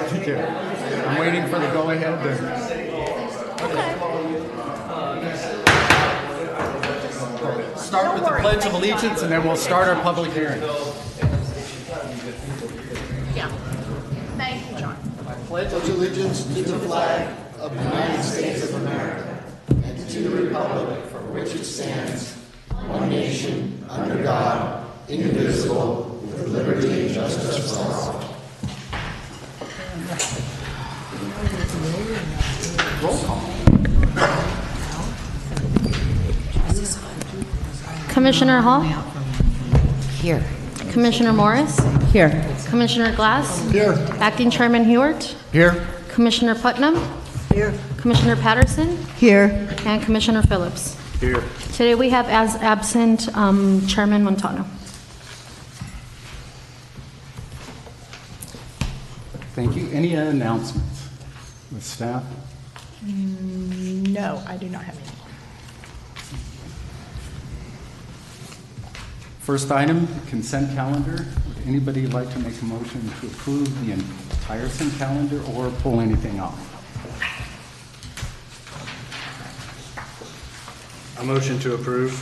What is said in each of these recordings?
Thank you. I'm waiting for the go-ahead. Start with the Pledge of Allegiance, and then we'll start our public hearing. Yeah. Thank you, John. I pledge allegiance to the flag of the United States of America and to the republic for which it stands, one nation, under God, indivisible, with liberty and justice for all. Roll call. Commissioner Hall? Here. Commissioner Morris? Here. Commissioner Glass? Here. Acting Chairman Hewart? Here. Commissioner Putnam? Here. Commissioner Patterson? Here. And Commissioner Phillips. Here. Today we have as absent Chairman Montano. Thank you. Any announcements with staff? No, I do not have any. First item, consent calendar. Would anybody like to make a motion to approve the entire consent calendar or pull anything off? A motion to approve.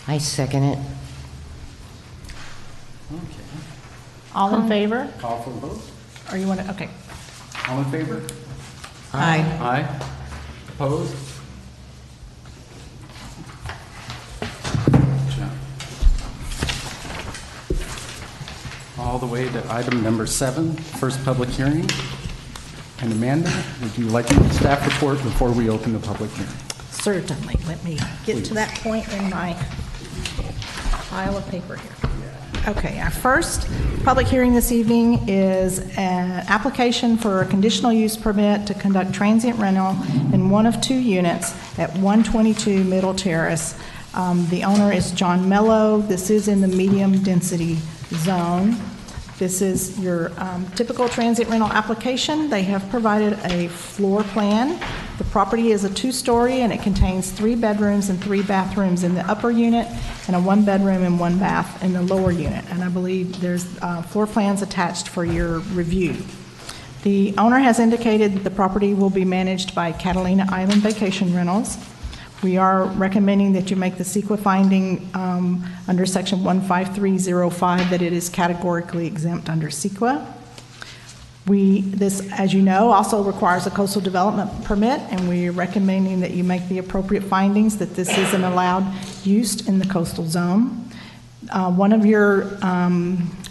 I second it. Okay. All in favor? Call for a vote. Or you want to, okay. All in favor? Aye. Aye. Opposed? Gotcha. All the way to item number 7, first public hearing. And Amanda, would you like to staff report before we open the public hearing? Certainly. Let me get to that point in my pile of paper here. Okay, our first public hearing this evening is an application for a conditional use permit to conduct transient rental in one of 2 units at 122 Middle Terrace. The owner is John Mello. This is in the medium density zone. This is your typical transient rental application. They have provided a floor plan. The property is a 2-story and it contains 3 bedrooms and 3 bathrooms in the upper unit and a 1-bedroom and 1 bath in the lower unit. And I believe there's floor plans attached for your review. The owner has indicated that the property will be managed by Catalina Island Vacation Rentals. We are recommending that you make the CEQA finding under section 15305 that it is categorically exempt under CEQA. This, as you know, also requires a coastal development permit, and we are recommending that you make the appropriate findings that this is an allowed use in the coastal zone. One of your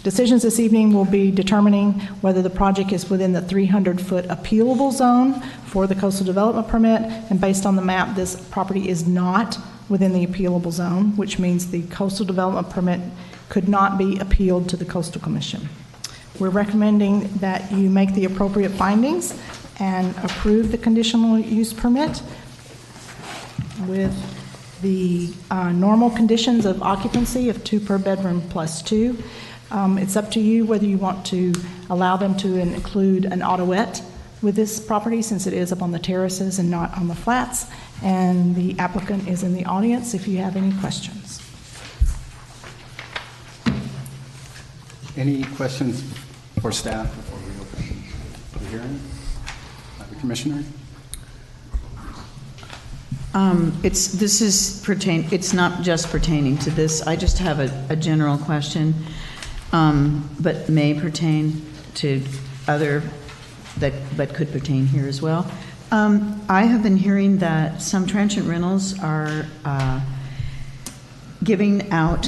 decisions this evening will be determining whether the project is within the 300-foot appealable zone for the coastal development permit, and based on the map, this property is not within the appealable zone, which means the coastal development permit could not be appealed to the Coastal Commission. We're recommending that you make the appropriate findings and approve the conditional use permit with the normal conditions of occupancy of 2 per bedroom plus 2. It's up to you whether you want to allow them to include an autoette with this property, since it is up on the terraces and not on the flats. And the applicant is in the audience if you have any questions. Any questions for staff before we open the hearing? The Commissioner? It's not just pertaining to this. I just have a general question, but may pertain to other but could pertain here as well. I have been hearing that some transient rentals are giving out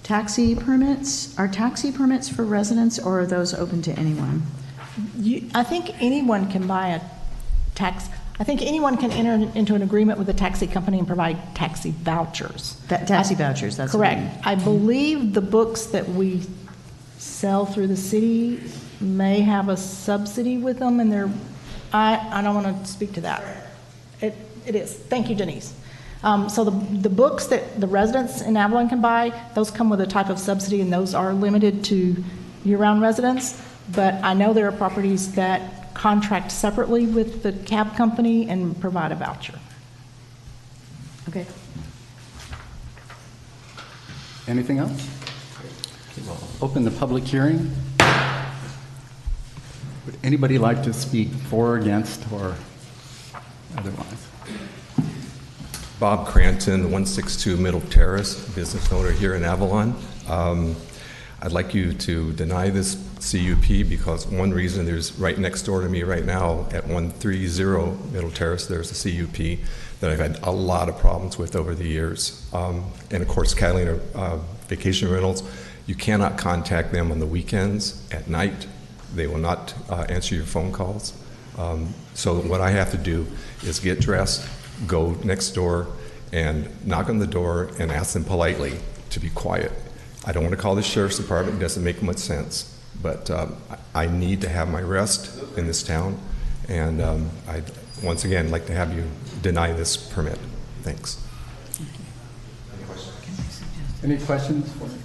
taxi permits. Are taxi permits for residents, or are those open to anyone? I think anyone can buy a tax. I think anyone can enter into an agreement with a taxi company and provide taxi vouchers. Taxi vouchers, that's correct. What I believe the books that we sell through the city may have a subsidy with them, and they're. I don't want to speak to that. It is. Thank you, Denise. So the books that the residents in Avalon can buy, those come with a type of subsidy, and those are limited to year-round residents. But I know there are properties that contract separately with the cab company and provide a voucher. Okay. Anything else? open the public hearing. Would anybody like to speak for or against or otherwise? Bob Cranton, 162 Middle Terrace, business owner here in Avalon. I'd like you to deny this CUP because one reason there's right next door to me right now at 130 Middle Terrace, there's a CUP that I've had a lot of problems with over the years. And of course, Catalina Vacation Rentals, you cannot contact them on the weekends, at night. They will not answer your phone calls. So what I have to do is get dressed, go next door, and knock on the door and ask them politely to be quiet. I don't want to call the sheriff's department, it doesn't make much sense, but I need to have my rest in this town, and I'd once again like to have you deny this permit. Thanks. Any questions for me?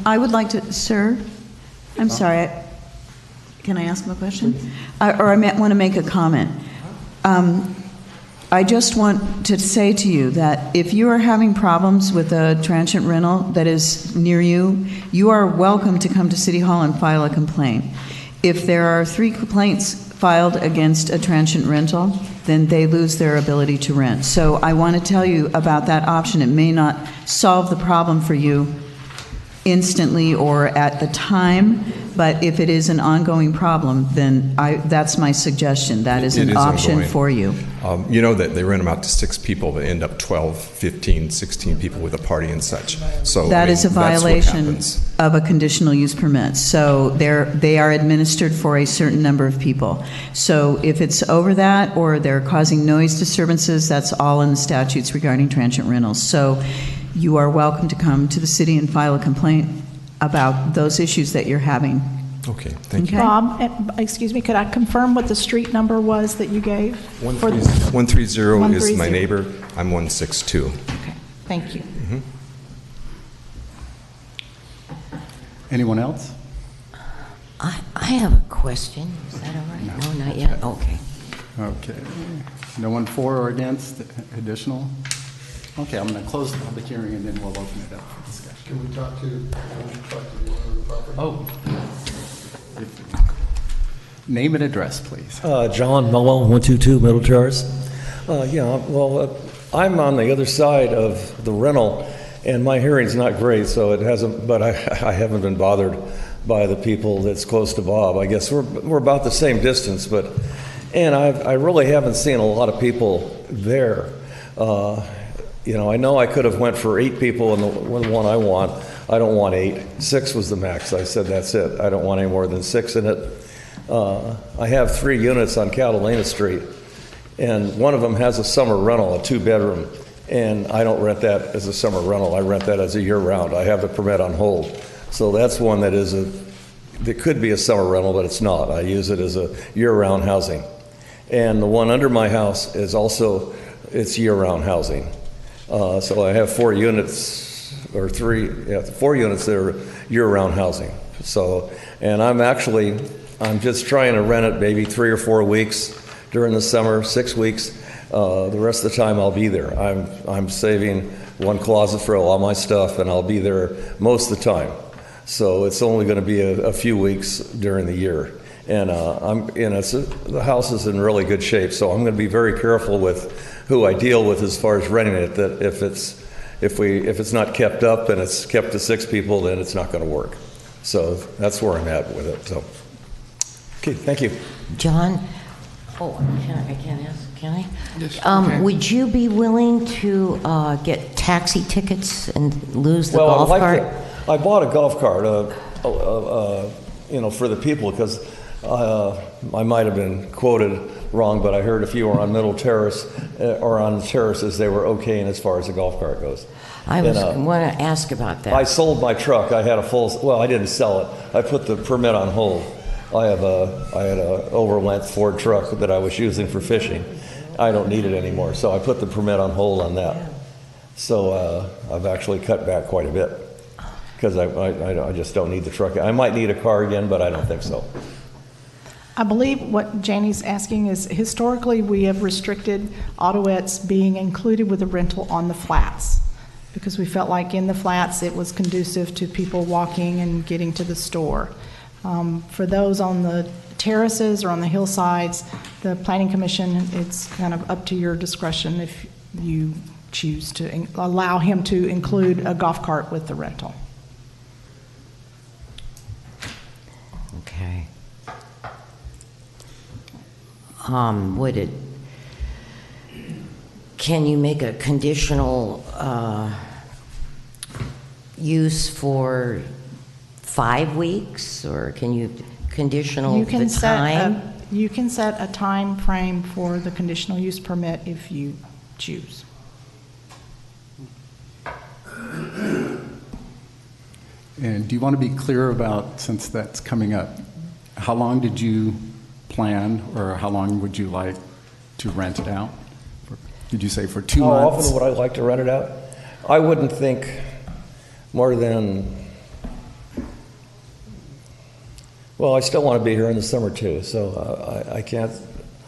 I would like to, sir, I'm sorry, can I ask him a question? Want to make a comment. I just want to say to you that if you are having problems with a transient rental that is near you, you are welcome to come to City Hall and file a complaint. If there are 3 complaints filed against a transient rental, then they lose their ability to rent. So I want to tell you about that option. It may not solve the problem for you instantly or at the time, but if it is an ongoing problem, then that's my suggestion. That is It an is option ongoing. for you. You know that they rent them out to 6 people, but end up 12, 15, 16 people with a party and such. So That is a that's what violation happens. of a conditional use permit. So they are administered for a certain number of people. So if it's over that or they're causing noise disturbances, that's all in the statutes regarding transient rentals. So you are welcome to come to the city and file a complaint about those issues that you're having. Okay, thank you. Okay. Bob, excuse me, could I confirm what the street number was that you gave? 130 is my 130. neighbor. I'm 162. Okay, thank you. Anyone else? I have a question. Is that all right? No, not yet? Okay. Okay. No one for or against additional? Okay, I'm going to close the public hearing and then we'll open it up for discussion. Can we talk to the owner of the property? Oh. Name and address, please. John Mello, 122 Middle Terrace. I'm on the other side of the rental, and my hearing's not great, so it hasn't, but I haven't been bothered by the people that's close to Bob. I guess we're about the same distance, and I really haven't seen a lot of people there. I know I could have went for 8 people in the one I want. I don't want 8. 6 was the max. I said, that's it. I don't want any more than 6 in it. I have 3 units on Catalina Street, and one of them has a summer rental, a 2-bedroom, and I don't rent that as a summer rental. I rent that as a year-round. I have the permit on hold. So that's one that could be a summer rental, but it's not. I use it as a year-round housing. And the one under my house is also, it's year-round housing. So I have 4 units, or 4 units that are year-round housing. So, and I'm just trying to rent it maybe 3 or 4 weeks during the summer, 6 weeks. The rest of the time I'll be there. I'm saving one closet for all my stuff, and I'll be there most of the time. So it's only going to be a few weeks during the year. And the house is in really good shape, so I'm going to be very careful with who I deal with as far as renting it. That if it's not kept up and it's kept to 6 people, then it's not going to work. So that's where I'm at with it. So, okay, thank you, John, I can't ask, can I? Yes, you can. Would you be willing to get taxi tickets and lose the golf cart? I bought a golf cart, for the people because I might have been quoted wrong, but I heard if you were on Middle Terrace or on the terraces, they were okay as far as the golf cart goes. I want to ask about that. I sold my truck. I had I didn't sell it. I put the permit on hold. I had a overlength Ford truck that I was using for fishing. I don't need it anymore, so I put the permit on hold on that. So I've actually cut back quite a bit because I just don't need the truck. I might need a car again, but I don't think so. I believe what Janie's asking is, historically, we have restricted autoettes being included with a rental on the flats. because we felt like in the flats it was conducive to people walking and getting to the store. For those on the terraces or on the hillsides, the Planning Commission, it's kind of up to your discretion if you choose to allow him to include a golf cart with the rental. Okay. Can you make a conditional use for 5 weeks, or can you conditional You can the time? You can set a time frame for the conditional use permit if you choose. And do you want to be clear about, since that's coming up, how long did you plan, or how long would you like to rent it out? Did you say for 2 How months? often would I like to rent it out? I wouldn't think more than, well, I still want to be here in the summer too, so I can't,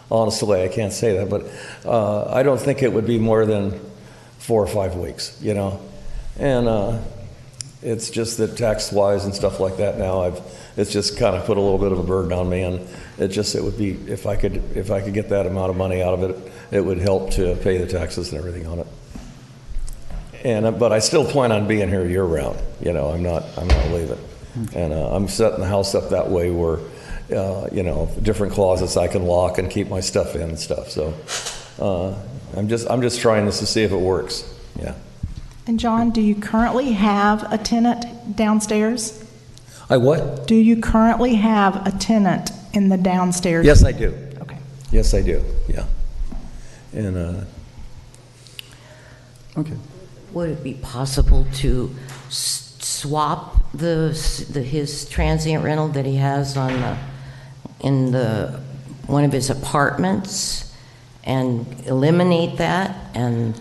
honestly, I can't say that, but I don't think it would be more than 4 or 5 weeks, you know? And it's just that tax-wise and stuff like that now, it's just kind of put a little bit of a burden on me, and it would be, if I could get that amount of money out of it, it would help to pay the taxes and everything on it. And but I still plan on being here year round. You know, I'm not leaving, and I'm setting the house up that way where, you know, different closets I can lock and keep my stuff in and stuff. So I'm just trying this to see if it works. Yeah. And John, do you currently have a tenant downstairs? I what? Do you currently have a tenant in the downstairs? Yes, I do. Okay. Yes, I do. Yeah. And Okay. Would it be possible to swap his transient rental that he has in one of his apartments and eliminate that and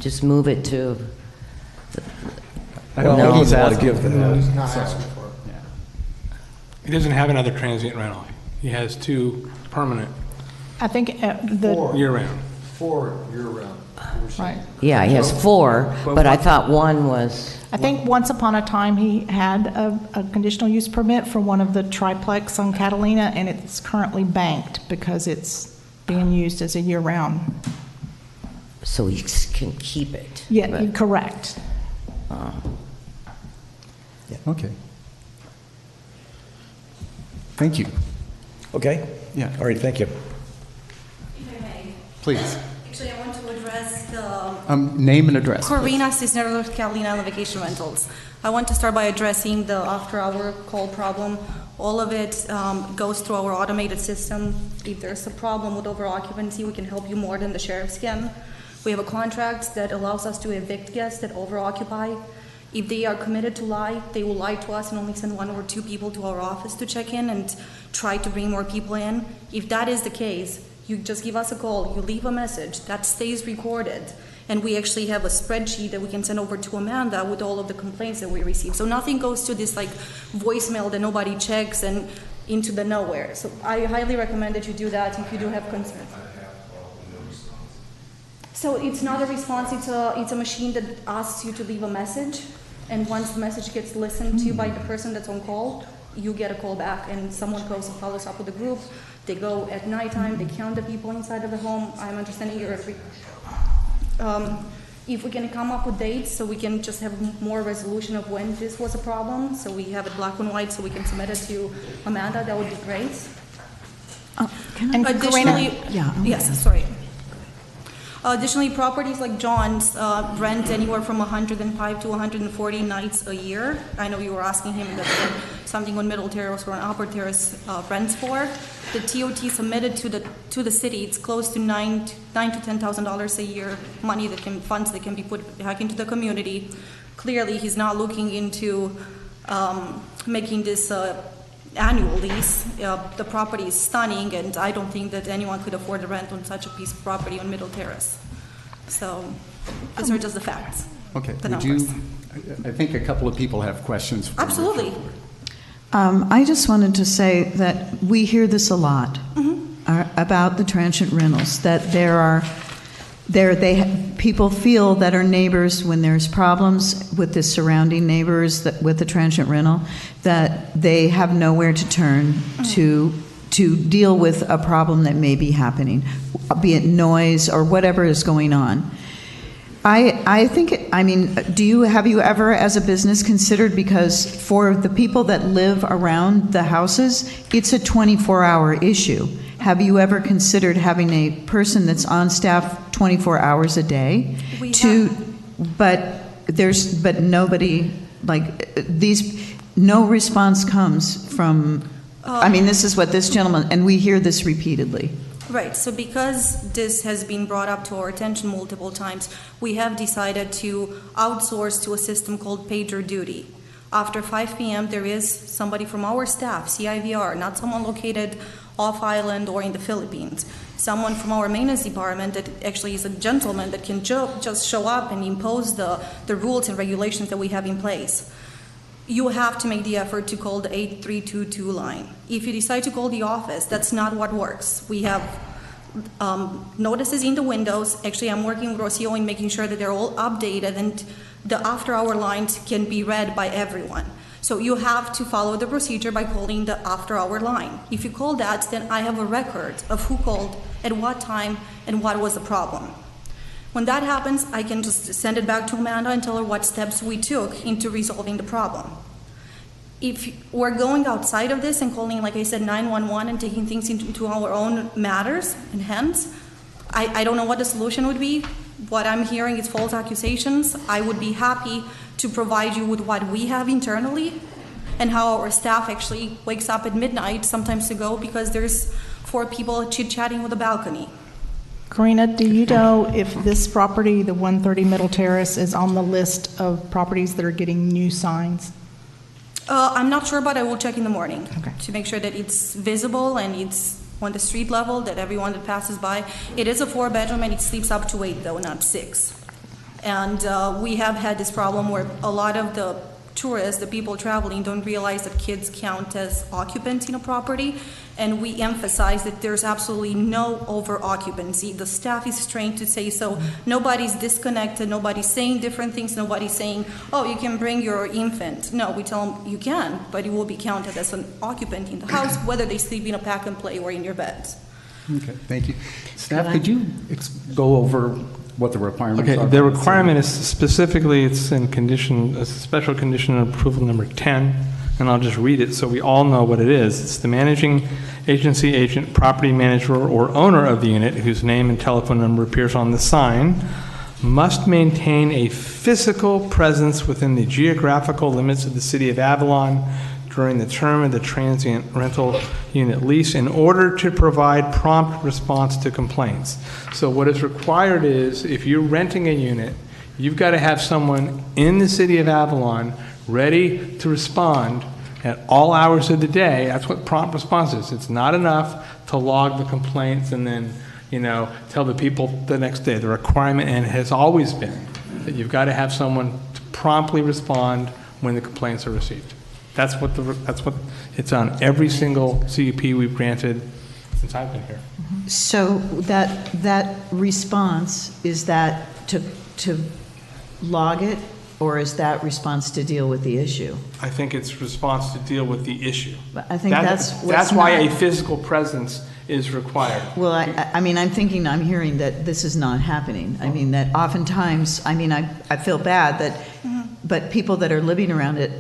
just move it to? I don't No. think he's I don't wanna asking give for that. that. He's not asking for it. He doesn't have another transient rental. He has 2 permanent I think year-round. 4 year-round. right. Yeah, he has 4, but I thought one was. I think once upon a time he had a conditional use permit for one of the triplex on Catalina, and it's currently banked because it's being used as a year-round. So he can keep it. Yeah, but- correct. Okay. Thank you. okay. Yeah. All right. Thank you. If I may. Please, Actually, I want to address the name and address. please. Corina Cisneros, North Carolina Vacation Rentals. I want to start by addressing the after-hour call problem. All of it goes through our automated system. If there's a problem with over-occupancy, we can help you more than the sheriffs can. We have a contract that allows us to evict guests that over-occupy. If they are committed to lie, they will lie to us and only send 1 or 2 people to our office to check in and try to bring more people in. If that is the case, you just give us a call, you leave a message, that stays recorded, and we actually have a spreadsheet that we can send over to Amanda with all of the complaints that we receive. So nothing goes to this like voicemail that nobody checks and into the nowhere. So I highly recommend that you do that if you do have concerns. So it's not a response, it's a machine that asks you to leave a message, and once the message gets listened to by the person that's on call, you get a call back, and someone goes and follows up with the group. They go at nighttime, they count the people inside of the home. I'm understanding you're if we can come up with dates so we can just have more resolution of when this was a problem, so we have it black and white so we can submit it to Amanda, that would be great. And Additionally, Karina- yes, sorry. Additionally, properties like John's rent anywhere from 105 to 140 nights a year. I know you were asking him if that's something on Middle Terrace or on Upper Terrace rents for. The TOT submitted to the city, it's close to $9,000 to $10,000 a year, funds that can be put back into the community. Clearly, he's not looking into making this annual lease. The property is stunning, and I don't think that anyone could afford to rent on such a piece of property on Middle Terrace. So these are just the facts. Okay. The Would you, numbers. I think a couple of people have questions. for you. Absolutely. I just wanted to say that we hear this a lot about the transient rentals, that there are people feel that are neighbors, when there's problems with the surrounding neighbors with the transient rental, that they have nowhere to turn to deal with a problem that may be happening, be it noise or whatever is going on. I think, have you ever as a business considered, because for the people that live around the houses, it's a 24-hour issue. Have you ever considered having a person that's on staff 24 hours a day? But nobody, no response comes from, this is what this gentleman, and we hear this repeatedly. Right, so because this has been brought up to our attention multiple times, we have decided to outsource to a system called PagerDuty. After 5 p.m., there is somebody from our staff, CIVR, not someone located off island or in the Philippines, someone from our maintenance department that actually is a gentleman that can just show up and impose the rules and regulations that we have in place. You have to make the effort to call the 8322 line. If you decide to call the office, that's not what works. We have notices in the windows. Actually, I'm working with Rocio in making sure that they're all updated and the after-hour lines can be read by everyone. So you have to follow the procedure by calling the after-hour line. If you call that, then I have a record of who called, at what time, and what was the problem. When that happens, I can just send it back to Amanda and tell her what steps we took into resolving the problem. If we're going outside of this and calling, like I said, 911 and taking things into our own matters and hands, I don't know what the solution would be. What I'm hearing is false accusations. I would be happy to provide you with what we have internally and how our staff actually wakes up at midnight sometimes to go because there's 4 people chit-chatting with a balcony. Karina, do you know if this property, the 130 Middle Terrace, is on the list of properties that are getting new signs? I'm not sure, but I will check in the morning Okay. to make sure that it's visible and it's on the street level, that everyone that passes by. It is a 4-bedroom and it sleeps up to 8 though, not 6. And we have had this problem where a lot of the tourists, the people traveling, don't realize that kids count as occupants in a property, and we emphasize that there's absolutely no over-occupancy. The staff is trained to say so. Nobody's disconnected, nobody's saying different things, nobody's saying, oh, you can bring your infant. No, we tell them you can, but it will be counted as an occupant in the house, whether they sleep in a pack and play or in your beds. Okay, thank you. Staff, could you go over what the requirements are? Okay, the requirement is specifically, it's in condition, a special condition of approval number 10, and I'll just read it so we all know what it is. It's the managing agency agent, property manager, or owner of the unit whose name and telephone number appears on the sign must maintain a physical presence within the geographical limits of the city of Avalon during the term of the transient rental unit lease in order to provide prompt response to complaints. So what is required is, if you're renting a unit, you've got to have someone in the city of Avalon ready to respond at all hours of the day. That's what prompt response is. It's not enough to log the complaints and then, tell the people the next day. The requirement, and it has always been, that you've got to have someone to promptly respond when the complaints are received. That's what it's on every single CUP we've granted since I've been here. So that response, is that to log it, or is that response to deal with the issue? I think it's response to deal with the issue. But I think that's why a physical presence is required. Well, I'm hearing that this is not happening. I mean, that oftentimes, I feel bad that, but people that are living around it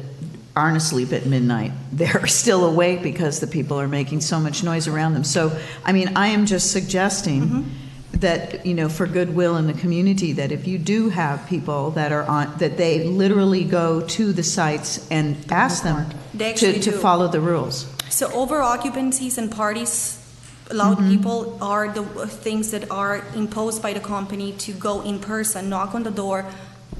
aren't asleep at midnight. They're still awake because the people are making so much noise around them. So, I am just suggesting that, for goodwill in the community, that if you do have people that are on, that they literally go to the sites and ask them to follow the rules. So over occupancies and parties, loud people are the things that are imposed by the company to go in person, knock on the door,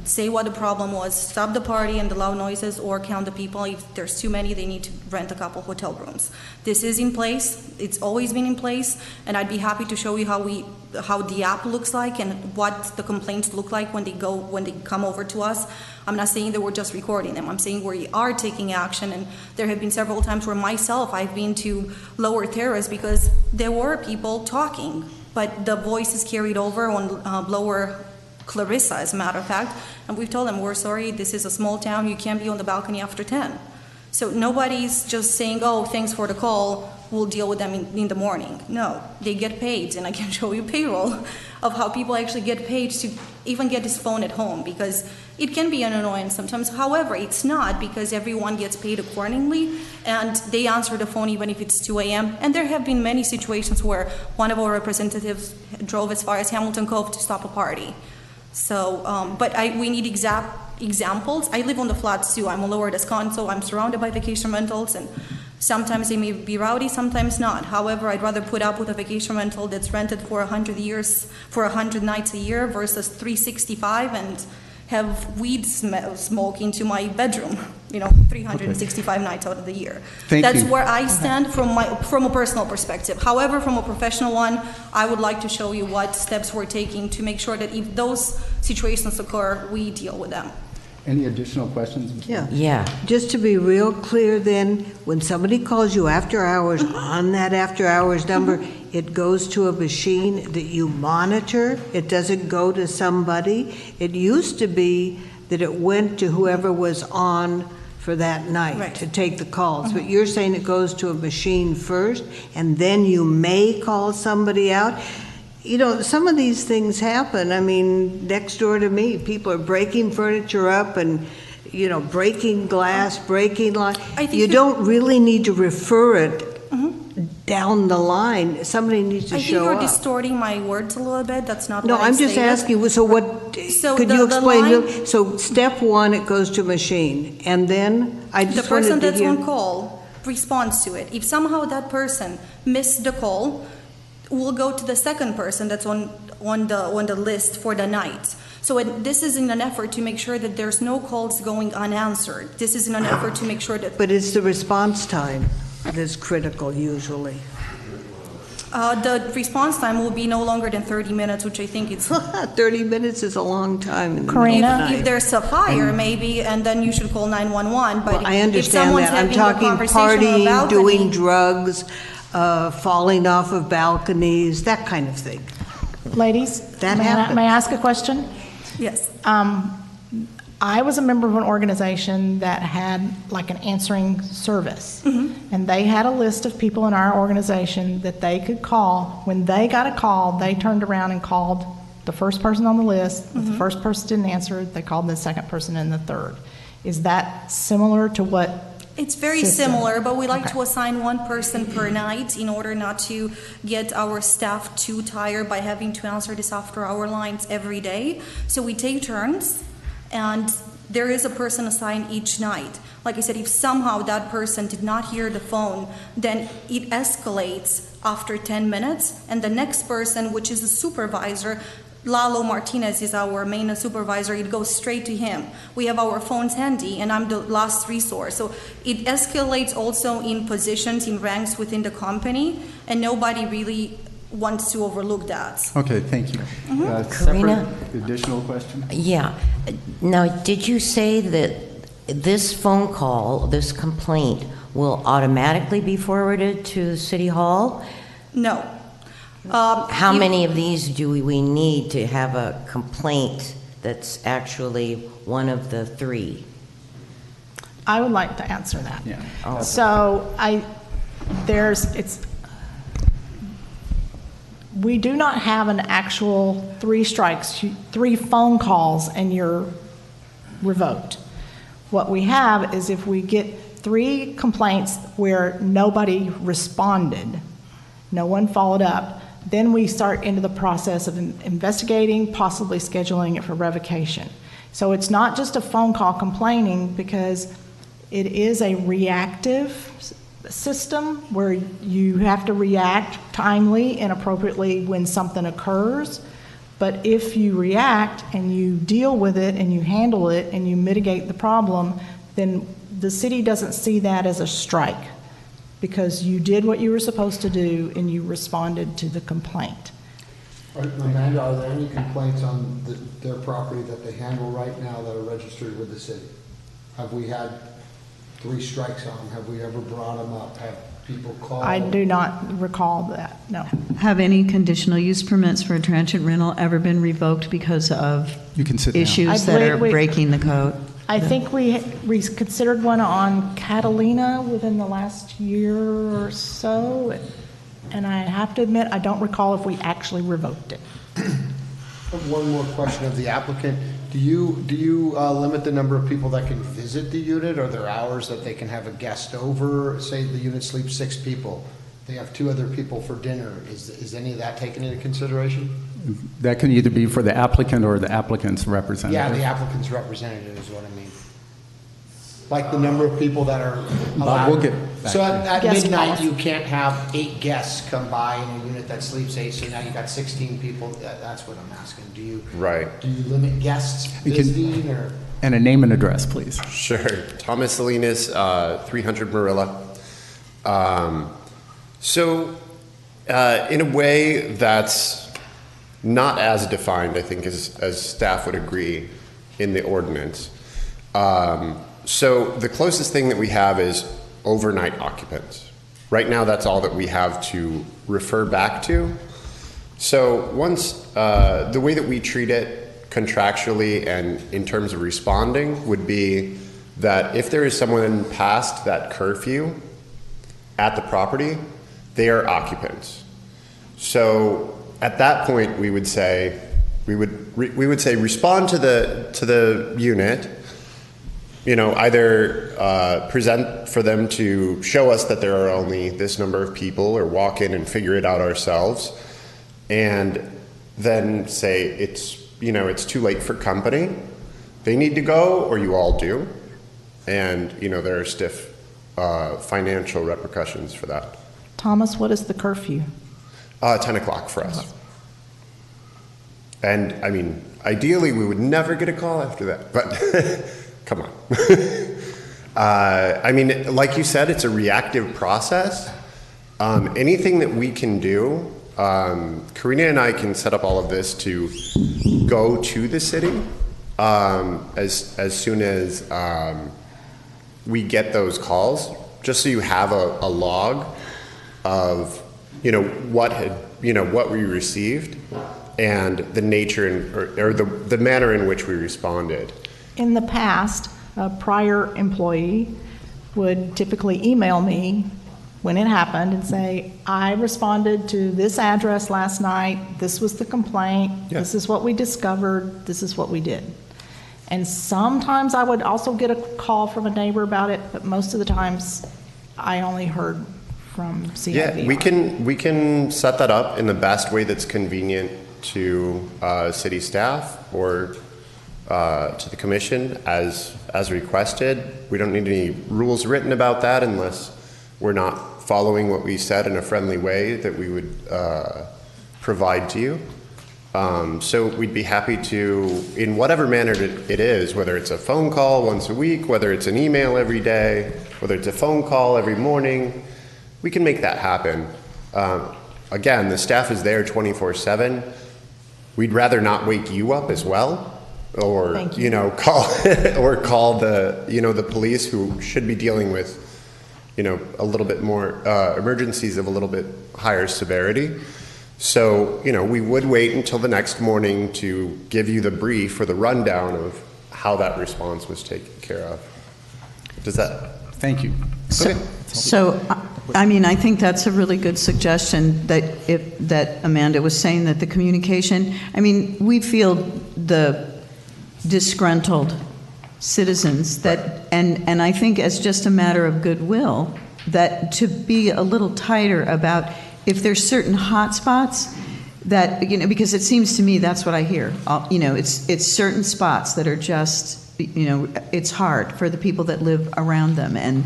say what the problem was, stop the party and the loud noises, or count the people. If there's too many, they need to rent a couple hotel rooms. This is in place. It's always been in place, and I'd be happy to show you how the app looks like and what the complaints look like when they come over to us. I'm not saying that we're just recording them. I'm saying we are taking action, and there have been several times where myself, I've been to Lower Terrace because there were people talking but the voice is carried over on blower Clarissa, as a matter of fact, and we've told them, we're sorry, this is a small town, you can't be on the balcony after 10. So nobody's just saying, oh, thanks for the call, we'll deal with them in the morning. No, they get paid, and I can show you payroll of how people actually get paid to even get this phone at home, because it can be an annoyance sometimes. However, it's not, because everyone gets paid accordingly, and they answer the phone even if it's 2 a.m. And there have been many situations where one of our representatives drove as far as Hamilton Cove to stop a party. So, we need examples. I live on the flats too. I'm on Lower Descanso. I'm surrounded by vacation rentals, and sometimes they may be rowdy, sometimes not. However, I'd rather put up with a vacation rental that's rented for 100 nights a year versus 365 and have weed smoke into my bedroom, 365 nights out of the year. That's where I stand from a personal perspective. However, from a professional one, I would like to show you what steps we're taking to make sure that if those situations occur, we deal with them. Any additional questions? Yeah. Just to be real clear then, when somebody calls you after hours on that after hours number, it goes to a machine that you monitor? It doesn't go to somebody? It used to be that it went to whoever was on for that night to take the calls. But you're saying it goes to a machine first, and then you may call somebody out? Some of these things happen. I mean, next door to me, people are breaking furniture up and, breaking glass, breaking line. You don't really need to refer it down the line. Somebody needs to show up. I think you're distorting my words a little bit. That's not No, what I I'm just stated. asking, so what, could you explain? So step one, it goes to machine. And then I just the person wanted to that's hear. on call responds to it. If somehow that person missed the call, we'll go to the second person that's on the list for the night. So this is in an effort to make sure that there's no calls going unanswered. This is in an effort to make sure that... But it's the response time that's critical usually. The response time will be no longer than 30 minutes, which I think it's... 30 minutes is a long time in the Karina? middle of the night. If there's a fire, maybe, and then you should call 911. But Well, I if understand someone's that. I'm having a talking conversation on a partying, balcony, doing drugs, falling off of balconies, that kind of thing. Ladies, That may happens. I ask a question? Yes. I was a member of an organization that had like an answering service. And they had a list of people in our organization that they could call. When they got a call, they turned around and called the first person on the list. If the first person didn't answer, they called the second person and the third. Is that similar to what? It's very system? similar, but we like Okay. to assign one person per night in order not to get our staff too tired by having to answer this after-hour lines every day. So we take turns, and there is a person assigned each night. Like I said, if somehow that person did not hear the phone, then it escalates after 10 minutes, and the next person, which is a supervisor, Lalo Martinez is our main supervisor, it goes straight to him. We have our phones handy, and I'm the last resource. So it escalates also in positions, in ranks within the company, and nobody really wants to overlook that. Okay, thank you. Karina? Separate additional question? Yeah. Now, did you say that this phone call, this complaint, will automatically be forwarded to City Hall? No. How many of these do we need to have a complaint that's actually one of the three? I would like to answer that. Yeah. Oh. So we do not have an actual 3 strikes, 3 phone calls, and you're revoked. What we have is if we get 3 complaints where nobody responded, no one followed up, then we start into the process of investigating, possibly scheduling it for revocation. So it's not just a phone call complaining, because it is a reactive system where you have to react timely and appropriately when something occurs. But if you react and you deal with it and you handle it and you mitigate the problem, then the city doesn't see that as a strike, because you did what you were supposed to do and you responded to the complaint. Amanda, are there any complaints on their property that they handle right now that are registered with the city? Have we had 3 strikes on them? Have we ever brought them up? people call? I do not recall that, no. Have any conditional use permits for a transient rental ever been revoked because of You can sit down. issues I that are believe we- breaking the code? I think we considered one on Catalina within the last year or so, and I have to admit, I don't recall if we actually revoked it. One more question of the applicant. Do you limit the number of people that can visit the unit? Are there hours that they can have a guest over? Say the unit sleeps 6 people. They have 2 other people for dinner. Is any of that taken into consideration? That can either be for the applicant or the applicant's representative. Yeah, the applicant's representative is what I mean. Like the number of people that are allowed. Bob, we'll get back So to you. at Guest midnight, policy. you can't have 8 guests come by in a unit that sleeps 8, so now you got 16 people. That's what I'm asking. Do you limit guests You can- visiting or? And a name and address, please. Sure. Thomas Salinas, 300 Marilla. In a way that's not as defined, I think, as staff would agree in the ordinance. So the closest thing that we have is overnight occupants. Right now, that's all that we have to refer back to. So once, the way that we treat it contractually and in terms of responding would be that if there is someone past that curfew at the property, they are occupants. So at that point, we would say respond to the unit. You know, either present for them to show us that there are only this number of people, or walk in and figure it out ourselves, and then say it's too late for company. They need to go, or you all do, and there are stiff financial repercussions for that. Thomas, what is the curfew? 10 o'clock for us. And I mean, ideally, we would never get a call after that, but come on. I mean, like you said, it's a reactive process. Anything that we can do, Karina and I can set up all of this to go to the city as soon as we get those calls, just so you have a log of what we received and the nature or the manner in which we responded. In the past, a prior employee would typically email me when it happened and say, I responded to this address last night, this was the complaint, this is what we discovered, this is what we did. And sometimes I would also get a call from a neighbor about it, but most of the times I only heard from CIV. Yeah, we can set that up in the best way that's convenient to city staff or to the commission as requested. We don't need any rules written about that unless we're not following what we said in a friendly way that we would provide to you. So we'd be happy to, in whatever manner it is, whether it's a phone call once a week, whether it's an email every day, whether it's a phone call every morning, we can make that happen. Again, the staff is there 24/7. We'd rather not wake you up as well, or call the police who should be dealing with a little bit more emergencies of a little bit higher severity. So we would wait until the next morning to give you the brief or the rundown of how that response was taken care of. Does that? Thank you. So, I mean, I think that's a really good suggestion that Amanda was saying, that the communication, I mean, we feel the disgruntled citizens that, and I think as just a matter of goodwill, that to be a little tighter about if there's certain hot spots that, because it seems to me that's what I hear. It's certain spots that are just, it's hard for the people that live around them, and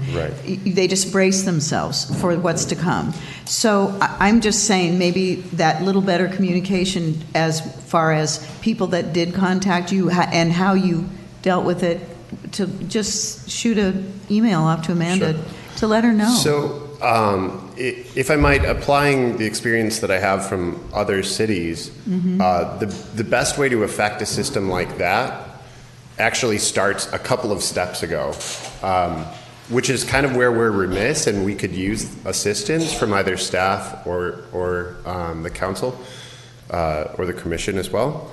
they just brace themselves for what's to come. So I'm just saying maybe that little better communication as far as people that did contact you and how you dealt with it, to just shoot an email off to Amanda to let her know. So if I might, applying the experience that I have from other cities, the best way to affect a system like that actually starts a couple of steps ago. which is kind of where we're remiss, and we could use assistance from either staff or the council or the commission as well,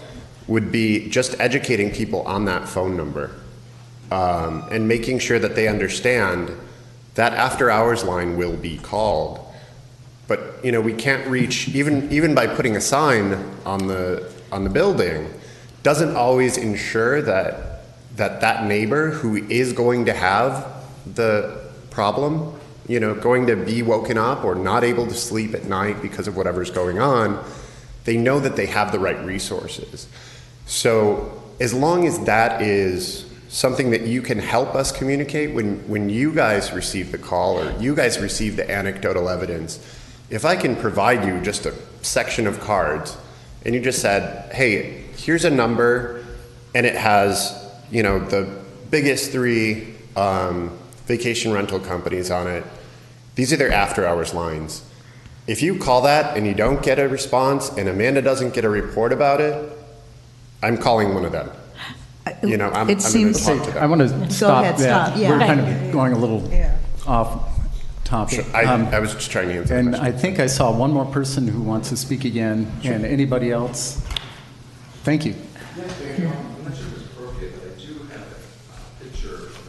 would be just educating people on that phone number and making sure that they understand that after hours line will be called. But we can't reach, even by putting a sign on the building, doesn't always ensure that neighbor who is going to have the problem, going to be woken up or not able to sleep at night because of whatever's going on, they know that they have the right resources. So as long as that is something that you can help us communicate when you guys receive the call or you guys receive the anecdotal evidence, if I can provide you just a section of cards and you just said, hey, here's a number and it has, the biggest 3 vacation rental companies on it. These are their after hours lines. If you call that and you don't get a response and Amanda doesn't get a report about it, I'm calling one of them. I'm going to talk to them. I want to stop ahead, that. stop, yeah. We're kind of going a little off topic. Sure. I was just trying to answer And the question. I think I saw one more person who wants to speak again. And anybody else? Thank you.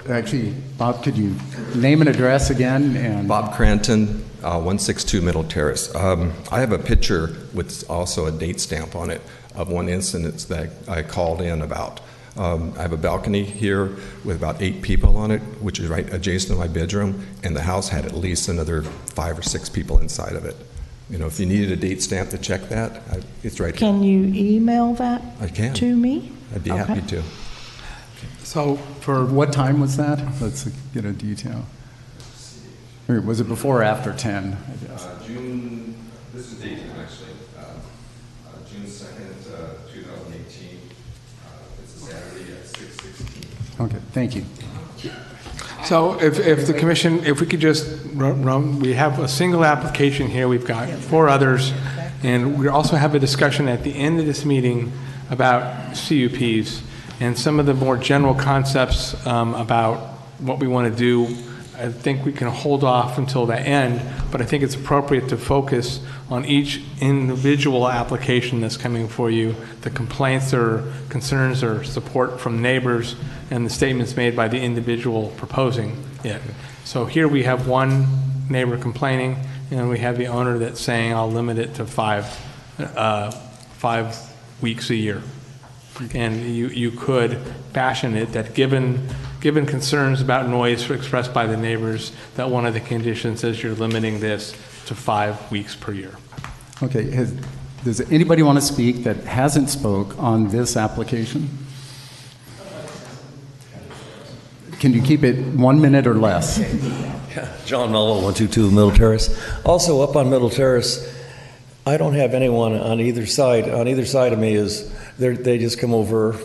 Actually, Bob, could you name and address again? And Bob Cranton, 162 Middle Terrace. I have a picture with also a date stamp on it of one incident that I called in about. I have a balcony here with about 8 people on it, which is right adjacent to my bedroom, and the house had at least another 5 or 6 people inside of it. If you needed a date stamp to check that, it's right here. Can you email that I can. to me? I'd be happy to. So for what time was that? Let's get a detail. Or was it before or after 10, I guess? This is date actually, June 2nd, 2018. It's a Saturday at 6:16. Okay, thank you. So if the commission, if we could just run, we have a single application here, we've got 4 others, and we also have a discussion at the end of this meeting about CUPs and some of the more general concepts about what we want to do. I think we can hold off until the end, but I think it's appropriate to focus on each individual application that's coming for you, the complaints or concerns or support from neighbors, and the statements made by the individual proposing it. So here we have one neighbor complaining, and we have the owner that's saying, I'll limit it to 5 weeks a year. And you could fashion it that given concerns about noise expressed by the neighbors, that one of the conditions is you're limiting this to 5 weeks per year. Okay, does anybody want to speak that hasn't spoke on this application? Can you keep it 1 minute or less? John Mello, 122 Middle Terrace. Also up on Middle Terrace, I don't have anyone on either side. On either side of me is they just come over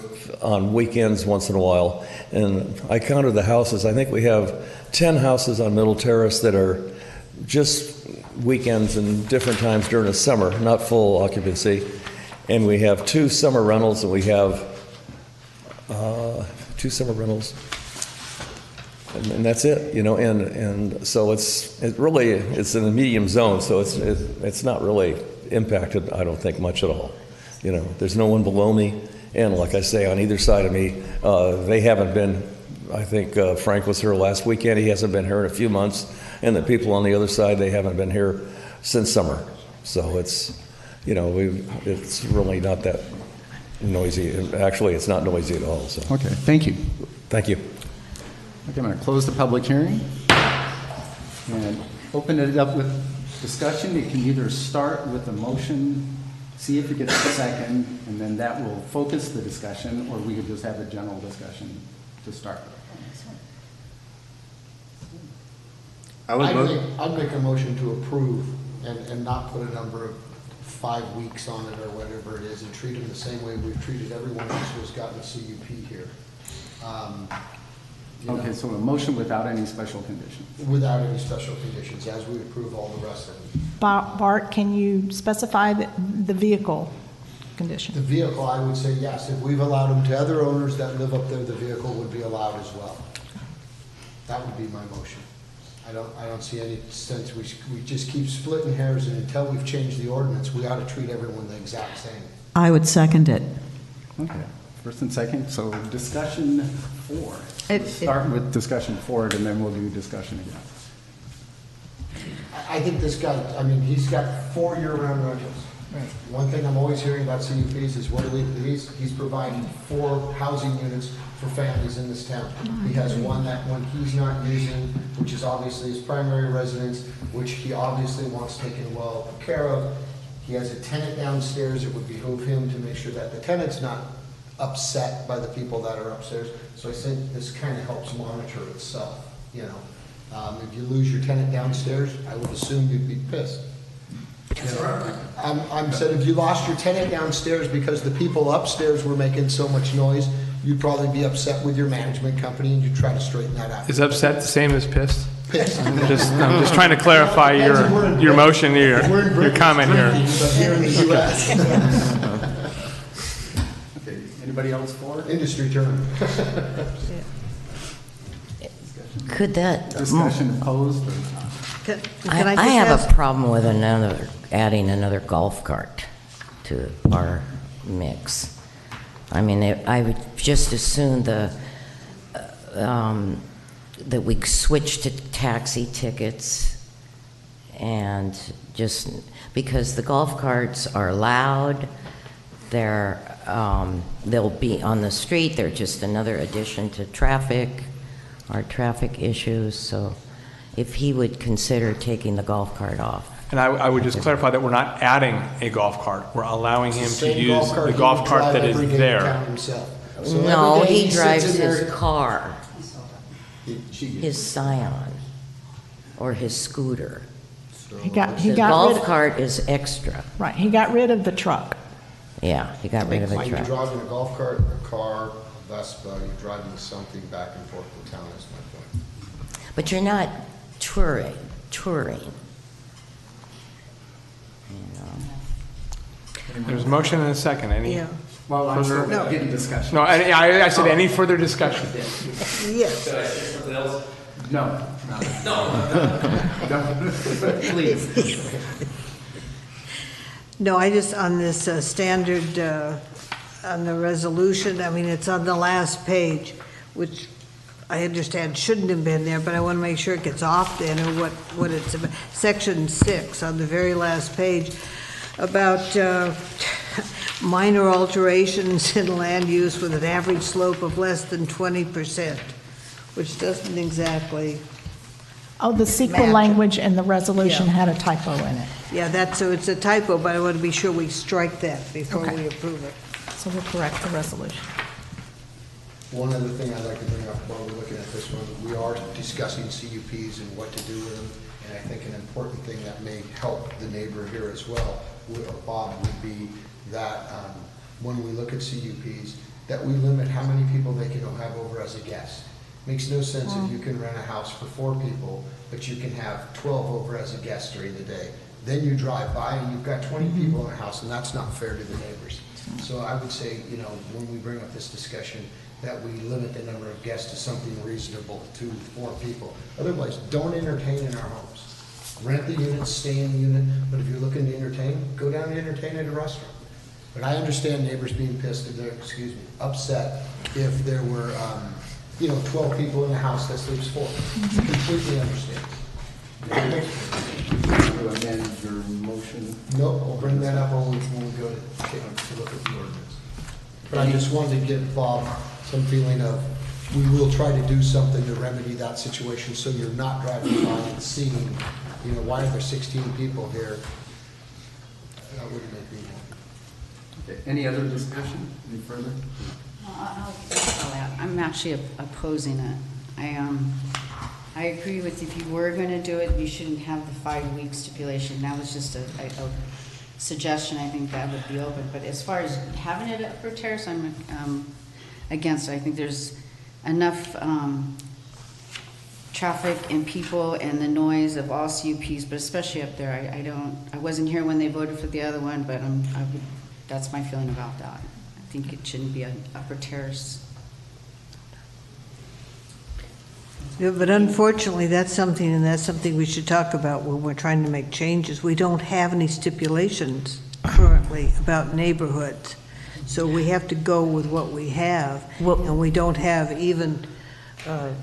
on weekends once in a while. And I counted the houses. I think we have 10 houses on Middle Terrace that are just weekends and different times during the summer, not full occupancy. And we have 2 summer rentals, and we have 2 summer rentals. And that's it, and so it's in the medium zone, so it's not really impacted, I don't think, much at all. There's no one below me, and like I say, on either side of me, they haven't been. I think Frank was here last weekend. He hasn't been here in a few months, and the people on the other side, they haven't been here since summer. So it's really not that noisy. Actually, it's not noisy at all. So Okay, thank you. thank you. Okay, I'm going to close the public hearing and open it up with discussion. You can either start with a motion, see if it gets a second, and then that will focus the discussion, or we could just have a general discussion to start with. I'd make a motion to approve and not put a number of 5 weeks on it or whatever it is, and treat them the same way we've treated everyone else who's gotten a CUP here. Okay, so a motion without any special conditions. Without any special conditions, as we approve all the rest of them. Bart, can you specify the vehicle condition? The vehicle, I would say yes. If we've allowed them to other owners that live up there, the vehicle would be allowed as well. That would be my motion. I don't see any sense, we just keep splitting hairs, and until we've changed the ordinance, we ought to treat everyone the exact same. I would second it. Okay, first and second, so discussion 4. It- Let's start with discussion 4, and then we'll do discussion again. I think this guy, I mean, he's got 4 year-round rentals. One thing I'm always hearing about CUPs is he's providing 4 housing units for families in this town. He has one he's not using, which is obviously his primary residence, which he obviously wants taken well care of. He has a tenant downstairs. It would behoove him to make sure that the tenant's not upset by the people that are upstairs. So I think this kind of helps monitor itself, you know. If you lose your tenant downstairs, I would assume you'd be pissed. You know, I'm said if you lost your tenant downstairs because the people upstairs were making so much noise, you'd probably be upset with your management company and you'd try to straighten that out. Is upset the same as pissed? Pissed. I'm just trying to clarify your motion here, your comment here. But here in the US. Okay, anybody else for? Industry term. Could that, Discussion opposed? Or? Can I just have ask- a problem with adding another golf cart to our mix. I mean, I would just as soon that we switch to taxi tickets, and just because the golf carts are loud, they'll be on the street. They're just another addition to our traffic issues. So if he would consider taking the golf cart off. And I would just clarify that we're not adding a golf cart. We're allowing him to Same use the golf cart that is every day there. down himself. So No, every day he sits drives in there- his car, She his Scion, or his scooter. He got The rid golf of, cart is extra. right, he got rid of the truck. Yeah, he got rid of the When you're truck. driving a golf cart, a car, a Vespa, you're driving something back and forth to town, is my point. But you're not touring. You know. There's a motion and a second. Any Yeah. Well, I'm further? still getting discussion. No, I said any further discussion. Yes. No. Please. No, I just, on this standard, on the resolution, I mean, it's on the last page, which I understand shouldn't have been there, but I want to make sure it gets off then, or what it's about. Section 6, on the very last page, about minor alterations in land use with an average slope of less than 20%, which doesn't exactly, Oh, the sequel Match. language in the resolution Yeah. had a typo in it. yeah, so it's a typo, but I want to be sure we strike that before Okay. we approve it. So we'll correct the resolution. One other thing I'd like to bring up while we're looking at this one, we are discussing CUPs and what to do with them, and I think an important thing that may help the neighbor here as well, Bob, would be that when we look at CUPs, that we limit how many people they can have over as a guest. Makes no sense if you can rent a house for 4 people, but you can have 12 over as a guest during the day. Then you drive by and you've got 20 people in a house, and that's not fair to the neighbors. So I would say, you know, when we bring up this discussion, that we limit the number of guests to something reasonable, 2 to 4 people. Otherwise, don't entertain in our homes. Rent the unit, stay in the unit, but if you're looking to entertain, go down and entertain at a restaurant. But I understand neighbors being pissed, if they're, upset if there were, 12 people in the house that sleeps 4. Completely understand. To amend your motion. Nope, we'll bring that up when we go to look at the ordinance. But I just wanted to give Bob some feeling of, we will try to do something to remedy that situation, so you're not driving by and seeing, why are there 16 people here? That wouldn't make me happy. Okay, any other discussion? Any further? I'm actually opposing it. I agree with, if you were going to do it, you shouldn't have the 5-week stipulation. That was just a suggestion. I think that would be open. But as far as having it up for terrace, I'm against it. I think there's enough traffic and people and the noise of all CUPs, but especially up there. I wasn't here when they voted for the other one, but that's my feeling about that. I think it shouldn't be an upper terrace. Yeah, but unfortunately, that's something we should talk about when we're trying to make changes. We don't have any stipulations currently about neighborhoods. So we have to go with what we have, and we don't have even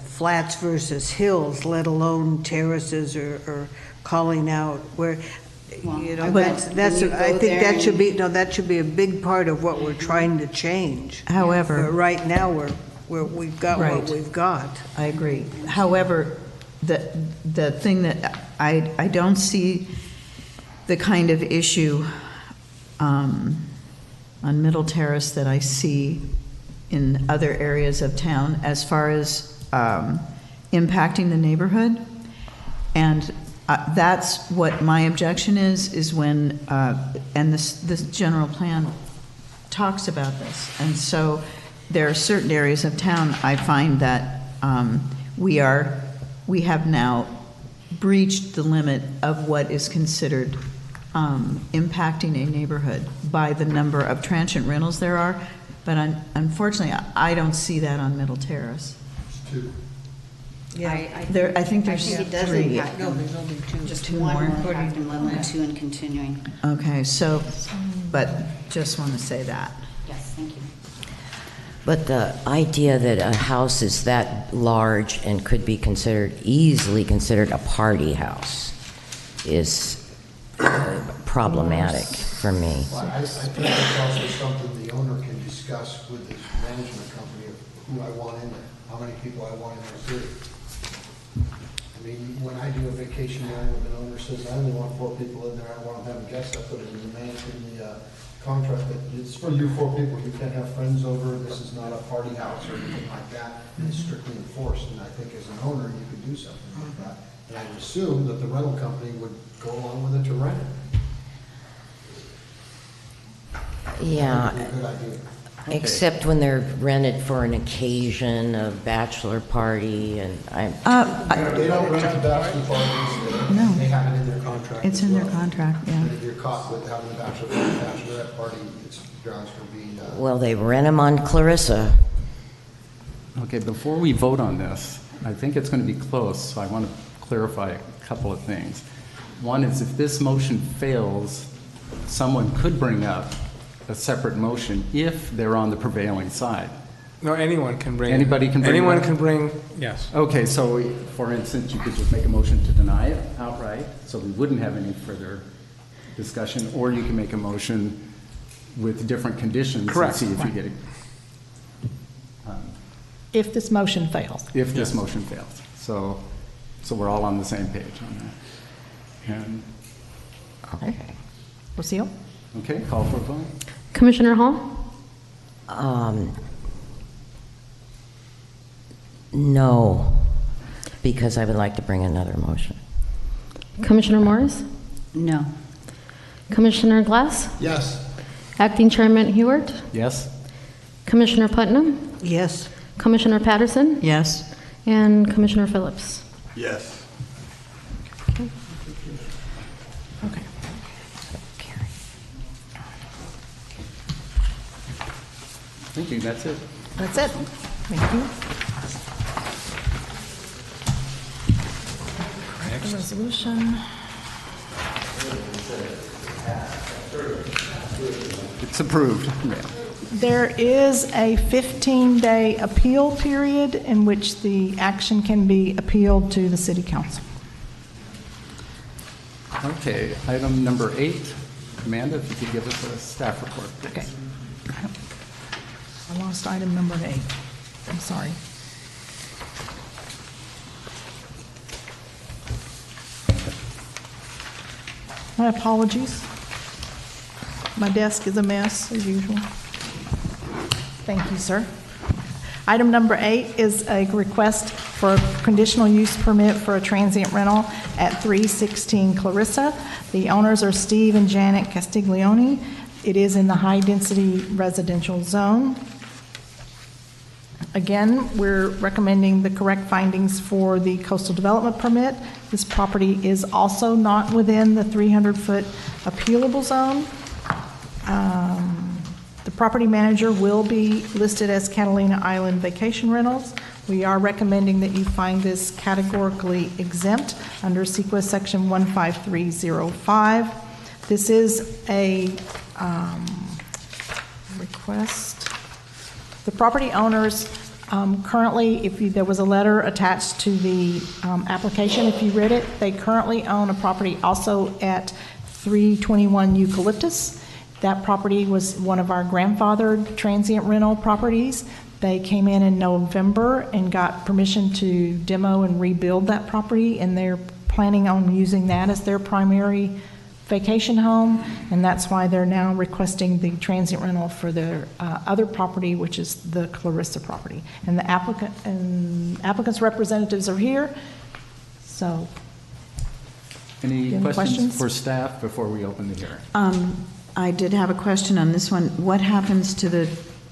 flats versus hills, let alone terraces or calling out where, you know, I think that should be, that should be a big part of what we're trying to change. However. But right now, we've got Right. what we've got. I agree. However, the thing that I don't see the kind of issue on Middle Terrace that I see in other areas of town as far as impacting the neighborhood. And that's what my objection is when, and this general plan talks about this. And so there are certain areas of town I find that we have now breached the limit of what is considered impacting a neighborhood by the number of transient rentals there are. But unfortunately, I don't see that on Middle Terrace. Yeah. I think there's it does three. impact them. there's only two. Just Two one more. will impact them, let alone two and continuing. Okay, so, but just want to say that. Yes, thank you. But the idea that a house is that large and could be easily considered a party house is problematic for me. Well, I think that's also something the owner can discuss with his management company of who I want in there, how many people I want in their city. I mean, when I do a vacation home with an owner says, I only want 4 people in there, I want to have guests, I put it in the contract that it's for you 4 people, you can't have friends over, this is not a party house or anything like that, and it's strictly enforced, and I think as an owner, you could do something like that. And I would assume that the rental company would go along with it to rent it. Yeah, That would be a good idea. except when they're rented for an occasion, a bachelor party, and They don't rent the bachelor parties, No. they have it in their contract. It's as in their well. contract, yeah. And if you're caught with having a bachelorette party, it's grounds for being, well, they rent them on Clarissa. Okay, before we vote on this, I think it's going to be close, so I want to clarify a couple of things. One is if this motion fails, someone could bring up a separate motion if they're on the prevailing side. No, anyone can bring. Anybody can bring it Anyone up? can bring, yes. Okay, so for instance, you could just make a motion to deny it outright, so we wouldn't have any further discussion, or you can make a motion with different conditions. Correct. And see if you get it. If this motion fails. If this motion fails. So we're all on the same page on that. And, Okay. Lucille? okay, call for a vote. Commissioner Hall? No, because I would like to bring another motion. Commissioner Morris? No. Commissioner Glass? yes. Acting Chairman Hewart? Yes? Commissioner Putnam? Yes. Commissioner Patterson? Yes. And Commissioner Phillips? Yes. Okay. Thank you, that's it. That's it. Thank you. The resolution. It's approved. Yeah. There is a 15-day appeal period in which the action can be appealed to the city council. Okay, item number 8. Amanda, if you could give us a staff report, please. Okay. I lost item number 8. I'm sorry. My apologies. My desk is a mess, as usual. Thank you, sir. Item number 8 is a request for a conditional use permit for a transient rental at 316 Clarissa. The owners are Steve and Janet Castiglione. It is in the high-density residential zone. Again, we're recommending the correct findings for the coastal development permit. This property is also not within the 300-foot appealable zone. The property manager will be listed as Catalina Island Vacation Rentals. We are recommending that you find this categorically exempt under CEQA Section 15305. This is a request. The property owners currently, there was a letter attached to the application, if you read it, they currently own a property also at 321 Eucalyptus. That property was one of our grandfathered transient rental properties. They came in November and got permission to demo and rebuild that property, and they're planning on using that as their primary vacation home, and that's why they're now requesting the transient rental for their other property, which is the Clarissa property. And the applicant's representatives are here. So, Any any questions for staff before we open the hearing? I did have a question on this one. What happens to the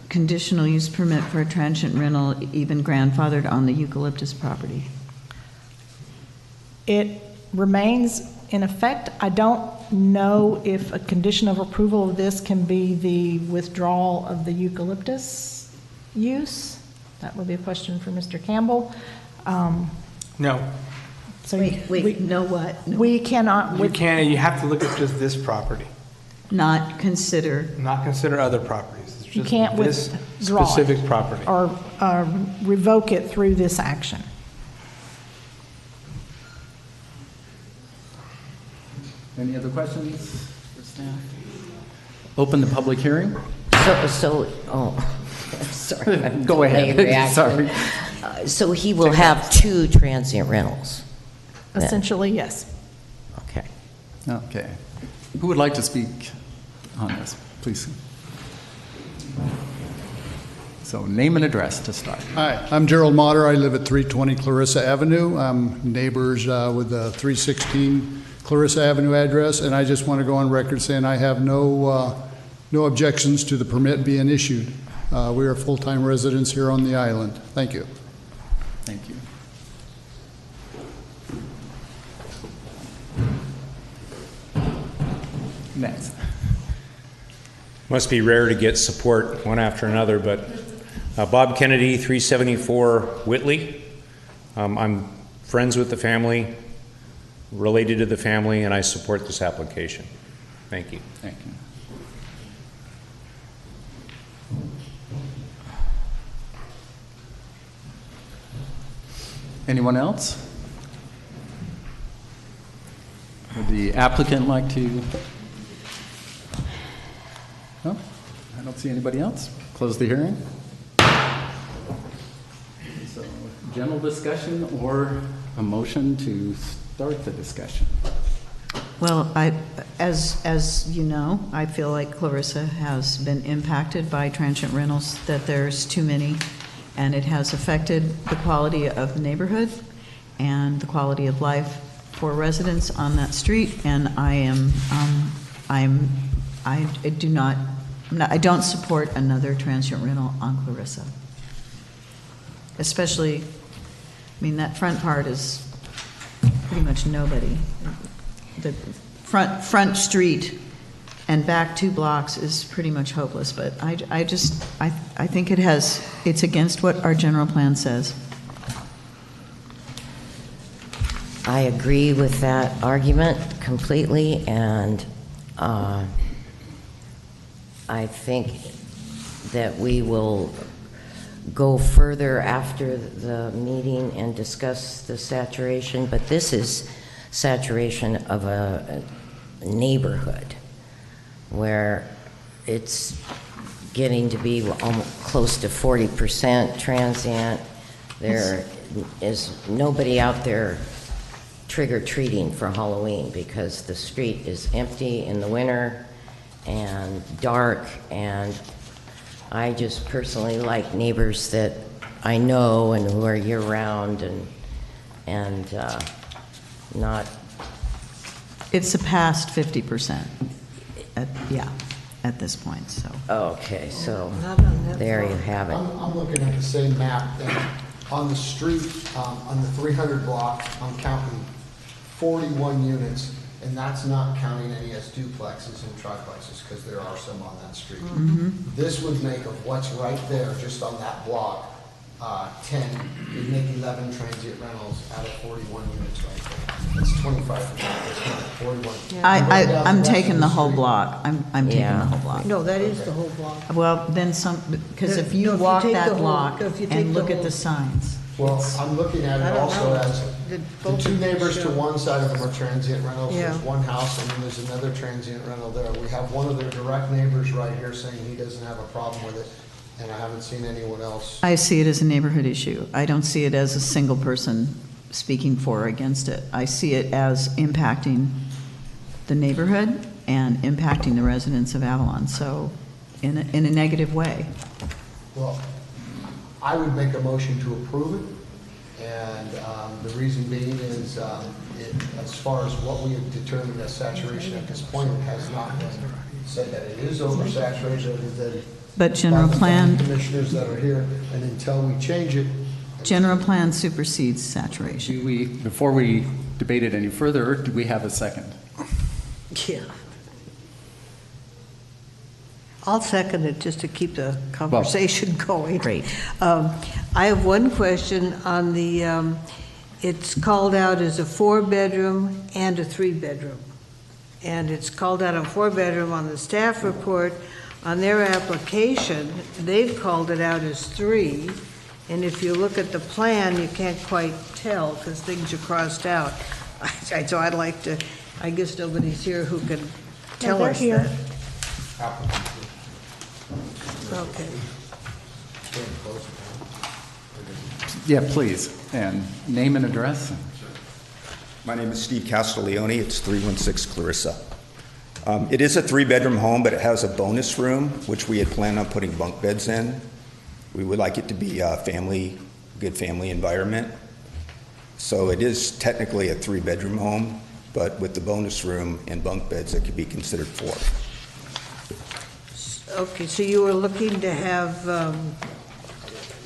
conditional use permit for a transient rental, even grandfathered on the Eucalyptus property? It remains in effect. I don't know if a condition of approval of this can be the withdrawal of the eucalyptus use. That would be a question for Mr. Campbell. No. So Wait, no what? No. we cannot. You can't, you have to look at just this property, Not consider. not consider other properties. It's You just can't this withdraw it specific property. or revoke it through this action. Any other questions for staff? Open the public hearing? Sorry. Go ahead. Reaction. Sorry. So he will have 2 transient rentals? Essentially, yes. Okay. Okay. Who would like to speak on this, please? So name and address to start. Hi, I'm Gerald Motter. I live at 320 Clarissa Avenue. I'm neighbors with the 316 Clarissa Avenue address, and I just want to go on record saying I have no objections to the permit being issued. We are full-time residents here on the island. Thank you. Thank you. Next. Must be rare to get support one after another, but Bob Kennedy, 374 Whitley. I'm friends with the family, related to the family, and I support this application. Thank you. Thank you. Anyone else? Would the applicant like to? No? I don't see anybody else. Close the hearing. So, general discussion or a motion to start the discussion? Well, as you know, I feel like Clarissa has been impacted by transient rentals, that there's too many, and it has affected the quality of the neighborhood and the quality of life for residents on that street. And I don't support another transient rental on Clarissa. Especially, I mean, that front part is pretty much nobody. The front street and back 2 blocks is pretty much hopeless, but I think it's against what our general plan says. I agree with that argument completely, and I think that we will go further after the meeting and discuss the saturation, but this is saturation of a neighborhood where it's getting to be almost close to 40% transient. There is nobody out there trick-or-treating for Halloween because the street is empty in the winter and dark, and I just personally like neighbors that I know and who are year-round and not. It's surpassed 50%. At this point, so. Okay, so there you have it. I'm looking at the same map, and on the street, on the 300 block, I'm counting 41 units, and that's not counting any as duplexes and triplexes, because there are some on that street. Mm-hmm. This would make of what's right there, just on that block, 10, you'd make 11 transient rentals out of 41 units right there. It's 25%, it's not 41. I'm taking the whole block. I'm taking Yeah. the whole block. No, that is the whole block. Well, then some, because if No, you if you walk take the that whole- block if you take and the look at whole- the signs. Well, I'm looking at I it don't also know. as, The- the both two of them neighbors to show. one side of them are transient rentals. Yeah. There's one house and then there's another transient rental there. We have one of their direct neighbors right here saying he doesn't have a problem with it, and I haven't seen anyone else. I see it as a neighborhood issue. I don't see it as a single person speaking for or against it. I see it as impacting the neighborhood and impacting the residents of Avalon, so in a negative way. Well, I would make a motion to approve it, and the reason being is, as far as what we have determined as saturation at this point, it has not been said that it is oversaturated, other than But general by the plan, commissioners that are here, and until we change it, general plan supersedes saturation. Before we debate it any further, do we have a second? Yeah. I'll second it just to keep the conversation going. Great. I have one question on the, it's called out as a 4-bedroom and a 3-bedroom. And it's called out a 4-bedroom on the staff report. On their application, they've called it out as 3. And if you look at the plan, you can't quite tell because things are crossed out. So I'd like to, I guess nobody's here who can tell they're us here. that. Okay. Yeah, please. And name and address? My name is Steve Castiglione. It's 316 Clarissa. It is a 3-bedroom home, but it has a bonus room, which we had planned on putting bunk beds in. We would like it to be a good family environment. So it is technically a 3-bedroom home, but with the bonus room and bunk beds, it could be considered 4. Okay, so you were looking to have,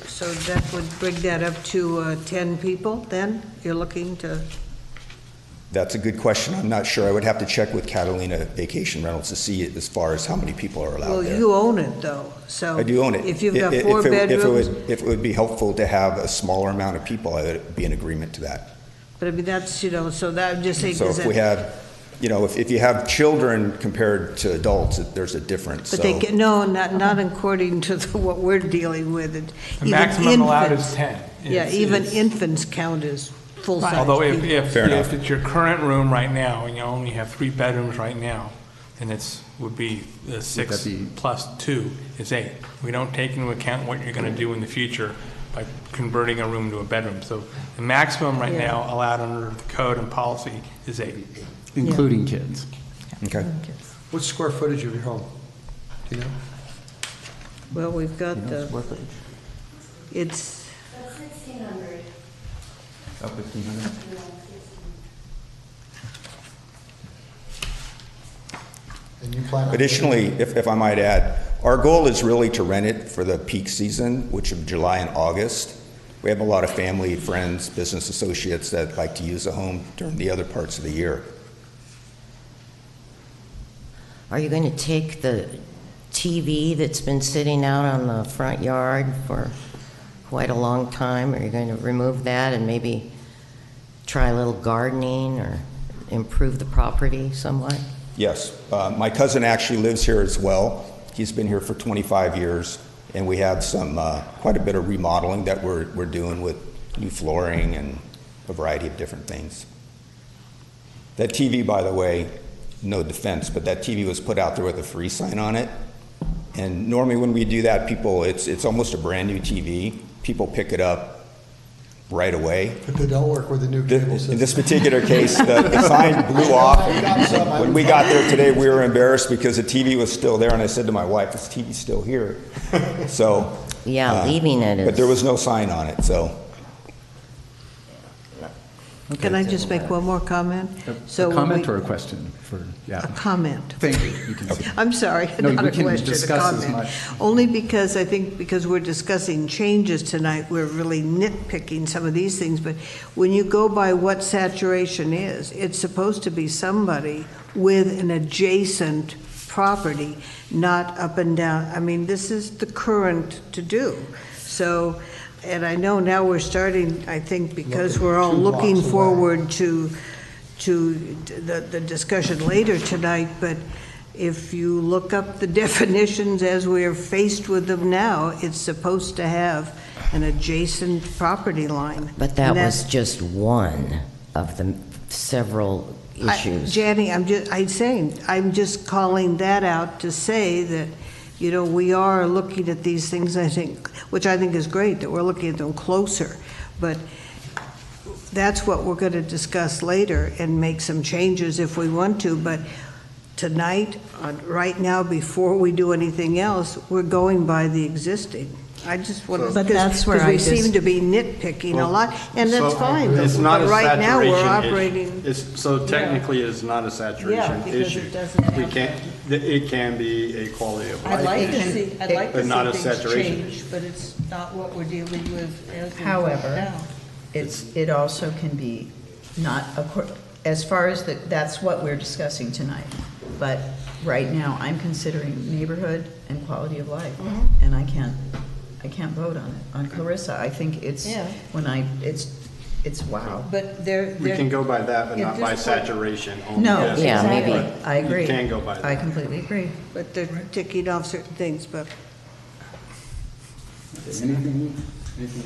so that would bring that up to 10 people then? You're looking to, That's a good question. I'm not sure. I would have to check with Catalina Vacation Rentals to see it as far as how many people are allowed well, there. you own it though, so. I do own it. If you've got If 4 bedrooms, If it would be helpful to have a smaller amount of people, I would be in agreement to that. but I mean, that's, so that would just say. So if we had, if you have children compared to adults, there's a difference. But So they get, no, not according to what we're dealing with. The maximum allowed is 10. Yeah, It's- even it's- infants count as full-size Although people. if it's your current room right now, and you only have 3 bedrooms right now, then would be the 6 plus 2 is 8. We don't take into account what you're going to do in the future by converting a room to a bedroom. So the maximum right Yeah. now allowed under the code and policy is 8. Including kids. Okay. what's the square footage of your home? Do you know? Well, we've got the, it's, That's 1,600. Up 1,500? And you plan on... Additionally, if I might add, our goal is really to rent it for the peak season, which is July and August. We have a lot of family, friends, business associates that like to use the home during the other parts of the year. Are you going to take the TV that's been sitting out on the front yard for quite a long time? Are you going to remove that and maybe try a little gardening or improve the property somewhat? Yes, my cousin actually lives here as well. He's been here for 25 years, and we have some quite a bit of remodeling that we're doing with new flooring and a variety of different things. That TV, by the way, no defense, but that TV was put out there with a free sign on it. And normally when we do that, it's almost a brand new TV. People pick it up right away. But they don't work with the new cable system. In this particular case, the sign blew off. When we got there today, we were embarrassed because the TV was still there, and I said to my wife, "This TV's still here." So yeah, leaving it. But there was no sign on it, so. can I just make one more comment? A comment or a question for, yeah. A comment. Thank you. You can say. I'm sorry, No, not we a can question, a discuss as comment. much. Only because I think because we're discussing changes tonight, we're really nitpicking some of these things. But when you go by what saturation is, it's supposed to be somebody with an adjacent property, not up and down. I mean, this is the current to do. So and I know now we're starting, I think, because we're all 2 blocks looking away. forward to the discussion later tonight, but if you look up the definitions as we're faced with them now, it's supposed to have an adjacent property line. But that And was just one of the several issues. Janny, I'm just calling that out to say that, you know, we are looking at these things, I think, which I think is great, that we're looking at them closer, but that's what we're going to discuss later and make some changes if we want to, but tonight, right now, before we do anything else, we're going by the existing. I just want to, But that's where because we seem to be nitpicking a lot, and that's fine. It's not But a right now, we're saturation issue. operating. So technically, it's not a Yeah, saturation because issue. it doesn't We have- can't, it can be a quality of life I'd like to issue, see, I'd like but not a to see things saturation. change, but it's not what we're dealing with as we However, now. it also can be not, as far as that's what we're discussing tonight. But right now, I'm considering neighborhood and quality of life, and I can't vote on it. On Clarissa, I think it's, Yeah. it's wow. But We can go by that, but At not by this point- saturation only. No, Yes, Yeah, exactly. maybe. I agree. You can go by I that. completely agree. But they're ticking off certain things, but Anything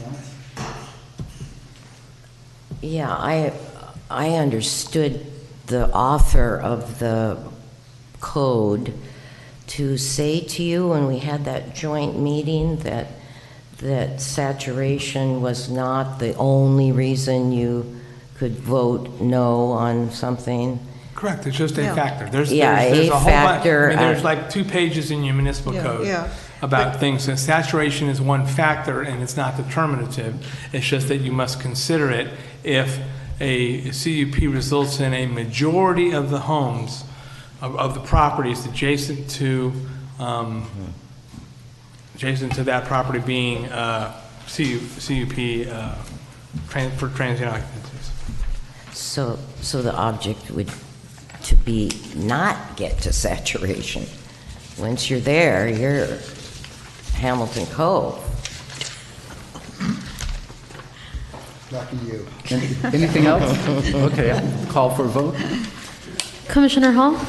else? Yeah, I understood the author of the code to say to you when we had that joint meeting that saturation was not the only reason you could vote no on something. Correct, it's just a Yeah. factor. There's Yeah, a a whole bunch, factor, I mean, there's uh, like 2 pages in your municipal Yeah, code yeah. about things, and saturation is one factor, and it's not determinative. It's just that you must consider it if a CUP results in a majority of the homes, of the properties adjacent to that property being CUP for transient occupancies. So the object would to be not get to saturation. Once you're there, you're Hamilton Cove. Lucky you. Anything else? Okay, I'll call for a vote. Commissioner Hall? Can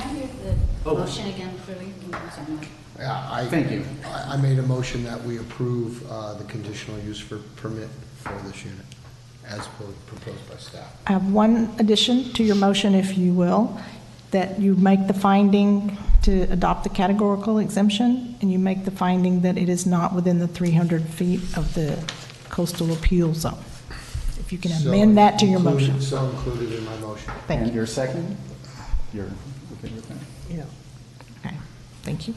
I hear the motion again clearly? Yeah, Thank you. I made a motion that we approve the conditional use for permit for this unit as proposed by staff. I have one addition to your motion, if you will, that you make the finding to adopt the categorical exemption, and you make the finding that it is not within the 300 feet of the coastal appeal zone. If you can So amend that to your included- motion. So included in my motion. Thank And you. your second? You're okay with that? yeah. Okay, thank you.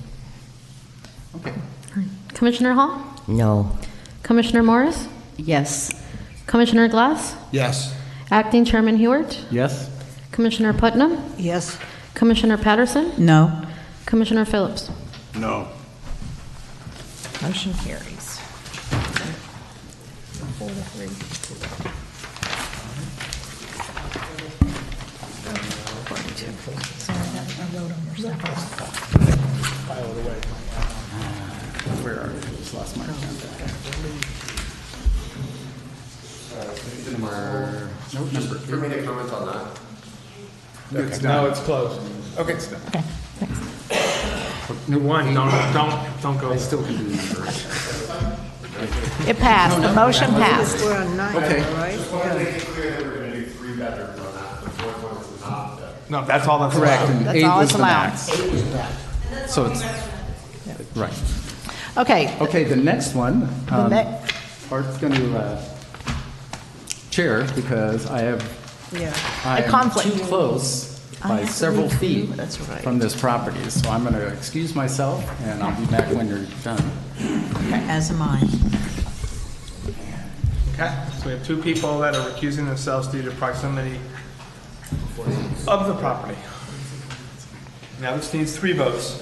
Okay. Commissioner Hall? No. Commissioner Morris? Yes. Commissioner Glass? Yes. Acting Chairman Hewitt? Yes? Commissioner Putnam? Yes, Commissioner Patterson? No. Commissioner Phillips? No. Motion carries. 4-3. Sorry, I wrote on your stuff. Where are you? Just lost my Number For me to comment on that? No, it's closed. Okay. Okay, thanks. New one, don't go. I still can do numbers. It passed, the motion passed. we're on 9, Okay. right? Just wanted to make it clear that we're going to do 3 bedrooms on that. The 4th one is not. No, that's all that's Correct, allowed. and That's 8 all was it's the allowed. max. So it's, right. Okay, Okay, the next one, the Art's going to chair because I Yeah. I A am conflict. too close I by have to several leave too, feet that's right. from this property. So I'm going to excuse myself, and I'll be back when you're done. As am I. Okay, so we have 2 people that are recusing themselves due to proximity of the property. Now this needs 3 votes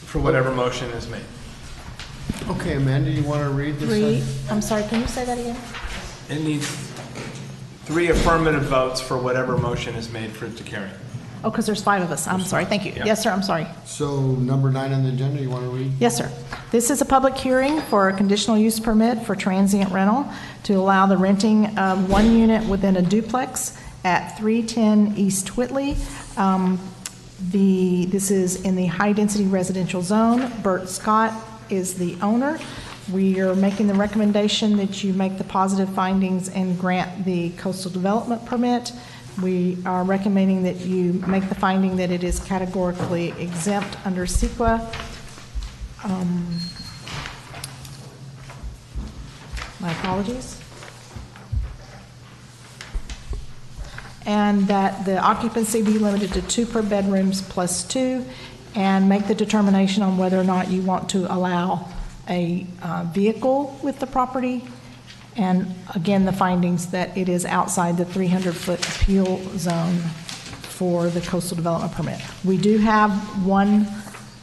for whatever motion is made. Okay, Amanda, you want to read this? 3, I'm sorry, can you say that again? It needs 3 affirmative votes for whatever motion is made for it to carry. Oh, because there's 5 of us, I'm sorry, thank you. Yeah. Yes, sir, I'm sorry. So number 9 on the agenda, you want to read? Yes, sir. This is a public hearing for a conditional use permit for transient rental to allow the renting of one unit within a duplex at 310 East Whitley. This is in the high-density residential zone. Bert Scott is the owner. We are making the recommendation that you make the positive findings and grant the coastal development permit. We are recommending that you make the finding that it is categorically exempt under CEQA. My apologies. And that the occupancy be limited to 2 per bedrooms plus 2, and make the determination on whether or not you want to allow a vehicle with the property. And again, the findings that it is outside the 300-foot appeal zone for the coastal development permit. We do have one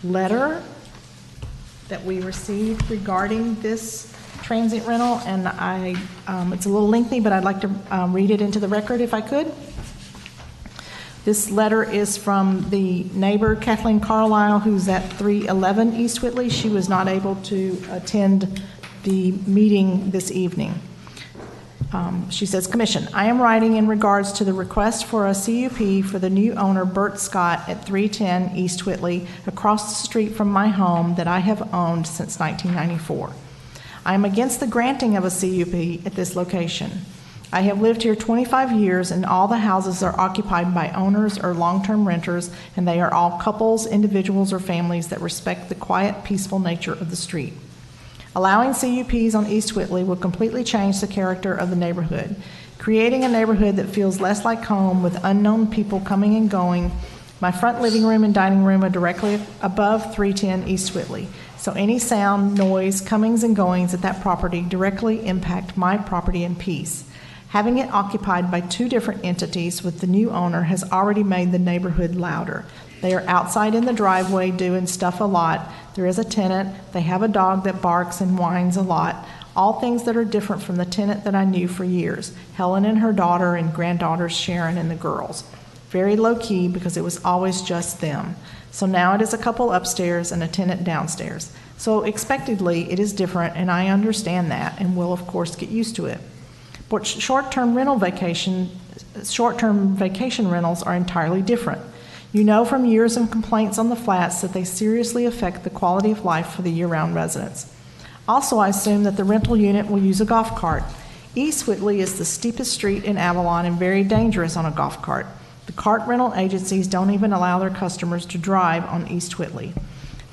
letter that we received regarding this transient rental, and it's a little lengthy, but I'd like to read it into the record if I could. This letter is from the neighbor, Kathleen Carlisle, who's at 311 East Whitley. She was not able to attend the meeting this evening. She says, Commission, I am writing in regards to the request for a CUP for the new owner, Bert Scott, at 310 East Whitley, across the street from my home that I have owned since 1994. I am against the granting of a CUP at this location. I have lived here 25 years, and all the houses are occupied by owners or long-term renters, and they are all couples, individuals, or families that respect the quiet, peaceful nature of the street. Allowing CUPs on East Whitley will completely change the character of the neighborhood, creating a neighborhood that feels less like home with unknown people coming and going. My front living room and dining room are directly above 310 East Whitley, so any sound, noise, comings and goings at that property directly impact my property and peace. Having it occupied by 2 different entities with the new owner has already made the neighborhood louder. They are outside in the driveway doing stuff a lot. There is a tenant. They have a dog that barks and whines a lot. All things that are different from the tenant that I knew for years, Helen and her daughter and granddaughters Sharon and the girls. Very low key because it was always just them. So now it is a couple upstairs and a tenant downstairs. So expectedly it is different, and I understand that and will of course get used to it. But short-term vacation rentals are entirely different. You know from years of complaints on the flats that they seriously affect the quality of life for the year-round residents. Also, I assume that the rental unit will use a golf cart. East Whitley is the steepest street in Avalon and very dangerous on a golf cart. The cart rental agencies don't even allow their customers to drive on East Whitley.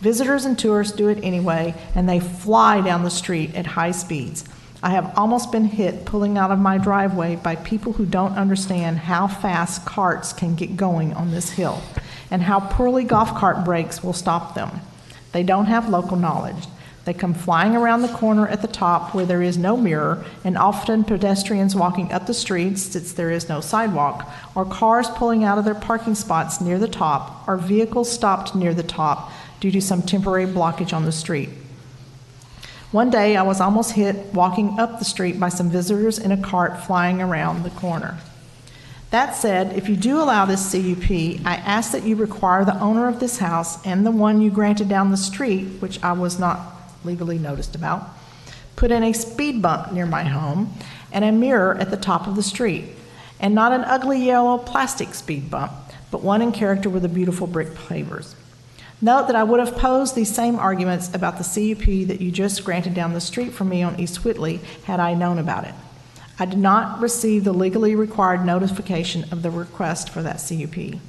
Visitors and tourists do it anyway, and they fly down the street at high speeds. I have almost been hit pulling out of my driveway by people who don't understand how fast carts can get going on this hill and how poorly golf cart brakes will stop them. They don't have local knowledge. They come flying around the corner at the top where there is no mirror, and often pedestrians walking up the streets since there is no sidewalk, or cars pulling out of their parking spots near the top, or vehicles stopped near the top due to some temporary blockage on the street. One day I was almost hit walking up the street by some visitors in a cart flying around the corner. That said, if you do allow this CUP, I ask that you require the owner of this house and the one you granted down the street, which I was not legally noticed about, put in a speed bump near my home and a mirror at the top of the street, and not an ugly yellow plastic speed bump, but one in character with the beautiful brick pavers. Note that I would have posed these same arguments about the CUP that you just granted down the street from me on East Whitley had I known about it. I did not receive the legally required notification of the request for that CUP.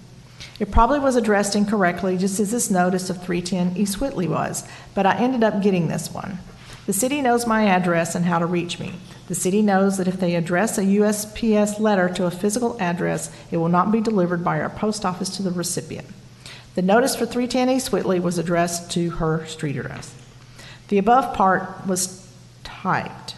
It probably was addressed incorrectly, just as this notice of 310 East Whitley was, but I ended up getting this one. The city knows my address and how to reach me. The city knows that if they address a USPS letter to a physical address, it will not be delivered by our post office to the recipient. The notice for 310 East Whitley was addressed to her street address. The above part was typed.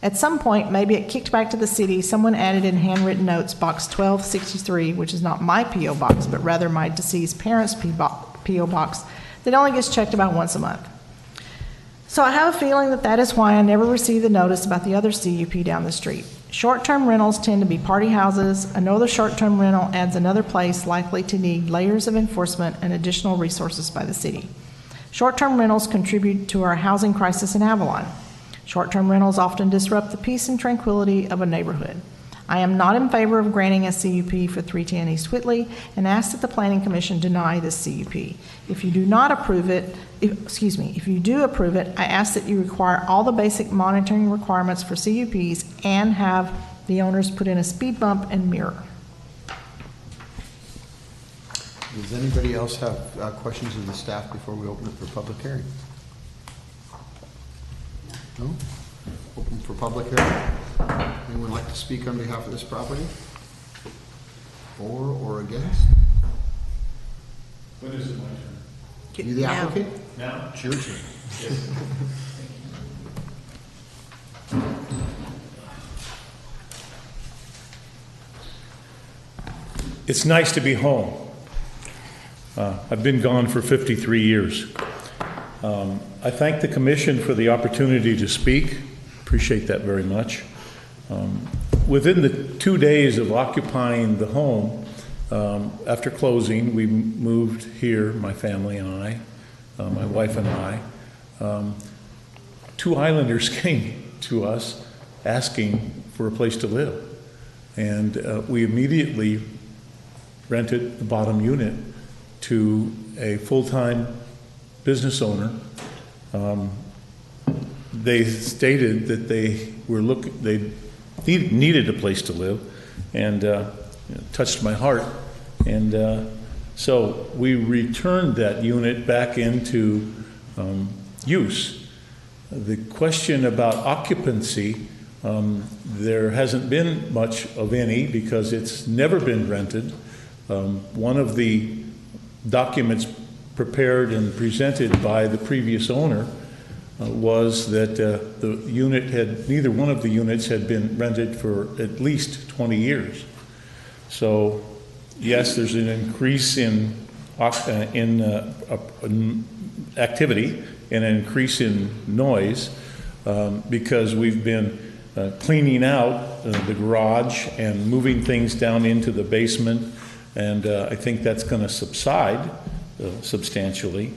At some point, maybe it kicked back to the city, someone added in handwritten notes box 1263, which is not my P.O. box, but rather my deceased parents' P.O. box that only gets checked about once a month. So I have a feeling that that is why I never received the notice about the other CUP down the street. Short-term rentals tend to be party houses. Another short-term rental adds another place likely to need layers of enforcement and additional resources by the city. Short-term rentals contribute to our housing crisis in Avalon. Short-term rentals often disrupt the peace and tranquility of a neighborhood. I am not in favor of granting a CUP for 310 East Whitley and ask that the Planning Commission deny this CUP. If you do not approve it, if you do approve it, I ask that you require all the basic monitoring requirements for CUPs and have the owners put in a speed bump and mirror. Does anybody else have questions of the staff before we open it for public hearing? No? Open for public hearing. Anyone like to speak on behalf of this property? For or against? When is it my turn? You the applicant? Now? It's your turn. Yes. It's nice to be home. I've been gone for 53 years. I thank the Commission for the opportunity to speak. Appreciate that very much. Within the 2 days of occupying the home, after closing, we moved here, my family and I, my wife and I. 2 islanders came to us asking for a place to live. And we immediately rented the bottom unit to a full-time business owner. They stated that they needed a place to live, and touched my heart. And so we returned that unit back into use. The question about occupancy, there hasn't been much of any because it's never been rented. One of the documents prepared and presented by the previous owner was that neither one of the units had been rented for at least 20 years. So yes, there's an increase in activity and an increase in noise because we've been cleaning out the garage and moving things down into the basement, and I think that's going to subside substantially.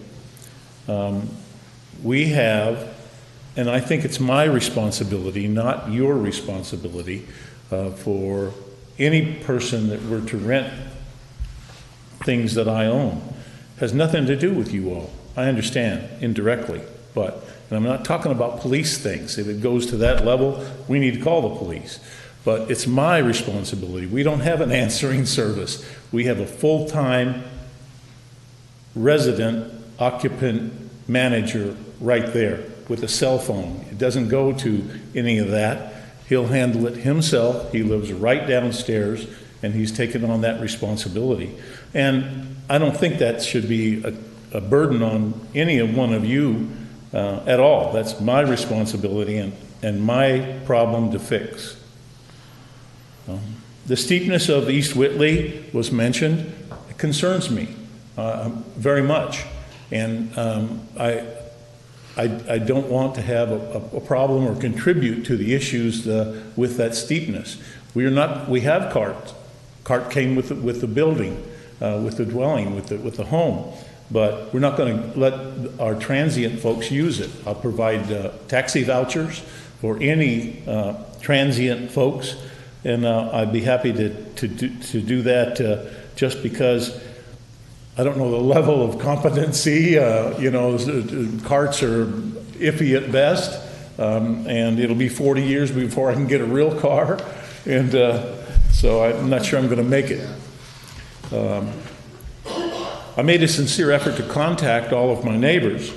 We have, and I think it's my responsibility, not your responsibility, for any person that were to rent things that I own. Has nothing to do with you all. I understand indirectly, but, and I'm not talking about police things. If it goes to that level, we need to call the police. But it's my responsibility. We don't have an answering service. We have a full-time resident occupant manager right there with a cell phone. It doesn't go to any of that. He'll handle it himself. He lives right downstairs, and he's taken on that responsibility. And I don't think that should be a burden on any one of you at all. That's my responsibility and my problem to fix. The steepness of East Whitley was mentioned. It concerns me very much. And I don't want to have a problem or contribute to the issues with that steepness. We have CART. CART came with the building, with the dwelling, with the home. But we're not going to let our transient folks use it. I'll provide taxi vouchers for any transient folks, and I'd be happy to do that just because I don't know the level of competency. Carts are iffy at best, and it'll be 40 years before I can get a real car, and so I'm not sure I'm going to make it. I made a sincere effort to contact all of my neighbors.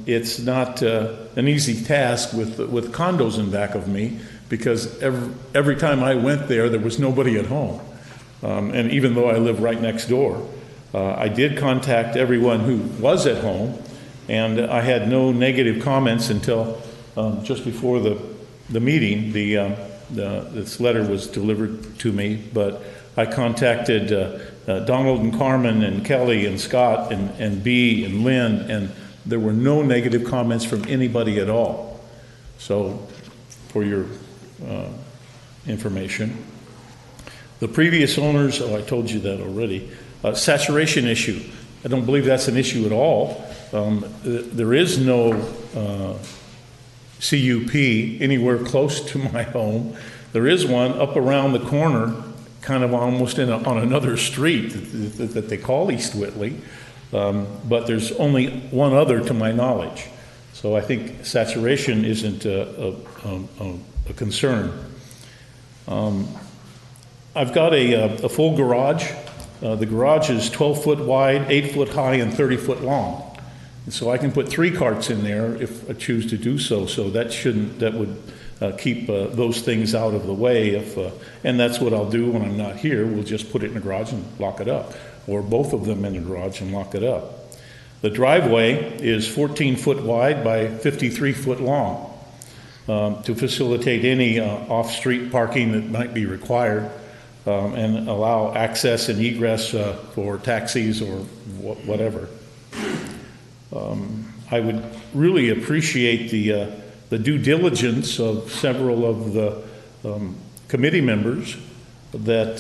It's not an easy task with condos in back of me because every time I went there was nobody at home. And even though I live right next door, I did contact everyone who was at home, and I had no negative comments until just before the meeting. This letter was delivered to me, but I contacted Donald and Carmen and Kelly and Scott and Bea and Lynn, and there were no negative comments from anybody at all. So, for your information. The previous owners, I told you that already. Saturation issue. I don't believe that's an issue at all. There is no CUP anywhere close to my home. There is one up around the corner, kind of almost on another street that they call East Whitley, but there's only one other to my knowledge. So I think saturation isn't a concern. I've got a full garage. The garage is 12 foot wide, 8 foot high, and 30 foot long. And so I can put 3 carts in there if I choose to do so. So that would keep those things out of the way. And that's what I'll do when I'm not here. We'll just put it in the garage and lock it up, or both of them in the garage and lock it up. The driveway is 14 foot wide by 53 foot long to facilitate any off-street parking that might be required and allow access and egress for taxis or whatever. I would really appreciate the due diligence of several of the committee members that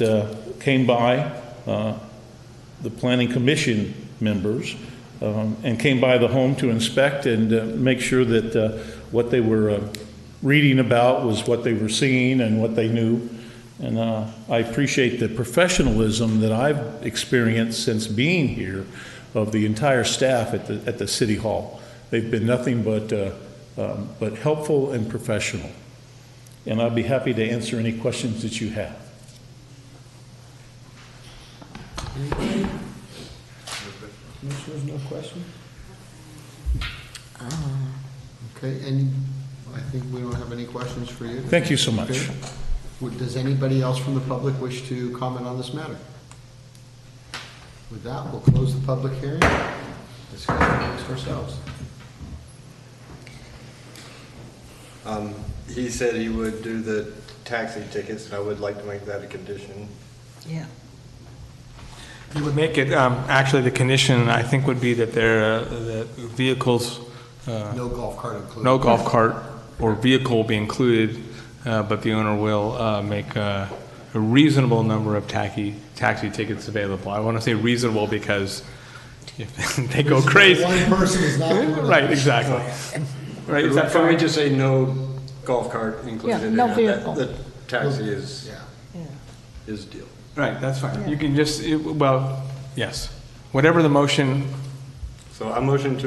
came by, the Planning Commission members, and came by the home to inspect and make sure that what they were reading about was what they were seeing and what they knew. And I appreciate the professionalism that I've experienced since being here of the entire staff at the City Hall. They've been nothing but helpful and professional. And I'd be happy to answer any questions that you have. Commissioners, no question? Okay, I think we don't have any questions for you. Thank you so much. Okay. Does anybody else from the public wish to comment on this matter? With that, we'll close the public hearing. Discuss amongst ourselves. He said he would do the taxi tickets, and I would like to make that a condition. Yeah. You would make it, actually, the condition, I think, would be that that vehicles... no golf cart included. No golf cart or vehicle will be included, but the owner will make a reasonable number of taxi tickets available. I want to say reasonable because if they go crazy... One person is not doing it. Right, exactly. Right, is that Can we fine? just say no golf cart included? Yeah, no in vehicle. The taxi is Yeah. his deal. Right, that's fine. You can just, well, yes. Whatever the motion, So I motion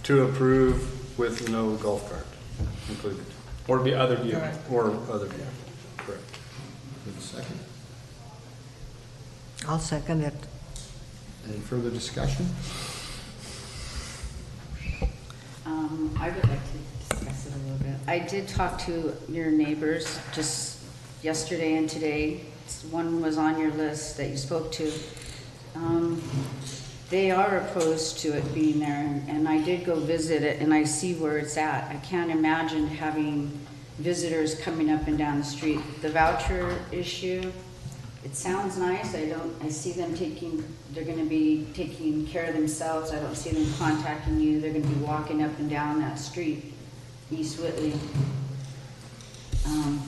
to approve with no golf cart included. or the other view. Or other vehicle, correct. With a second. I'll second it. Any further discussion? I would like to discuss it a little bit. I did talk to your neighbors just yesterday and today. One was on your list that you spoke to. They are opposed to it being there, and I did go visit it, and I see where it's at. I can't imagine having visitors coming up and down the street. The voucher issue, it sounds nice. I see them they're gonna be taking care of themselves. I don't see them contacting you. They're gonna be walking up and down that street, East Whitley.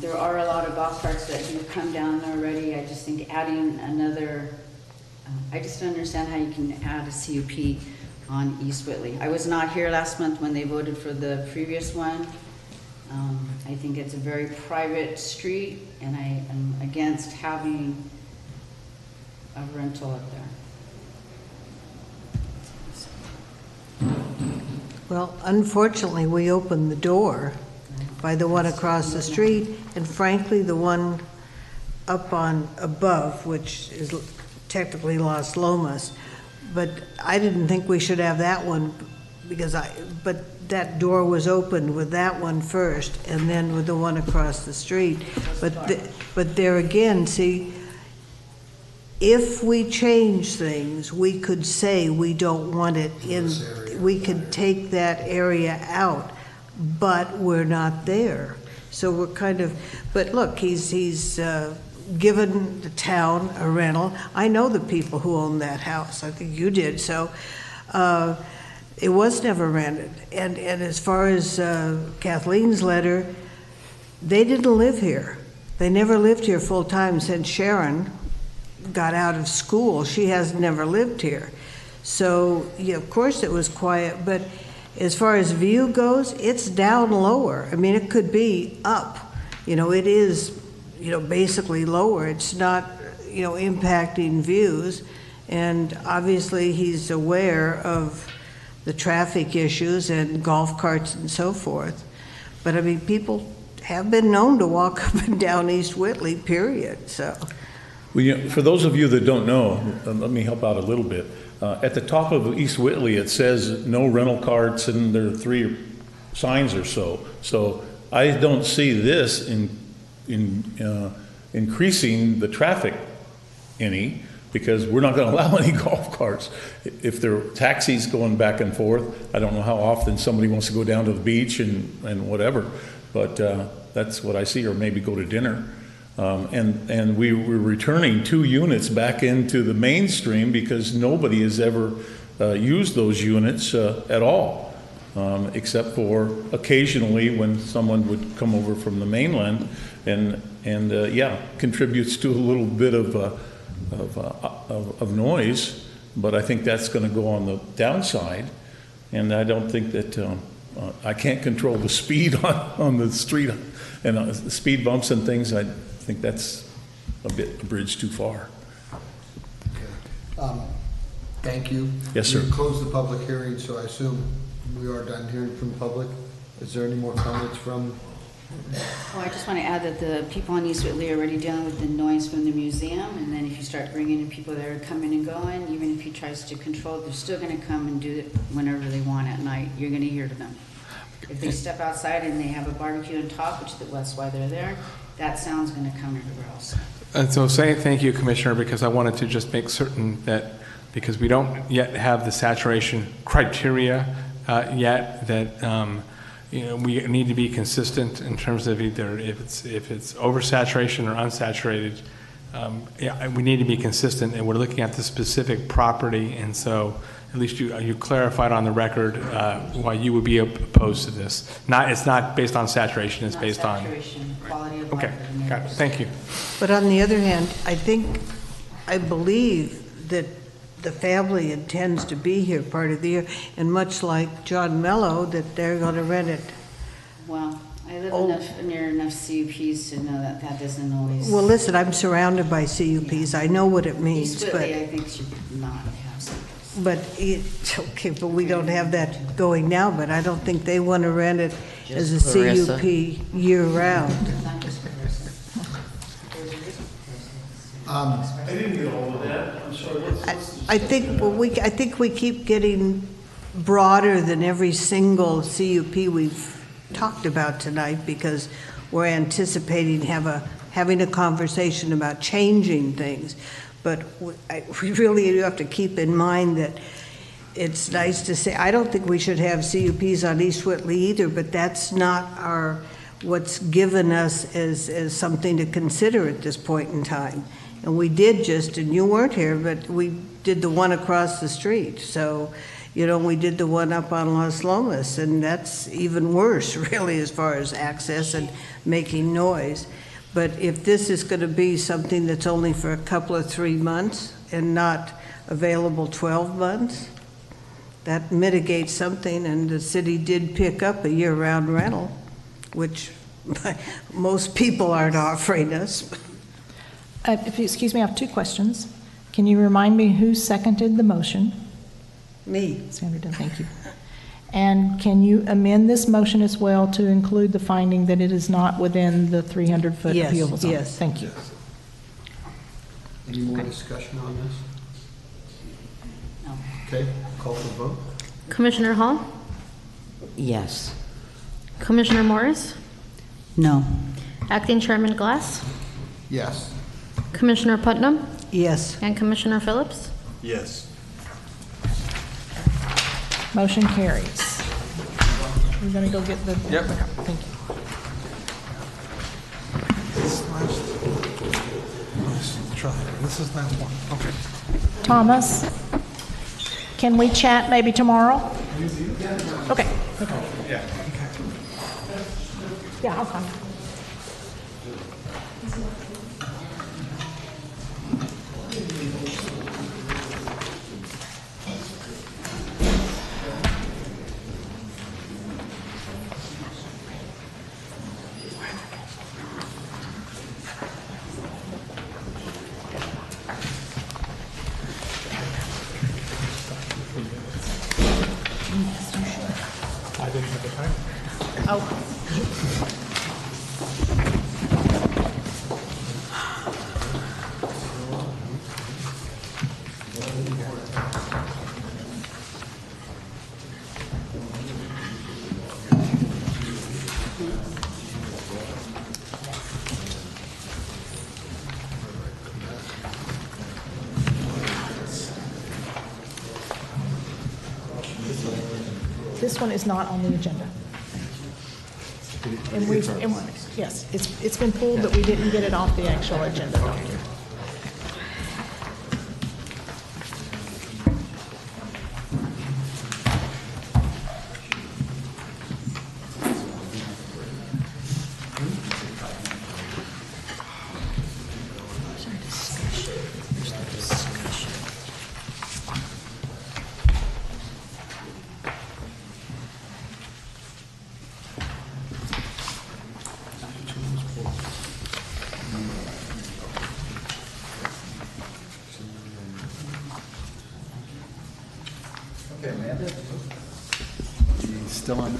There are a lot of golf carts that do come down already. I just think adding another, I just don't understand how you can add a CUP on East Whitley. I was not here last month when they voted for the previous one. I think it's a very private street, and I am against having a rental up there. Well, unfortunately, we opened the door by the one across the street, and frankly, the one up on above, which is technically Las Lomas, but I didn't think we should have that one but that door was opened with that one first, and then with the one across the street. But there again, see, if we change things, we could say we don't want it in, we could take that area out, but we're not there. So we're kind of, but look, he's given the town a rental. I know the people who own that house. I think you did. So it was never rented. And as far as Kathleen's letter, they didn't live here. They never lived here full time since Sharon got out of school. She has never lived here. So, yeah, of course it was quiet, but as far as view goes, it's down lower. I mean, it could be up. It is, basically lower. It's not, impacting views. And obviously, he's aware of the traffic issues and golf carts and so forth. But I mean, people have been known to walk up and down East Whitley, period, so. Well, for those of you that don't know, let me help out a little bit. At the top of East Whitley, it says no rental carts, and there are 3 signs or so. So I don't see this increasing the traffic any, because we're not going to allow any golf carts. If there are taxis going back and forth, I don't know how often somebody wants to go down to the beach and whatever, but that's what I see, or maybe go to dinner. And we were returning 2 units back into the mainstream because nobody has ever used those units at all, except for occasionally when someone would come over from the mainland and contributes to a little bit of noise. But I think that's going to go on the downside, and I don't think that I can't control the speed on the street and the speed bumps and things. I think that's a bridge too far. Thank you. Yes, sir. We closed the public hearing, so I assume we are done hearing from the public. Is there any more comments from? Oh, I just want to add that the people on East Whitley are already dealing with the noise from the museum, and then if you start bringing in people that are coming and going, even if he tries to control it, they're still going to come and do it whenever they want at night. You're going to hear to them. If they step outside and they have a barbecue and talk, that's why they're there, that sound's going to come everywhere else. And so saying thank you, Commissioner, because I wanted to just make certain that, because we don't yet have the saturation criteria yet, that we need to be consistent in terms of either if it's oversaturation or unsaturated. We need to be consistent, and we're looking at the specific property, and so at least you clarified on the record why you would be opposed to this. It's not based on saturation, it's based on quality of life. Okay, got it. Thank you. But on the other hand, I believe that the family intends to be here part of the year, and much like John Mello, that they're going to rent it. Well, I live near enough CUPs to know that that doesn't always. Well, listen, I'm surrounded by CUPs. I know what it means, East but. Whitley, I think, should not have some. But it's okay, but we don't have that going now, but I don't think they want to rent it as a Clarissa. CUP year-round. I didn't get all of that. I'm sorry. I think we keep getting broader than every single CUP we've talked about tonight, because we're anticipating having a conversation about changing things. But we really do have to keep in mind that it's nice to say, I don't think we should have CUPs on East Whitley either, but that's not what's given us as something to consider at this point in time. And we did and you weren't here, but we did the one across the street. So, we did the one up on Las Lomas, and that's even worse, really, as far as access and making noise. But if this is going to be something that's only for a couple of 3 months and not available 12 months, that mitigates something, and the city did pick up a year-round rental, which most people aren't offering us. If you excuse me, I have 2 questions. Can you remind me who seconded the motion? Me. Sandra did, thank you. And can you amend this motion as well to include the finding that it is not within the 300-foot Yes, appeal zone? yes. Thank you. Any more discussion on this? No. Okay, call for the vote. Commissioner Hall? Yes. Commissioner Morris? No. Acting Chairman Glass? Yes. Commissioner Putnam? Yes. And Commissioner Phillips? Yes. Motion carries. We're going to go get the... Yep. Thank you. This is that one. Okay. Thomas, can we chat maybe tomorrow? Okay. Yeah. Yeah, I'll come. Oh. This one is not on the agenda. Yes, it's been pulled, but we didn't get it off the actual agenda, Doctor. Okay, Amanda? Still on?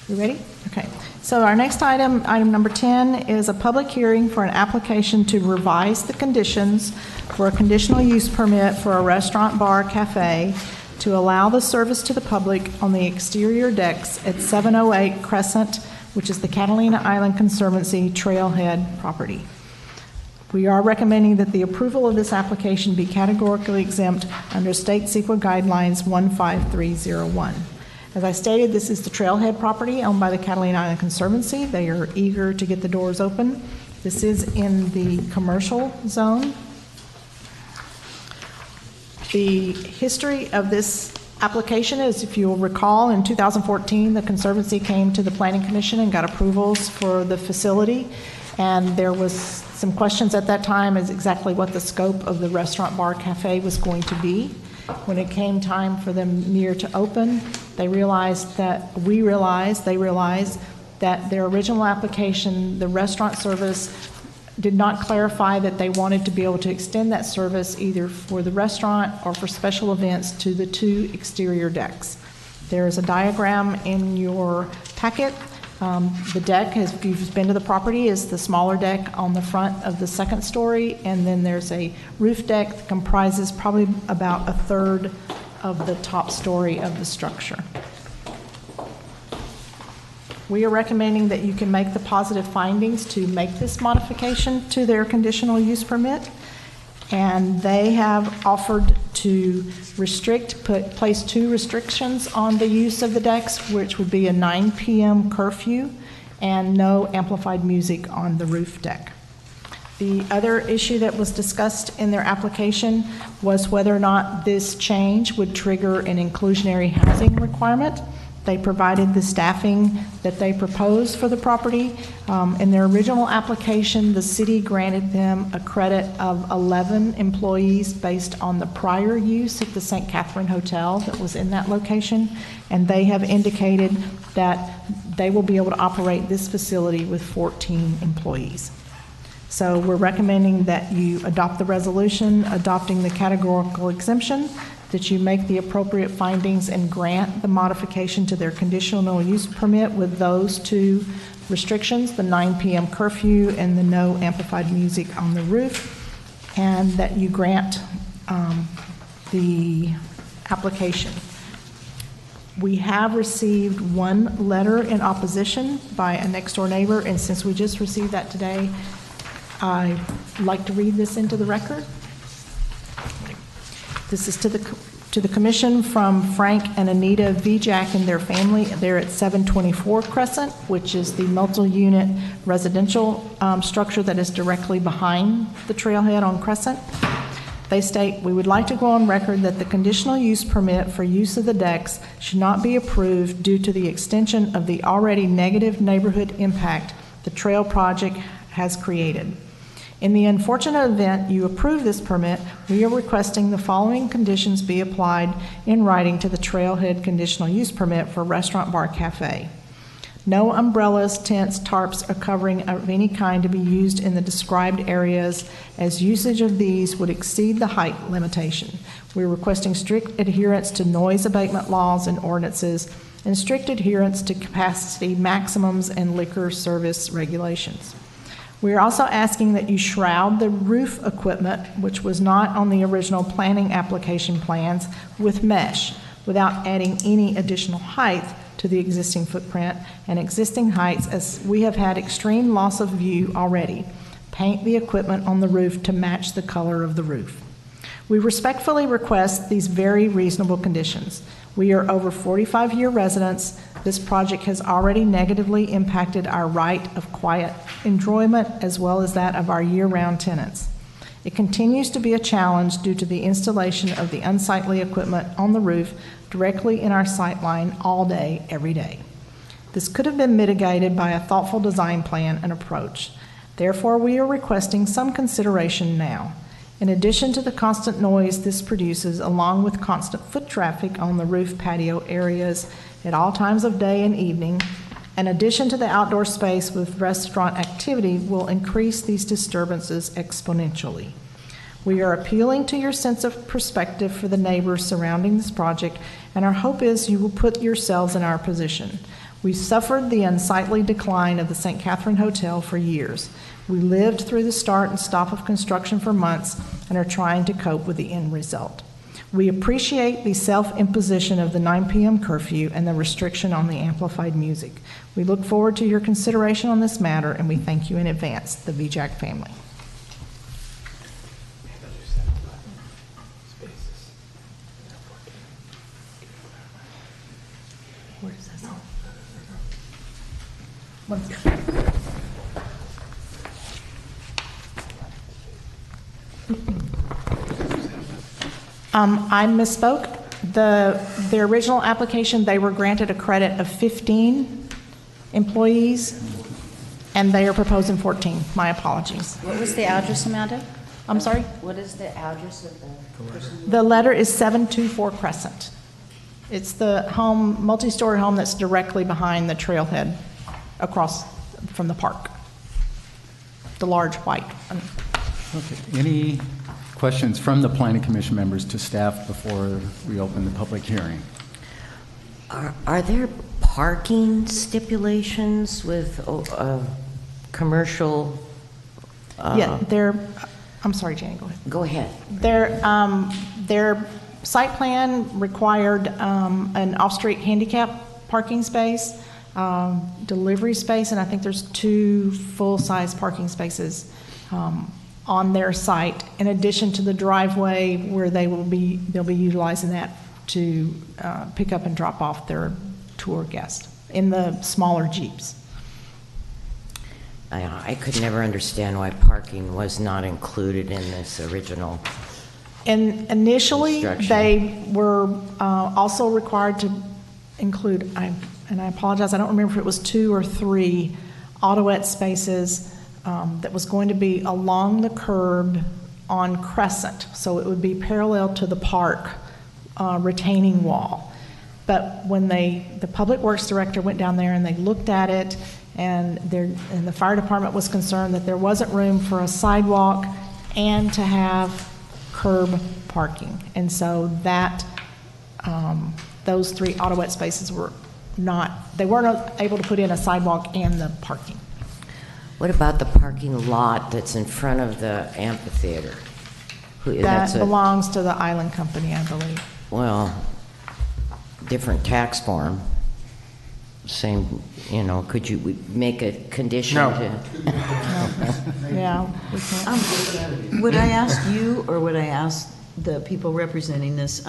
You ready? Okay. So our next item, item number 10, is a public hearing for an application to revise the conditions for a conditional use permit for a restaurant, bar, cafe to allow the service to the public on the exterior decks at 708 Crescent, which is the Catalina Island Conservancy Trailhead property. We are recommending that the approval of this application be categorically exempt under State CEQA Guidelines 15301. As I stated, this is the Trailhead property owned by the Catalina Island Conservancy. They are eager to get the doors open. This is in the commercial zone. The history of this application is, if you'll recall, in 2014, the Conservancy came to the Planning Commission and got approvals for the facility, and there was some questions at that time as exactly what the scope of the restaurant, bar, cafe was going to be. When it came time for them near to open, they realized that their original application, the restaurant service, did not clarify that they wanted to be able to extend that service either for the restaurant or for special events to the two exterior decks. There is a diagram in your packet. The deck, if you've been to the property, is the smaller deck on the front of the second story, and then there's a roof deck that comprises probably about a third of the top story of the structure. We are recommending that you can make the positive findings to make this modification to their conditional use permit, and they have offered to place 2 restrictions on the use of the decks, which would be a 9 p.m. curfew and no amplified music on the roof deck. The other issue that was discussed in their application was whether or not this change would trigger an inclusionary housing requirement. They provided the staffing that they proposed for the property. In their original application, the city granted them a credit of 11 employees based on the prior use at the St. Catherine Hotel that was in that location, and they have indicated that they will be able to operate this facility with 14 employees. So we're recommending that you adopt the resolution adopting the categorical exemption, that you make the appropriate findings and grant the modification to their conditional use permit with those 2 restrictions, the 9 p.m. curfew and the no amplified music on the roof, and that you grant the application. We have received 1 letter in opposition by a next-door neighbor, and since we just received that today, I'd like to read this into the record. This is to the commission from Frank and Anita Vijak and their family. They're at 724 Crescent, which is the multi-unit residential structure that is directly behind the trailhead on Crescent. They state, "We would like to go on record that the conditional use permit for use of the decks should not be approved due to the extension of the already negative neighborhood impact the trail project has created. In the unfortunate event you approve this permit, we are requesting the following conditions be applied in writing to the Trailhead conditional use permit for restaurant, bar, cafe. No umbrellas, tents, tarps, or covering of any kind to be used in the described areas, as usage of these would exceed the height limitation. We're requesting strict adherence to noise abatement laws and ordinances, and strict adherence to capacity maximums and liquor service regulations. We are also asking that you shroud the roof equipment, which was not on the original planning application plans, with mesh without adding any additional height to the existing footprint and existing heights, as we have had extreme loss of view already. Paint the equipment on the roof to match the color of the roof. We respectfully request these very reasonable conditions. We are over 45-year residents. This project has already negatively impacted our right of quiet enjoyment as well as that of our year-round tenants. It continues to be a challenge due to the installation of the unsightly equipment on the roof directly in our sight line all day, every day. This could have been mitigated by a thoughtful design plan and approach. Therefore, we are requesting some consideration now. In addition to the constant noise this produces, along with constant foot traffic on the roof patio areas at all times of day and evening, in addition to the outdoor space with restaurant activity, will increase these disturbances exponentially. We are appealing to your sense of perspective for the neighbors surrounding this project, and our hope is you will put yourselves in our position. We suffered the unsightly decline of the St. Catherine Hotel for years. We lived through the start and stop of construction for months and are trying to cope with the end result. We appreciate the self-imposition of the 9 p.m. curfew and the restriction on the amplified music. We look forward to your consideration on this matter, and we thank you in advance, the Vijak family. Where is this? What is it? I misspoke. The original application, they were granted a credit of 15 employees, and they are proposing 14. My apologies. What was the address, Amanda? I'm sorry? What is the address of the person? The letter is 724 Crescent. It's the home, multi-story home that's directly behind the trailhead across from the park. The large white one. Okay. Any questions from the Planning Commission members to staff before we open the public hearing? Are there parking stipulations with commercial? Yeah, I'm sorry, Jane, go ahead. Go ahead. Their site plan required an off-street handicap parking space, delivery space, and I think there's 2 full-size parking spaces on their site, in addition to the driveway where they'll be utilizing that to pick up and drop off their tour guests in the smaller Jeeps. I could never understand why parking was not included in this original. And initially, they were also required to include, and I apologize, I don't remember if it was 2 or 3 autoet spaces that was going to be along the curb on Crescent, so it would be parallel to the park retaining wall. But when the Public Works Director went down there and they looked at it, and the fire department was concerned that there wasn't room for a sidewalk and to have curb parking, and so that those 3 autoet spaces they weren't able to put in a sidewalk and the parking. What about the parking lot that's in front of the amphitheater? That belongs to the Island Company, I believe. Well, different tax form. Same, could you make a condition to? Yeah, we can't. Would I ask you, or would I ask the people representing this,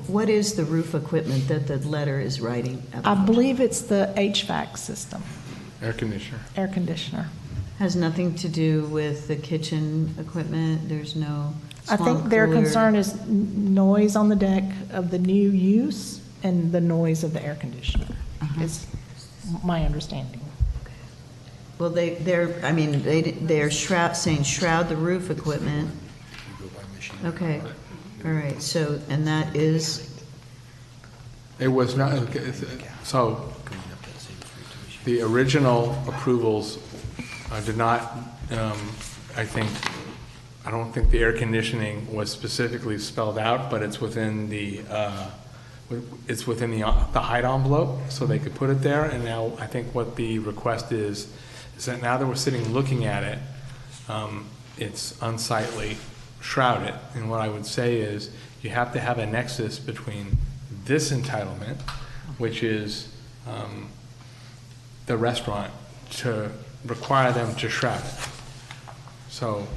what is the roof equipment that the letter is writing about? I believe it's the HVAC system. Air conditioner. Air conditioner. Has nothing to do with the kitchen equipment? There's no I think their concern is noise on the deck of the new use and the noise of the air conditioner. Is my understanding. Well, they're saying shroud the roof equipment. Okay, all right, so, and that is? It was not, so the original approvals did not, I don't think the air conditioning was specifically spelled out, but it's within the it's within the height envelope, so they could put it there. And now I think what the request is that now that we're sitting looking at it, it's unsightly, shroud it. And what I would say is you have to have a nexus between this entitlement, which is the restaurant, to require them to shroud it. So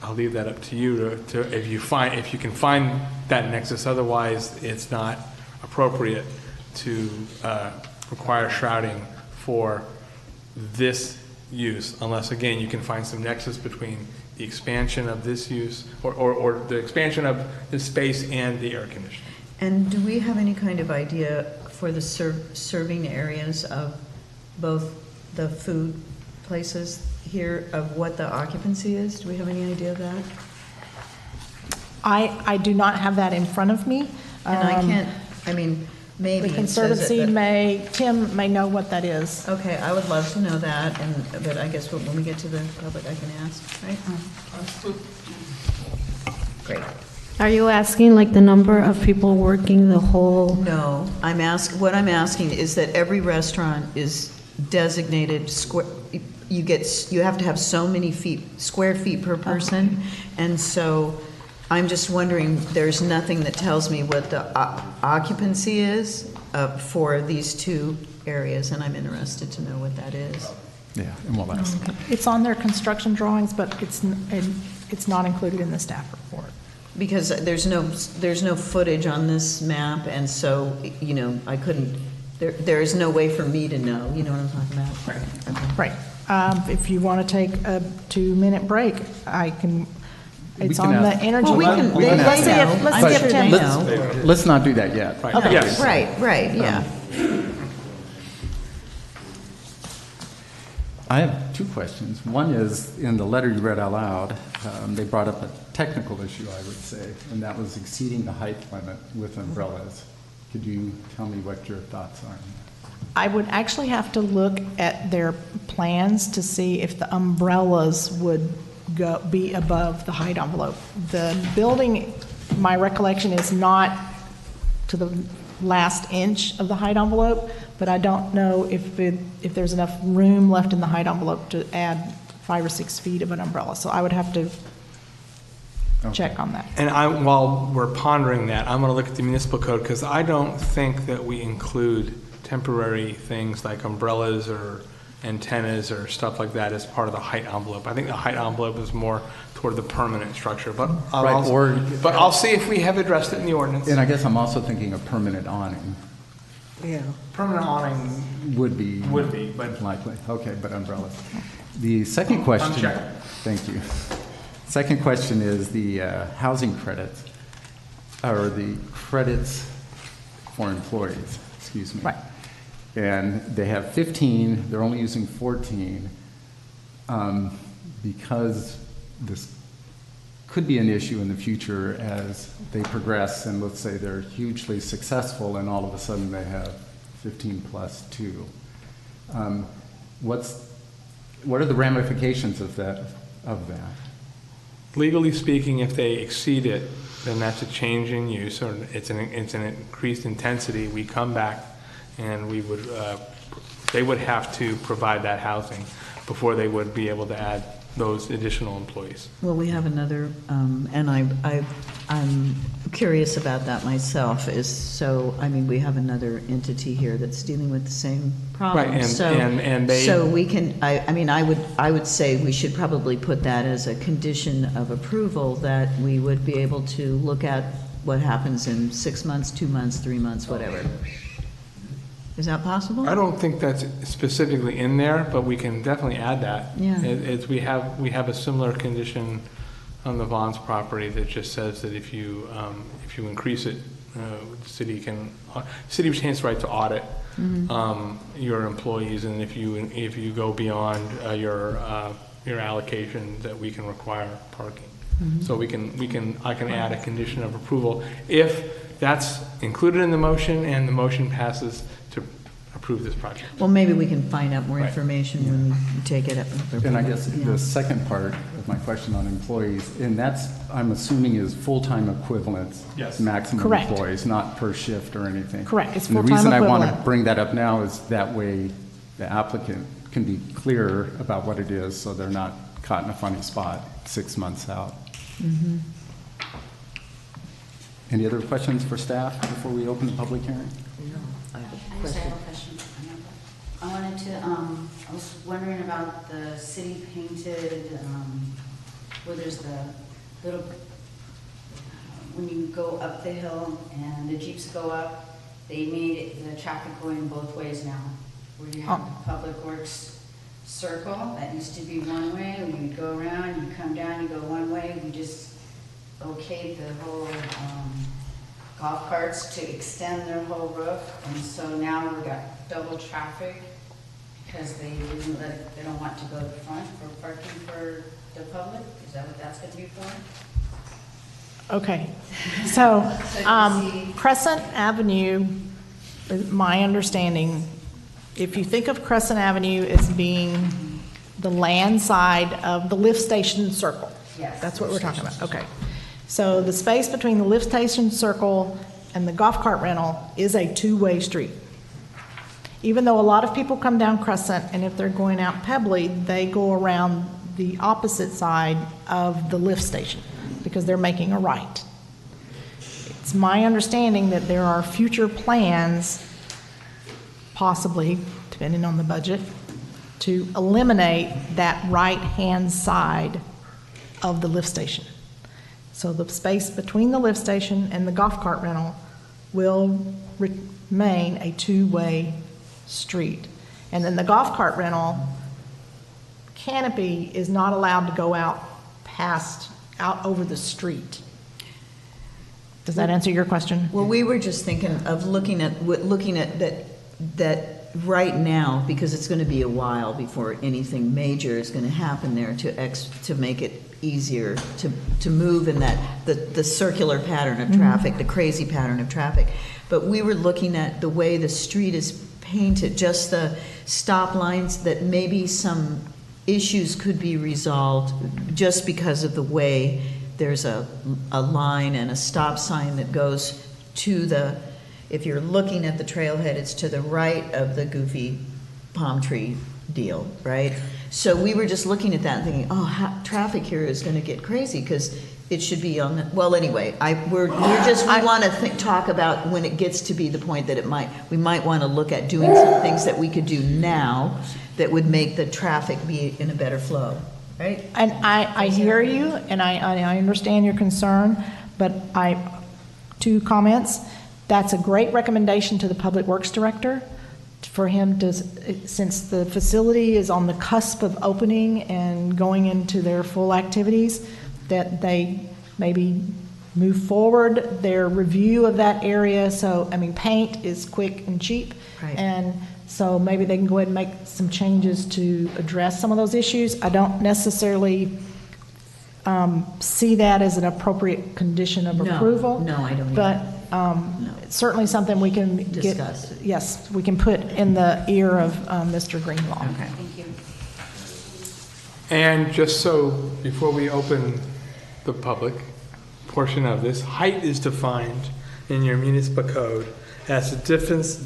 I'll leave that up to you to if you can find that nexus. Otherwise, it's not appropriate to require shrouding for this use, unless again you can find some nexus between the expansion of this use or the expansion of this space and the air conditioning. And do we have any kind of idea for the serving areas of both the food places here of what the occupancy is? Do we have any idea of that? I do not have that in front of me. And I can't, I mean, maybe The it says it, Conservancy but- Tim may know what that is. Okay, I would love to know that, but I guess when we get to the public, I can ask, right? Great. Are you asking like the number of people working the whole? No, what I'm asking is that every restaurant is designated square, you have to have so many square feet per person. And so I'm just wondering, there's nothing that tells me what the occupancy is for these two areas, and I'm interested to know what that is. Yeah, and we'll ask. It's on their construction drawings, but it's not included in the staff report. Because there's no footage on this map, and so, you know, I couldn't, there is no way for me to know, you know what I'm talking about? Right. If you want to take a 2-minute break, I can, it's can on the ask. energy. Well, we can, we can let's see ask. if, But let's see if Tim knows. Let's not do that yet. Okay. Yes. Right, yeah. I have two questions. One is, in the letter you read out loud, they brought up a technical issue, I would say, and that was exceeding the height limit with umbrellas. Could you tell me what your thoughts are? I would actually have to look at their plans to see if the umbrellas would be above the height envelope. The building, my recollection, is not to the last inch of the height envelope, but I don't know if there's enough room left in the height envelope to add 5 or 6 feet of an umbrella. So I would have to check on that. And while we're pondering that, I'm going to look at the municipal code, because I don't think that we include temporary things like umbrellas or antennas or stuff like that as part of the height envelope. I think the height envelope is more toward the permanent structure, but I'll see if we have addressed it in the ordinance. And I guess I'm also thinking a permanent awning. Yeah. Permanent awning Would be, but likely. Okay, but umbrellas. The second question. Unchecked. Thank you. Second question is the housing credits, or the credits for employees. Excuse me. Right. And they have 15. They're only using 14 because this could be an issue in the future as they progress, and let's say they're hugely successful and all of a sudden they have 15 plus 2. What are the ramifications of that? Legally speaking, if they exceed it, then that's a change in use, or it's an increased intensity. We come back and they would have to provide that housing before they would be able to add those additional employees. Well, we have another, and I'm curious about that myself, we have another entity here that's dealing with the same problem. Right, and they. So we can, I would say we should probably put that as a condition of approval, that we would be able to look at what happens in 6 months, 2 months, 3 months, whatever. Is that possible? I don't think that's specifically in there, but we can definitely add that. Yeah. We have a similar condition on the Vaughn's property that just says that if you increase it, the city retains the right to audit your employees, and if you go beyond your allocation, that we can require parking. So I can add a condition of approval if that's included in the motion and the motion passes to approve this project. Well, maybe we can find out more information when we take it up. And I guess Yeah. the second part of my question on employees, and that's, I'm assuming, is full-time equivalents. Yes. Maximum Correct. employees, not per shift or anything. Correct. It's And full-time the reason I want to equivalent. bring that up now is that way the applicant can be clearer about what it is, so they're not caught in a funny spot 6 months out. Mhm. Any other questions for staff before we open the public hearing? I just have a question. I wanted to, I was wondering about the city painted, where there's the little, when you go up the hill and the Jeeps go up, they made the traffic going both ways now. Where you have the Public Works circle, that used to be one way, when you go around, you come down, you go one way, we just okayed the whole, golf carts to extend their whole roof, and so now we've got double traffic because they don't want to go to the front for parking for the public? Is that what that's gonna be for? Okay, so Crescent Avenue, my understanding, if you think of Crescent Avenue as being the land side of the lift station circle. Yes. That's what we're talking about, okay. So the space between the lift station circle and the golf cart rental is a two-way street. Even though a lot of people come down Crescent, and if they're going out Pebbly, they go around the opposite side of the lift station because they're making a right. It's my understanding that there are future plans, possibly, depending on the budget, to eliminate that right-hand side of the lift station. So the space between the lift station and the golf cart rental will remain a two-way street. And then the golf cart rental canopy is not allowed to go out over the street. Does that answer your question? Well, we were just thinking of looking at that right now, because it's going to be a while before anything major is going to happen there to make it easier to move in the circular pattern of traffic, the crazy pattern of traffic. But we were looking at the way the street is painted, just the stop lines, that maybe some issues could be resolved just because of the way there's a line and a stop sign that goes to if you're looking at the trailhead, it's to the right of the goofy palm tree deal, right? So we were just looking at that and thinking, traffic here is going to get crazy because it should be on the, well, anyway, we want to talk about when it gets to be the point that we might want to look at doing some things that we could do now that would make the traffic be in a better flow, right? And I hear you, and I understand your concern, but two comments. That's a great recommendation to the Public Works Director for him to, since the facility is on the cusp of opening and going into their full activities, that they maybe move forward their review of that area. So, I mean, paint is quick and cheap. Right. And so maybe they can go ahead and make some changes to address some of those issues. I don't necessarily see that as an appropriate condition of approval. No, I don't But it's certainly something we can discuss. Yes, we can put in the ear of Mr. Greenlaw. Okay. Thank you. And just so, before we open the public portion of this, height is defined in your municipal code as the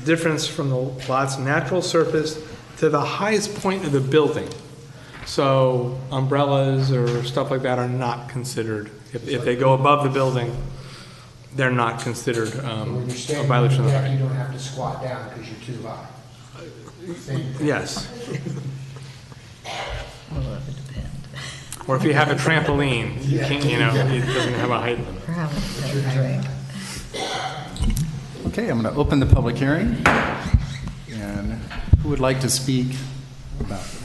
difference from the lot's natural surface to the highest point of the building. So umbrellas or stuff like that are not considered. If they go above the building, they're not considered a violation of the height. You don't have to squat down because you're too high. Yes. Or if you have a trampoline, you can't, it doesn't have a height limit. Okay, I'm going to open the public hearing. And who would like to speak about this?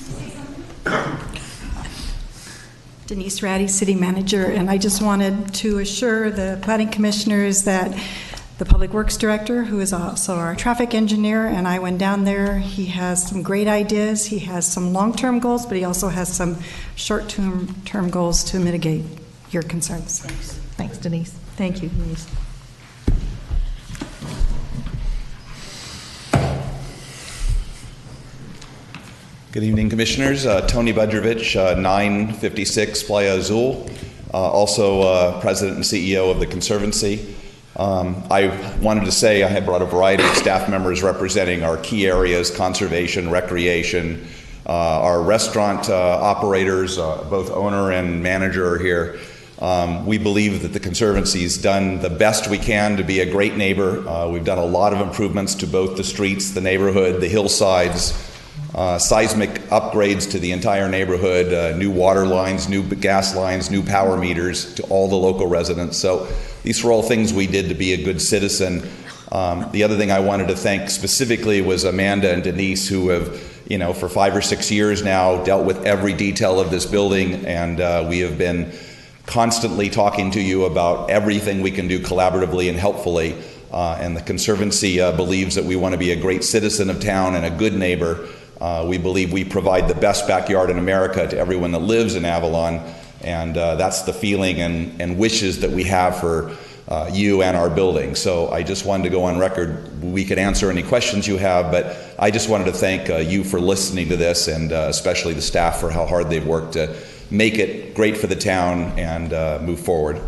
Denise Ratty, City Manager, and I just wanted to assure the planning commissioners that the Public Works Director, who is also our traffic engineer, and I went down there. He has some great ideas. He has some long-term goals, but he also has some short-term goals to mitigate your concerns. Thanks, Denise. Thank you, Denise. Good evening, Commissioners. Tony Budrovich, 956 Playa Azul, also President and CEO of the Conservancy. I wanted to say I had brought a variety of staff members representing our key areas, conservation, recreation, our restaurant operators, both owner and manager are here. We believe that the Conservancy's done the best we can to be a great neighbor. We've done a lot of improvements to both the streets, the neighborhood, the hillsides, seismic upgrades to the entire neighborhood, new water lines, new gas lines, new power meters to all the local residents. So these were all things we did to be a good citizen. The other thing I wanted to thank specifically was Amanda and Denise, who have, for 5 or 6 years now dealt with every detail of this building, and we have been constantly talking to you about everything we can do collaboratively and helpfully. And the Conservancy believes that we want to be a great citizen of town and a good neighbor. We believe we provide the best backyard in America to everyone that lives in Avalon, and that's the feeling and wishes that we have for you and our building. So I just wanted to go on record. We could answer any questions you have, but I just wanted to thank you for listening to this, and especially the staff for how hard they've worked to make it great for the town and move forward.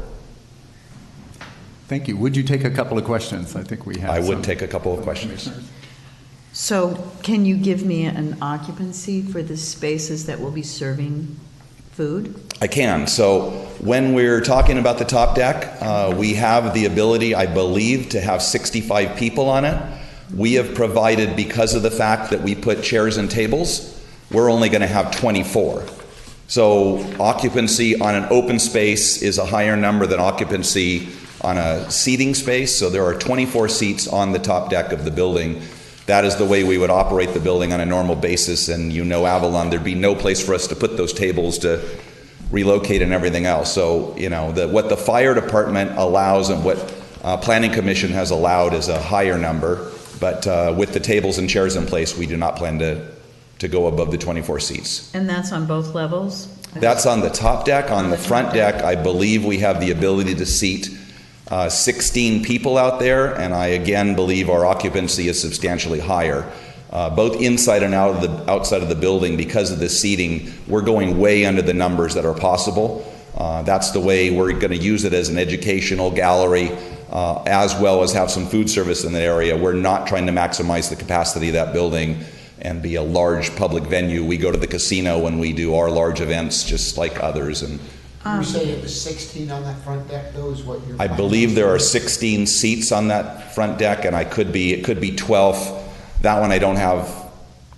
Thank you. Would you take a couple of questions? I think we have. I would take a couple of questions. So can you give me an occupancy for the spaces that will be serving food? I can. So when we're talking about the top deck, we have the ability, I believe, to have 65 people on it. We have provided, because of the fact that we put chairs and tables, we're only going to have 24. So occupancy on an open space is a higher number than occupancy on a seating space. So there are 24 seats on the top deck of the building. That is the way we would operate the building on a normal basis, and Avalon, there'd be no place for us to put those tables to relocate and everything else. So, what the fire department allows and what Planning Commission has allowed is a higher number, but with the tables and chairs in place, we do not plan to go above the 24 seats. And that's on both levels? That's on the top deck. On the front deck, I believe we have the ability to seat 16 people out there, and I again believe our occupancy is substantially higher. Both inside and outside of the building, because of this seating, we're going way under the numbers that are possible. That's the way we're going to use it as an educational gallery, as well as have some food service in that area. We're not trying to maximize the capacity of that building and be a large public venue. We go to the casino when we do our large events, just like others. And you say it was 16 on that front deck, though, is what you're... I believe there are 16 seats on that front deck, and it could be 12. That one I don't have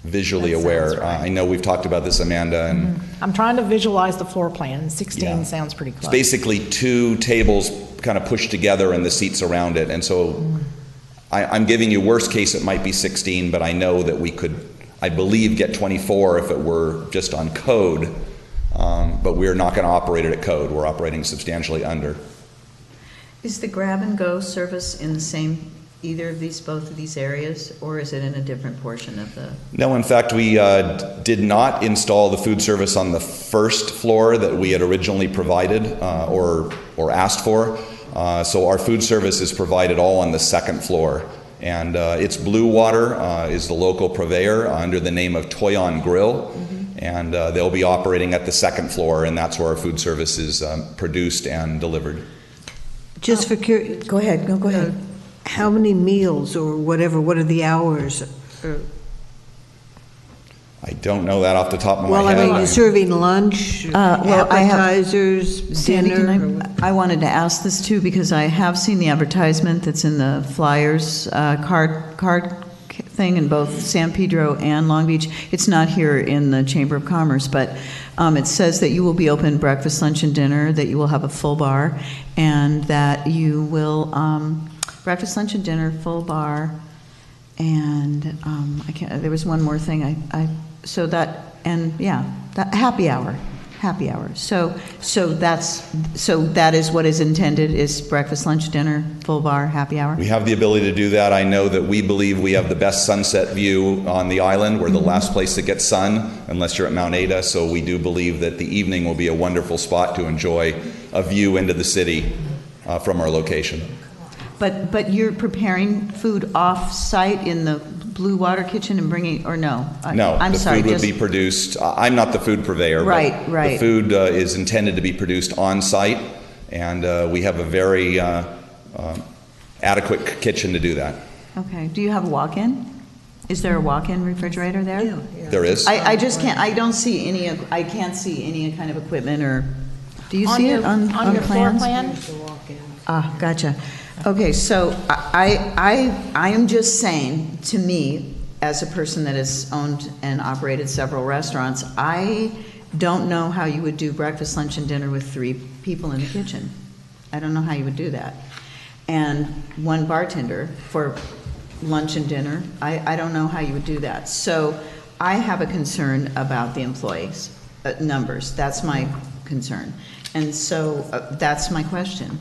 visually aware. Right. I know we've talked about this, Amanda. And I'm trying to visualize the floor plan. 16 sounds pretty close. It's basically 2 tables kind of pushed together and the seats around it. And so I'm giving you worst case, it might be 16, but I know that we could, I believe, get 24 if it were just on code. But we're not going to operate it at code. We're operating substantially under. Is the grab and go service in the same, both of these areas, or is it in a different portion of the? No, in fact, we did not install the food service on the first floor that we had originally provided or asked for. So our food service is provided all on the second floor. And it's Blue Water is the local purveyor under the name of Toyon Grill. And they'll be operating at the second floor, and that's where our food service is produced and delivered. Just for curiosity. Go ahead. Go ahead. How many meals or whatever, what are the hours? I don't know that off the top of my head. Well, I mean, you're serving lunch, appetizers, dinner? I wanted to ask this too, because I have seen the advertisement that's in the Flyers card thing in both San Pedro and Long Beach. It's not here in the Chamber of Commerce, but it says that you will be open breakfast, lunch, and dinner, that you will have a full bar, and that you will breakfast, lunch, and dinner, full bar, and there was one more thing. That happy hour. So that is what is intended, is breakfast, lunch, dinner, full bar, happy hour? We have the ability to do that. I know that we believe we have the best sunset view on the island. We're the last place to get sun, unless you're at Mount Ada. So we do believe that the evening will be a wonderful spot to enjoy a view into the city from our location. But you're preparing food off-site in the Blue Water Kitchen and bringing, or no? No, I'm the sorry, food would just- be produced, I'm not the food purveyor. Right, but right. The food is intended to be produced on-site, and we have a very adequate kitchen to do that. Okay, do you have a walk-in? Is there a walk-in refrigerator there? Yeah. There is. I just can't, I don't see any, I can't see any kind of equipment or, do you On see your- it on on the your floor plans? plan? Ah, gotcha. Okay, so I am just saying, to me, as a person that has owned and operated several restaurants, I don't know how you would do breakfast, lunch, and dinner with 3 people in the kitchen. I don't know how you would do that. And 1 bartender for lunch and dinner, I don't know how you would do that. So I have a concern about the employees, numbers. That's my concern. And so that's my question.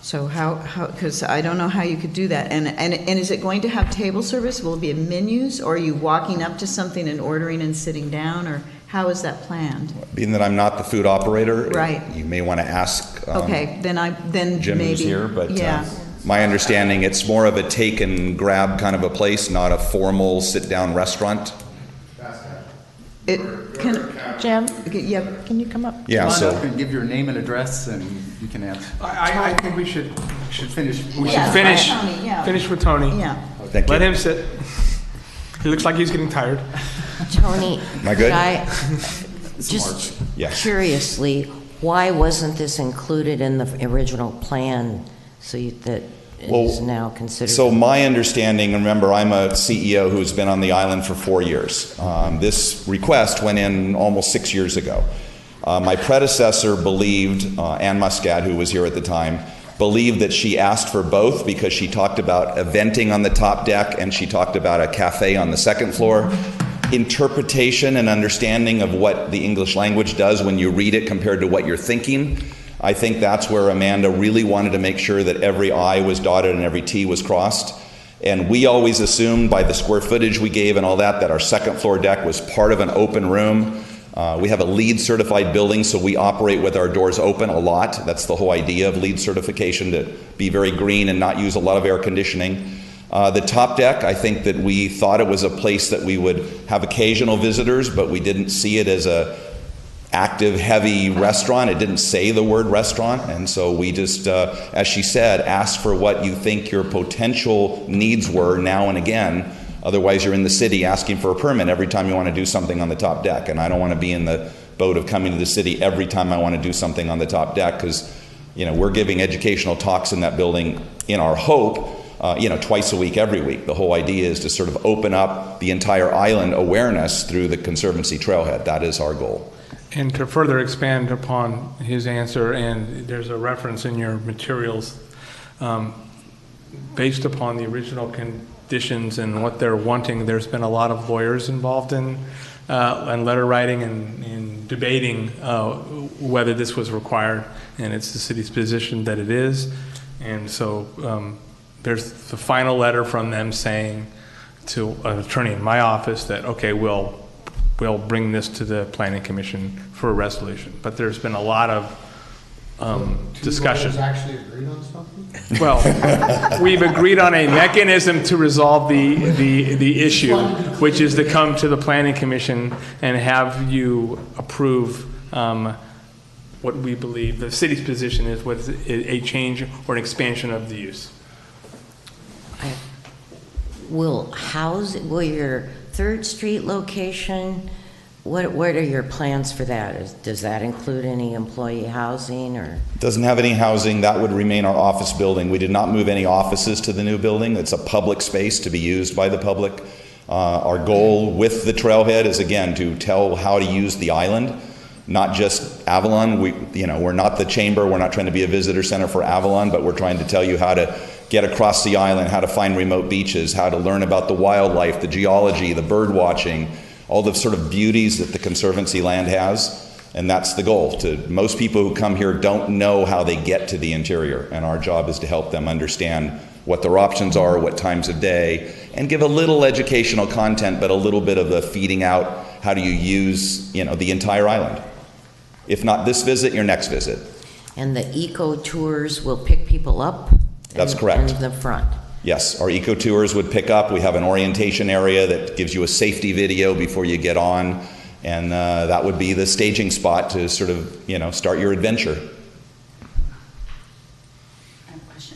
So how, because I don't know how you could do that. And is it going to have table service? Will it be menus, or are you walking up to something and ordering and sitting down, or how is that planned? Being that I'm not the food operator, Right. you may want to ask Okay, then Jim maybe. who's here, but Yeah. my understanding, it's more of a take and grab kind of a place, not a formal sit-down restaurant. It can, Jim, yeah, can you come up? Yeah, Come on so- up and give your name and address, and you can answer. I think we should finish. We Yeah, should finish, Tony, yeah. finish with Tony. Yeah. Thank you. Let him sit. He looks like he's getting tired. Tony, Am I good? could I, just Yes. curiously, why wasn't this included in the original plan that it is now considered? So my understanding, remember, I'm a CEO who's been on the island for 4 years. This request went in almost 6 years ago. My predecessor believed, Ann Muscat, who was here at the time, believed that she asked for both because she talked about eventing on the top deck and she talked about a cafe on the second floor. Interpretation and understanding of what the English language does when you read it compared to what you're thinking. I think that's where Amanda really wanted to make sure that every I was dotted and every T was crossed. And we always assumed by the square footage we gave and all that our second floor deck was part of an open room. We have a LEED certified building, so we operate with our doors open a lot. That's the whole idea of LEED certification, to be very green and not use a lot of air conditioning. The top deck, I think that we thought it was a place that we would have occasional visitors, but we didn't see it as a active, heavy restaurant. It didn't say the word restaurant, and so we just, as she said, asked for what you think your potential needs were now and again. Otherwise, you're in the city asking for a permit every time you want to do something on the top deck, and I don't want to be in the boat of coming to the city every time I want to do something on the top deck, because we're giving educational talks in that building in our hope, twice a week, every week. The whole idea is to sort of open up the entire island awareness through the Conservancy Trailhead. That is our goal. And to further expand upon his answer, and there's a reference in your materials, based upon the original conditions and what they're wanting, there's been a lot of lawyers involved in and letter writing and debating whether this was required, and it's the city's position that it is. And so there's the final letter from them saying to an attorney in my office that, okay, we'll bring this to the Planning Commission for a resolution. But there's been a lot of discussion. Two lawyers actually agreed on something? Well, we've agreed on a mechanism to resolve the issue, which is to come to the Planning Commission and have you approve what we believe the city's position is, what is a change or an expansion of the use. Will your 3rd Street location, what are your plans for that? Does that include any employee housing or? Doesn't have any housing. That would remain our office building. We did not move any offices to the new building. It's a public space to be used by the public. Our goal with the trailhead is, again, to tell how to use the island, not just Avalon. We're not the chamber. We're not trying to be a visitor center for Avalon, but we're trying to tell you how to get across the island, how to find remote beaches, how to learn about the wildlife, the geology, the bird watching, all the sort of beauties that the Conservancy land has. And that's the goal. Most people who come here don't know how they get to the interior, and our job is to help them understand what their options are, what times of day, and give a little educational content, but a little bit of the feeding out, how do you use the entire island. If not this visit, your next visit. And the eco tours will pick people up? That's correct. In the front? Yes, our eco tours would pick up. We have an orientation area that gives you a safety video before you get on, and that would be the staging spot to sort of, start your adventure.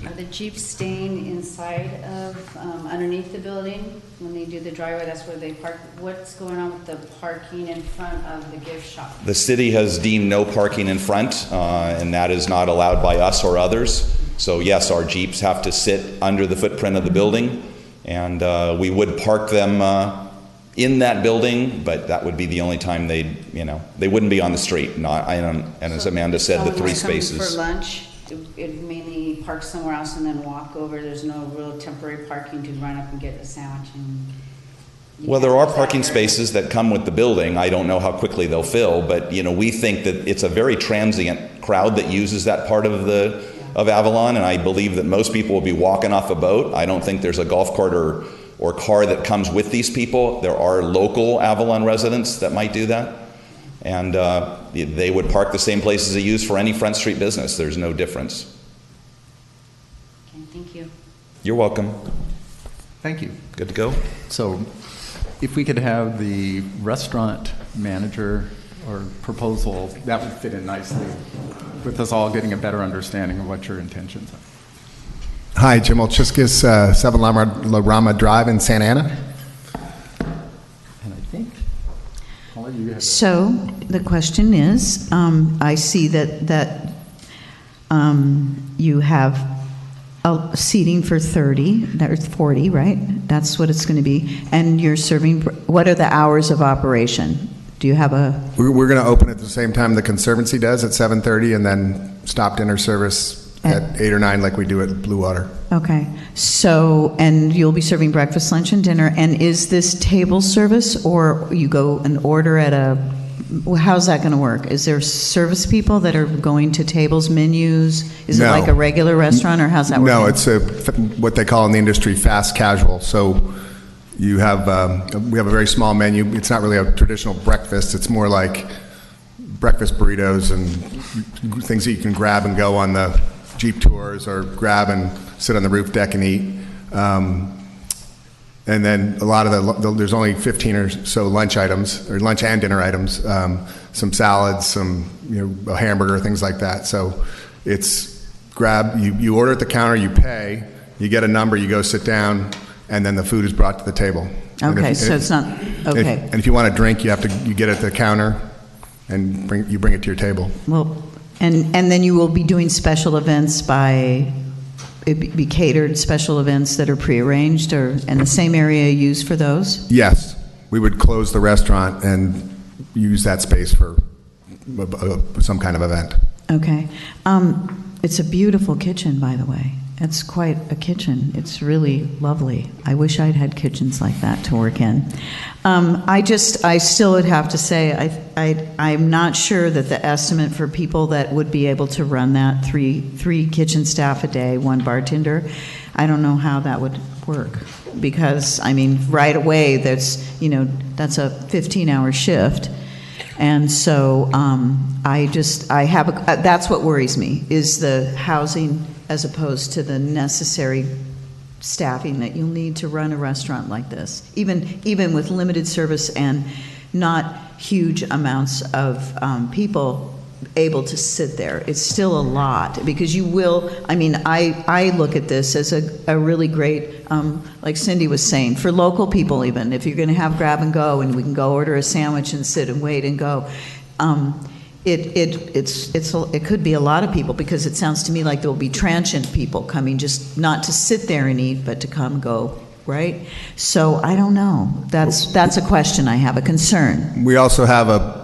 Are the Jeeps staying inside of, underneath the building when they do the driveway? That's where they park. What's going on with the parking in front of the gift shop? The city has deemed no parking in front, and that is not allowed by us or others. So yes, our Jeeps have to sit under the footprint of the building, and we would park them in that building, but that would be the only time they wouldn't be on the street. And as Amanda said, the 3 spaces. For lunch, it mainly park somewhere else and then walk over. There's no real temporary parking to run up and get a sandwich. Well, there are parking spaces that come with the building. I don't know how quickly they'll fill, but we think that it's a very transient crowd that uses that part of Avalon, and I believe that most people will be walking off a boat. I don't think there's a golf cart or car that comes with these people. There are local Avalon residents that might do that, and they would park the same places they use for any Front Street business. There's no difference. Okay, thank you. You're welcome. Thank you. Good to go? So if we could have the restaurant manager or proposal, that would fit in nicely with us all getting a better understanding of what your intentions are. Hi, Jim Olchiskis, 7 La Rama Drive in Santa Ana. And I think, Paula, you have So the question is, I see that you have seating for 30, there's 40, right? That's what it's going to be. And you're serving, what are the hours of operation? Do you have a... We're going to open at the same time the Conservancy does at 7:30, and then stop dinner service at 8 or 9 like we do at Blue Water. Okay. So, and you'll be serving breakfast, lunch, and dinner. And is this table service, or you go and order at a... How's that going to work? Is there service people that are going to tables, menus? Is it like a regular restaurant, or how's that work? No, it's what they call in the industry fast casual. So you have we have a very small menu. It's not really a traditional breakfast. It's more like breakfast burritos and things that you can grab and go on the Jeep tours, or grab and sit on the roof deck and eat. And then a lot of there's only 15 or so lunch items, or lunch and dinner items, some salads, some a hamburger, things like that. So it's you order at the counter, you pay, you get a number, you go sit down, and then the food is brought to the table. Okay, so it's not okay. And if you want a drink, you get it at the counter, and bring it to your table. Well, and then you will be doing special events be catered special events that are prearranged, and the same area used for those? Yes, we would close the restaurant and use that space for some kind of event. Okay. It's a beautiful kitchen, by the way. It's quite a kitchen. It's really lovely. I wish I'd had kitchens like that to work in. I still would have to say, I'm not sure that the estimate for people that would be able to run that, three kitchen staff a day, 1 bartender, I don't know how that would work. Because, right away, that's a 15-hour shift. And so that's what worries me, is the housing as opposed to the necessary staffing that you'll need to run a restaurant like this, even with limited service and not huge amounts of people able to sit there. It's still a lot, because you will, I look at this as a really great, like Cindy was saying, for local people even, if you're going to have grab and go and we can go order a sandwich and sit and wait and go, it could be a lot of people, because it sounds to me like there will be transient people coming, just not to sit there and eat, but to come go, right? So I don't know. That's a question I have, a concern. We also have a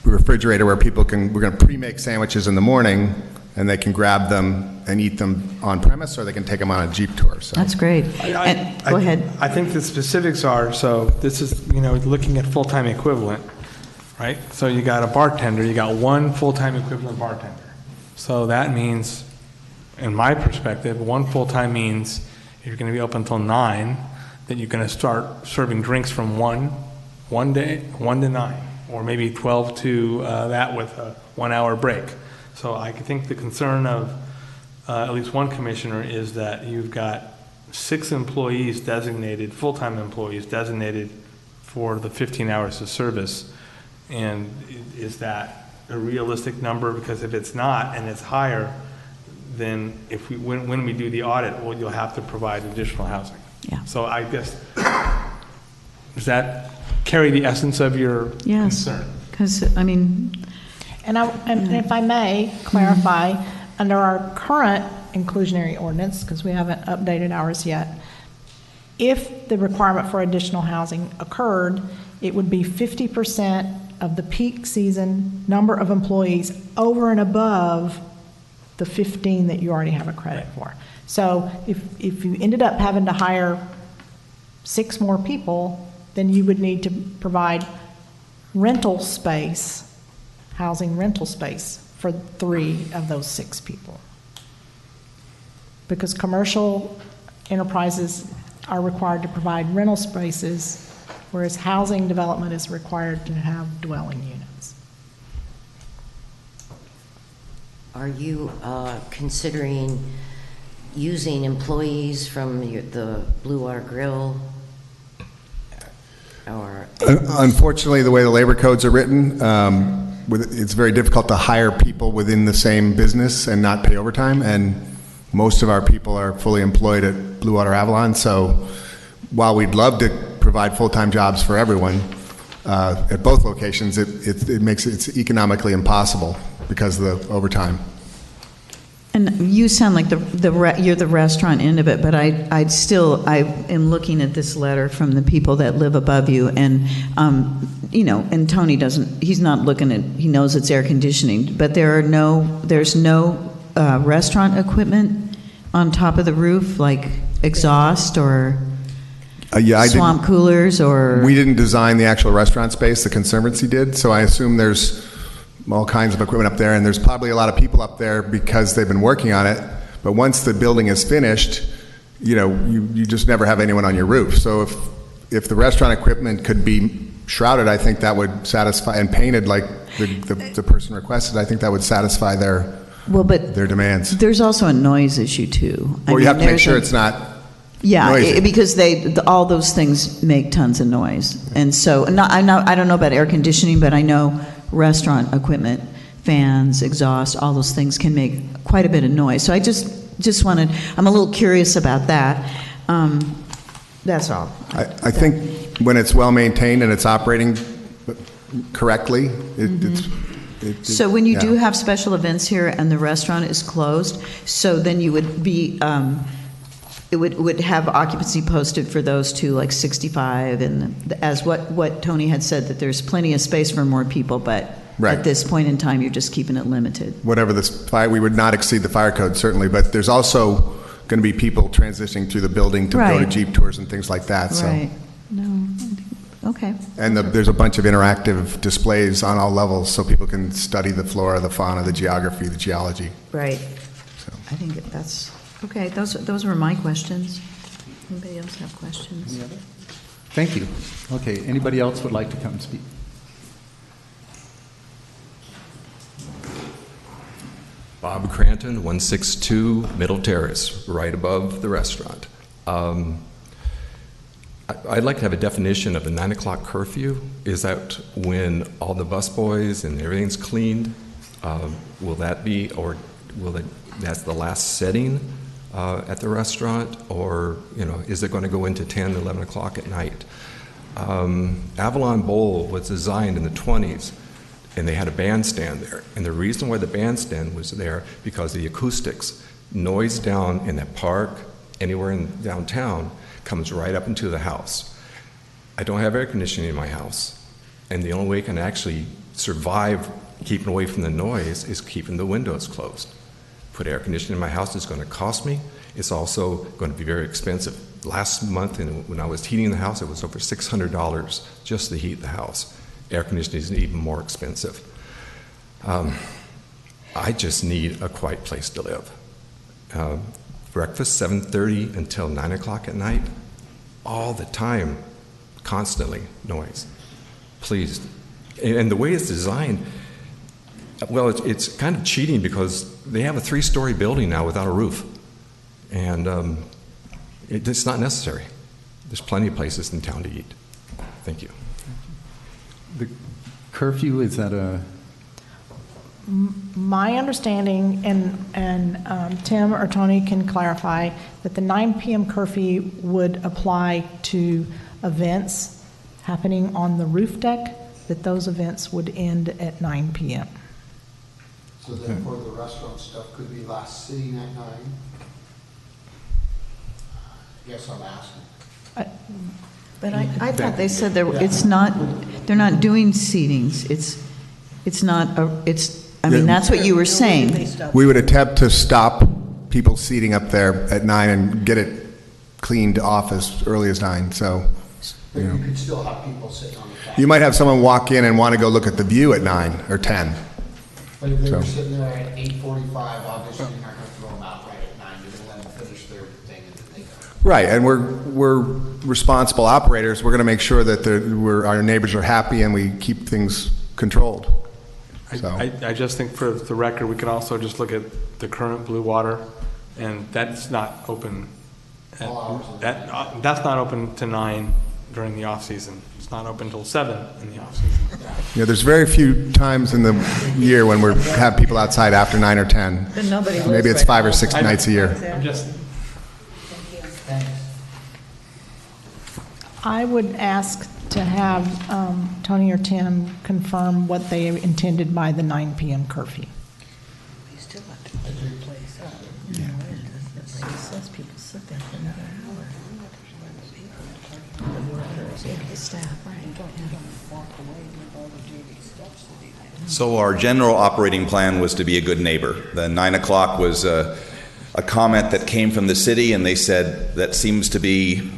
refrigerator where we're going to pre-make sandwiches in the morning, and they can grab them and eat them on premise, or they can take them on a Jeep tour. So that's great. Go ahead. I think the specifics are, so this is, looking at full-time equivalent, right? So you got a bartender, you got 1 full-time equivalent bartender. So that means, in my perspective, 1 full-time means if you're going to be open until 9, that you're going to start serving drinks from 1 to 9, or maybe 12 to that with a 1-hour break. So I think the concern of at least one commissioner is that you've got 6 employees designated, full-time employees designated for the 15 hours of service. And is that a realistic number? Because if it's not and it's higher, then if when we do the audit, well, you'll have to provide additional housing. Yeah. So I guess, does that carry the essence of your concern? Because, I mean... And if I may clarify, under our current inclusionary ordinance, because we haven't updated ours yet, if the requirement for additional housing occurred, it would be 50% of the peak season number of employees over and above the 15 that you already have a credit for. So if you ended up having to hire 6 more people, then you would need to provide rental space, housing rental space for 3 of those 6 people. Because commercial enterprises are required to provide rental spaces, whereas housing development is required to have dwelling units. Are you considering using employees from the Blue Water Grill? Or Unfortunately, the way the labor codes are written, it's very difficult to hire people within the same business and not pay overtime. And most of our people are fully employed at Blue Water Avalon. So while we'd love to provide full-time jobs for everyone at both locations, it makes it's economically impossible because of the overtime. And you sound like you're the restaurant end of it, but I am looking at this letter from the people that live above you, and and Tony he's not looking at, he knows it's air conditioning, but there's no restaurant equipment on top of the roof, like exhaust or swamp coolers, or... We didn't design the actual restaurant space, the Conservancy did, so I assume there's all kinds of equipment up there, and there's probably a lot of people up there because they've been working on it. But once the building is finished, you just never have anyone on your roof. So if the restaurant equipment could be shrouded, I think that would satisfy, and painted like the person requested, I think that would satisfy their demands. There's also a noise issue too. Or you have to make sure it's not noisy. Because all those things make tons of noise. And so, I don't know about air conditioning, but I know restaurant equipment, fans, exhaust, all those things can make quite a bit of noise. So I just wanted, I'm a little curious about that. That's all. I think when it's well maintained and it's operating correctly, so when you do have special events here and the restaurant is closed, so then you would be, it would have occupancy posted for those two, like 65, and as what Tony had said, that there's plenty of space for more people, but at this point in time, you're just keeping it limited. Whatever we would not exceed the fire code, certainly, but there's also going to be people transitioning through the building to go to Jeep tours and things like that. Right. No. Okay. And there's a bunch of interactive displays on all levels so people can study the flora, the fauna, the geography, the geology. Right. So. I think that's... Okay, those were my questions. Anybody else have questions? Any other? Thank you. Okay, anybody else would like to come speak? Bob Cranton, 162 Middle Terrace, right above the restaurant. I'd like to have a definition of the 9 o'clock curfew. Is that when all the busboys and everything's cleaned? Will that be, or that's the last setting at the restaurant, or is it going to go into 10, 11 o'clock at night? Avalon Bowl was designed in the 20s, and they had a bandstand there. And the reason why the bandstand was there, because the acoustics, noise down in that park, anywhere in downtown, comes right up into the house. I don't have air conditioning in my house, and the only way I can actually survive keeping away from the noise is keeping the windows closed. Put air conditioning in my house is going to cost me. It's also going to be very expensive. Last month, when I was heating the house, it was over $600 just to heat the house. Air conditioning is even more expensive. I just need a quiet place to live. Breakfast, 7:30 until 9 o'clock at night, all the time, constantly noise. Please. And the way it's designed, well, it's kind of cheating because they have a 3-story building now without a roof. And It's not necessary. There's plenty of places in town to eat. Thank you. The curfew, is that a, My understanding, and Tim or Tony can clarify, that the 9 p.m. curfew would apply to events happening on the roof deck, that those events would end at 9 p.m. So therefore, the restaurant stuff could be last sitting at 9? I guess I'm asking. But I thought they said they're not doing seatings. I mean, that's what you were saying. We would attempt to stop people seating up there at 9 and get it cleaned off as early as 9, so. But you could still have people sitting on the couch. You might have someone walk in and want to go look at the view at 9 or 10. But if they were So. sitting there at 8:45, obviously you're not going to throw them out right at 9. You're going to let them finish their thing and then they go. Right, and we're responsible operators. We're going to make sure that our neighbors are happy and we keep things controlled. So. I just think for the record, we could also just look at the current Blue Water, and that's not open. That's not open to 9 during the off-season. It's not open till 7 in the off-season. Yeah, there's very few times in the year when we have people outside after 9 or 10. But nobody lives Maybe it's right 5 or now. 6 nights a year. I'm just. I would ask to have Tony or Tim confirm what they intended by the 9 p.m. curfew. You still have to put it in place. You know, it says people sit there for another hour. So our general operating plan was to be a good neighbor. The 9 o'clock was a comment that came from the city, and they said that seems to be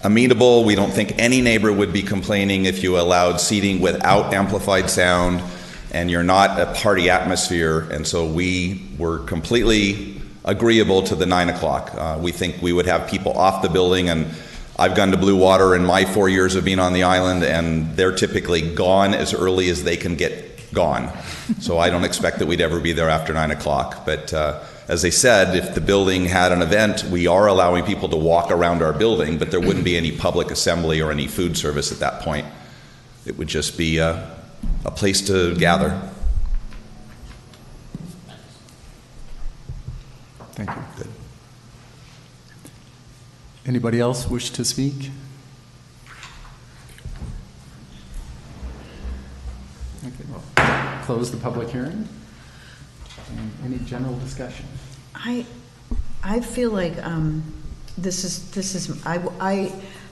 amenable. We don't think any neighbor would be complaining if you allowed seating without amplified sound and you're not a party atmosphere. And so we were completely agreeable to the 9 o'clock. We think we would have people off the building, and I've gone to Blue Water in my 4 years of being on the island, and they're typically gone as early as they can get gone. So I don't expect that we'd ever be there after 9 o'clock. But as I said, if the building had an event, we are allowing people to walk around our building, but there wouldn't be any public assembly or any food service at that point. It would just be a place to gather. Thank you. Good. Anybody else wish to speak? Okay, well, close the public hearing. And any general discussion? I feel like this is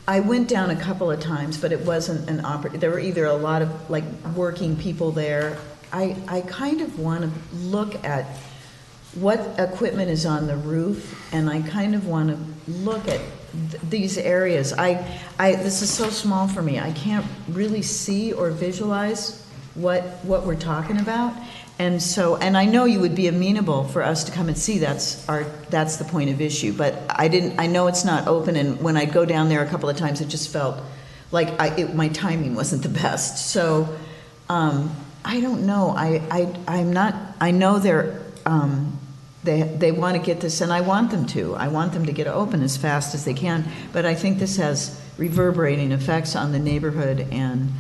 I went down a couple of times, but it wasn't an there were either a lot of like working people there. I kind of want to look at what equipment is on the roof, and I kind of want to look at these areas. This is so small for me. I can't really see or visualize what we're talking about. And so, and I know you would be amenable for us to come and see. That's the point of issue. But I know it's not open. And when I go down there a couple of times, it just felt like my timing wasn't the best. So, I don't know. I'm not. I know they want to get this, and I want them to. I want them to get open as fast as they can. But I think this has reverberating effects on the neighborhood and,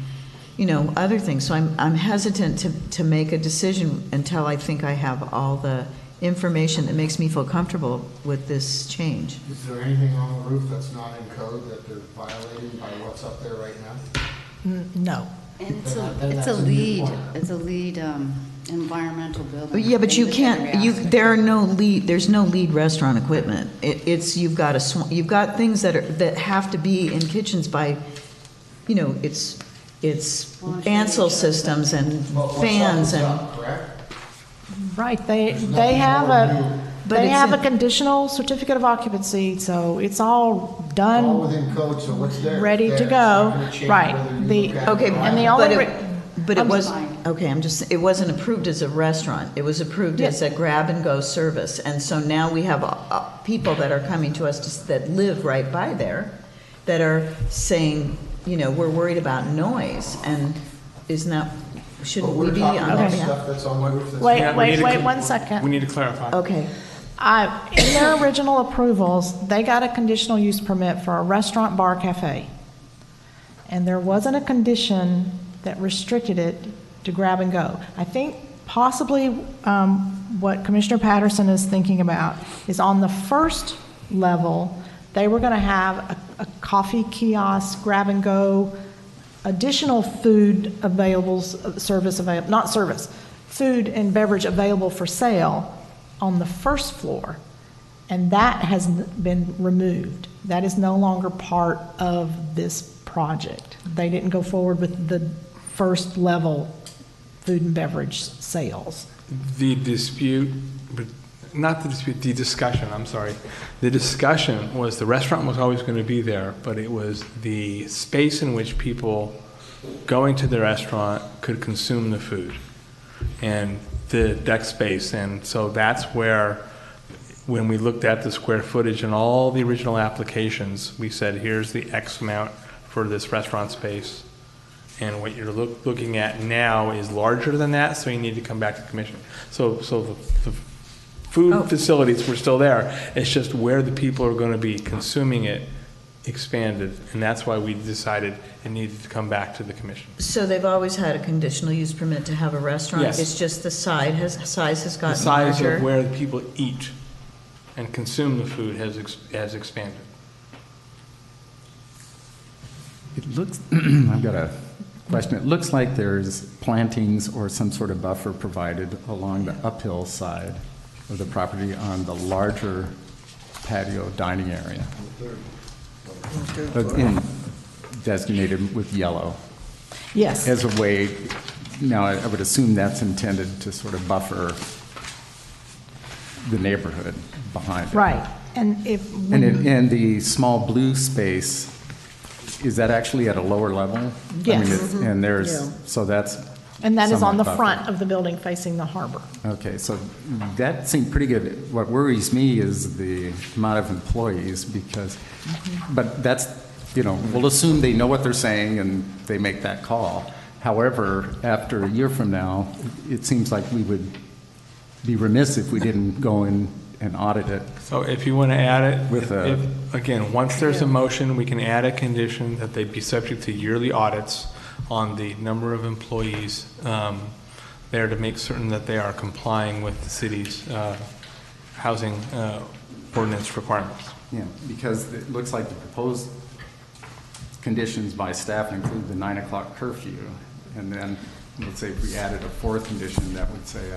you know, other things. So I'm hesitant to make a decision until I think I have all the information that makes me feel comfortable with this change. Is there anything on the roof that's not in code that they're violating by what's up there right now? No. And it's a lead environmental building. Yeah, but you can't. There's no lead restaurant equipment. You've got things that have to be in kitchens by, you know, it's Ansel systems and fans and. Right, they have a conditional certificate of occupancy, so it's all done. All within code, so what's there? Ready to It's go. not gonna change Right. whether you look at Okay, it or and the not. only. But it was okay. It wasn't approved as a restaurant. It was approved as a grab and go service, and so now we have people that are coming to us that live right by there, that are saying, you know, we're worried about noise, and isn't that? Shouldn't we be on But we're talking that? about stuff that's on the roof. Wait, 1 second. We need to clarify. Okay. In their original approvals, they got a conditional use permit for a restaurant, bar, cafe. And there wasn't a condition that restricted it to grab and go. I think possibly what Commissioner Patterson is thinking about is on the first level, they were going to have a coffee kiosk, grab and go, additional food available, food and beverage available for sale on the first floor. And that has been removed. That is no longer part of this project. They didn't go forward with the first level food and beverage sales. The discussion, I'm sorry. The discussion was the restaurant was always going to be there, but it was the space in which people going to the restaurant could consume the food and the deck space. And so that's where, when we looked at the square footage and all the original applications, we said, here's the X amount for this restaurant space. And what you're looking at now is larger than that, so you need to come back to the commission. So the food facilities were still there. It's just where the people are going to be consuming it expanded, and that's why we decided it needed to come back to the commission. So they've always had a conditional use permit to have a restaurant? Yes. It's just the size has gotten The size larger? of where the people eat and consume the food has expanded. It looks, I've got a question. It looks like there's plantings or some sort of buffer provided along the uphill side of the property on the larger patio dining area. Designated with yellow. Yes. As a way, now I would assume that's intended to sort of buffer the neighborhood behind it. Right. And And the small blue space, is that actually at a lower level? Yes. And there's, Yeah. so that's. And that is on the somewhat front buffered. of the building facing the harbor. Okay, so that seemed pretty good. What worries me is the amount of employees because, but that's, we'll assume they know what they're saying and they make that call. However, after a year from now, it seems like we would be remiss if we didn't go in and audit it. So if you want to add it, With again, once there's a motion, we can add a condition that they be subject to yearly audits on the number of employees there to make certain that they are complying with the city's housing ordinance requirements. Yeah, because it looks like the proposed conditions by staff include the 9 o'clock curfew. And then, let's say if we added a fourth condition, that would say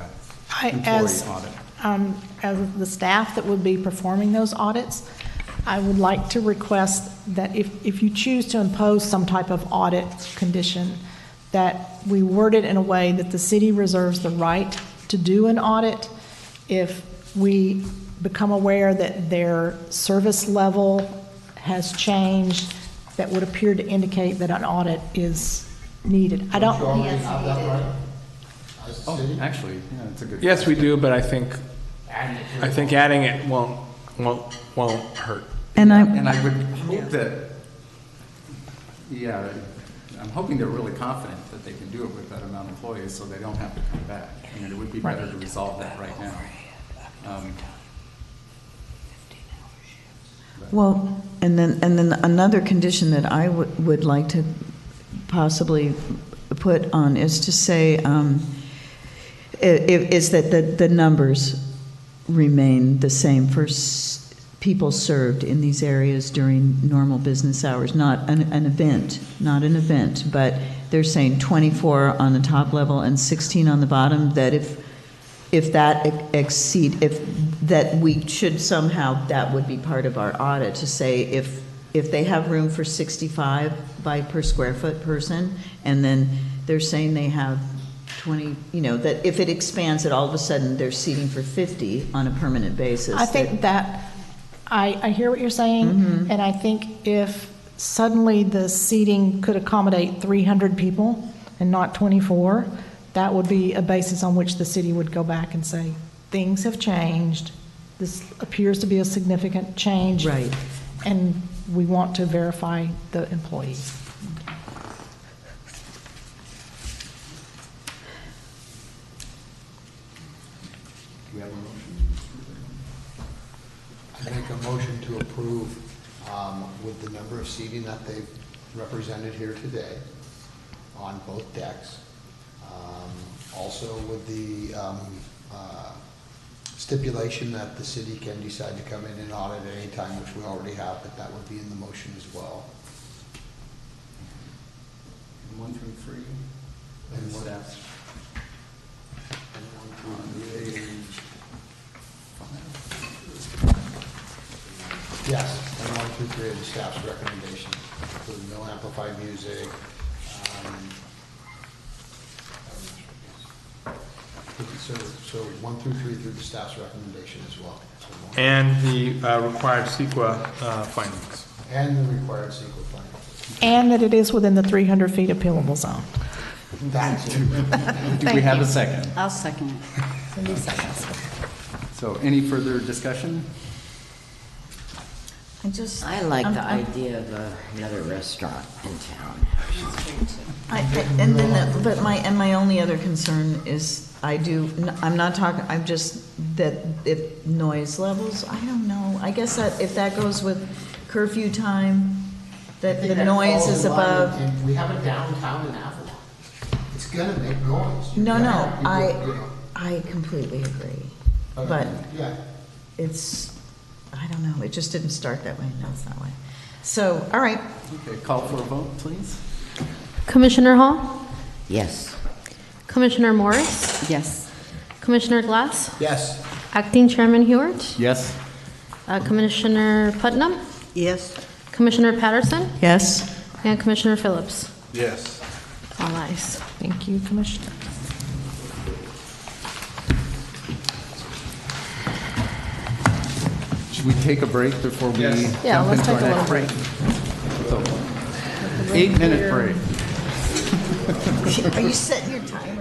employee audit. As the staff that would be performing those audits, I would like to request that if you choose to impose some type of audit condition, that we word it in a way that the city reserves the right to do an audit if we become aware that their service level has changed that would appear to indicate that an audit is needed. I don't. Oh, actually, yeah, it's a good. Yes, we do, but I think adding it won't hurt. And I would hope that, I'm hoping they're really confident that they can do it with that amount of employees so they don't have to come back. I mean, it would be better to resolve that right now. Well, and then another condition that I would like to possibly put on is to say, is that the numbers remain the same for people served in these areas during normal business hours, not an event, but they're saying 24 on the top level and 16 on the bottom, that if that we should somehow, that would be part of our audit, to say if they have room for 65 by per square foot person, and then they're saying they have 20, that if it expands, that all of a sudden they're seating for 50 on a permanent basis. I think that, I hear what you're saying, and I think if suddenly the seating could accommodate 300 people and not 24, that would be a basis on which the city would go back and say, things have changed, this appears to be a significant change. Right. And we want to verify the employees. Do we have a motion? make a motion to approve with the number of seating that they've represented here today on both decks. Also with the stipulation that the city can decide to come in and audit at any time, which we already have, but that would be in the motion as well. 1 through 3. And what else? And 1 through 3. Yes, and 1 through 3 of the staff's recommendations, including no amplified music. So 1 through 3 through the staff's recommendation as well. So And the required CEQA findings. And the required CEQA findings. And that it is within the 300 feet appealable zone. That too. Do we have a second? I'll second it. Cindy seconds. So any further discussion? I like the idea of another restaurant in town. But my only other concern is I'm not talking, I'm just, that if noise levels, I don't know. I guess that if that goes with curfew time, that the noise is above. And we have a downtown in Avalon. It's gonna make noise. No, I completely agree. Okay, But yeah. I don't know, it just didn't start that way, now it's that way. So, all right. Okay, call for a vote, please. Commissioner Hall? Yes. Commissioner Morris? Yes. Commissioner Glass? Yes. Acting Chairman Hewitt? Yes. Commissioner Putnam? Yes. Commissioner Patterson? Yes. And Commissioner Phillips? Yes. All ayes. Thank you, Commissioner. Should we take a break before we Yeah, jump let's into take our a little next break. So, 8-minute break. Are you setting your timer?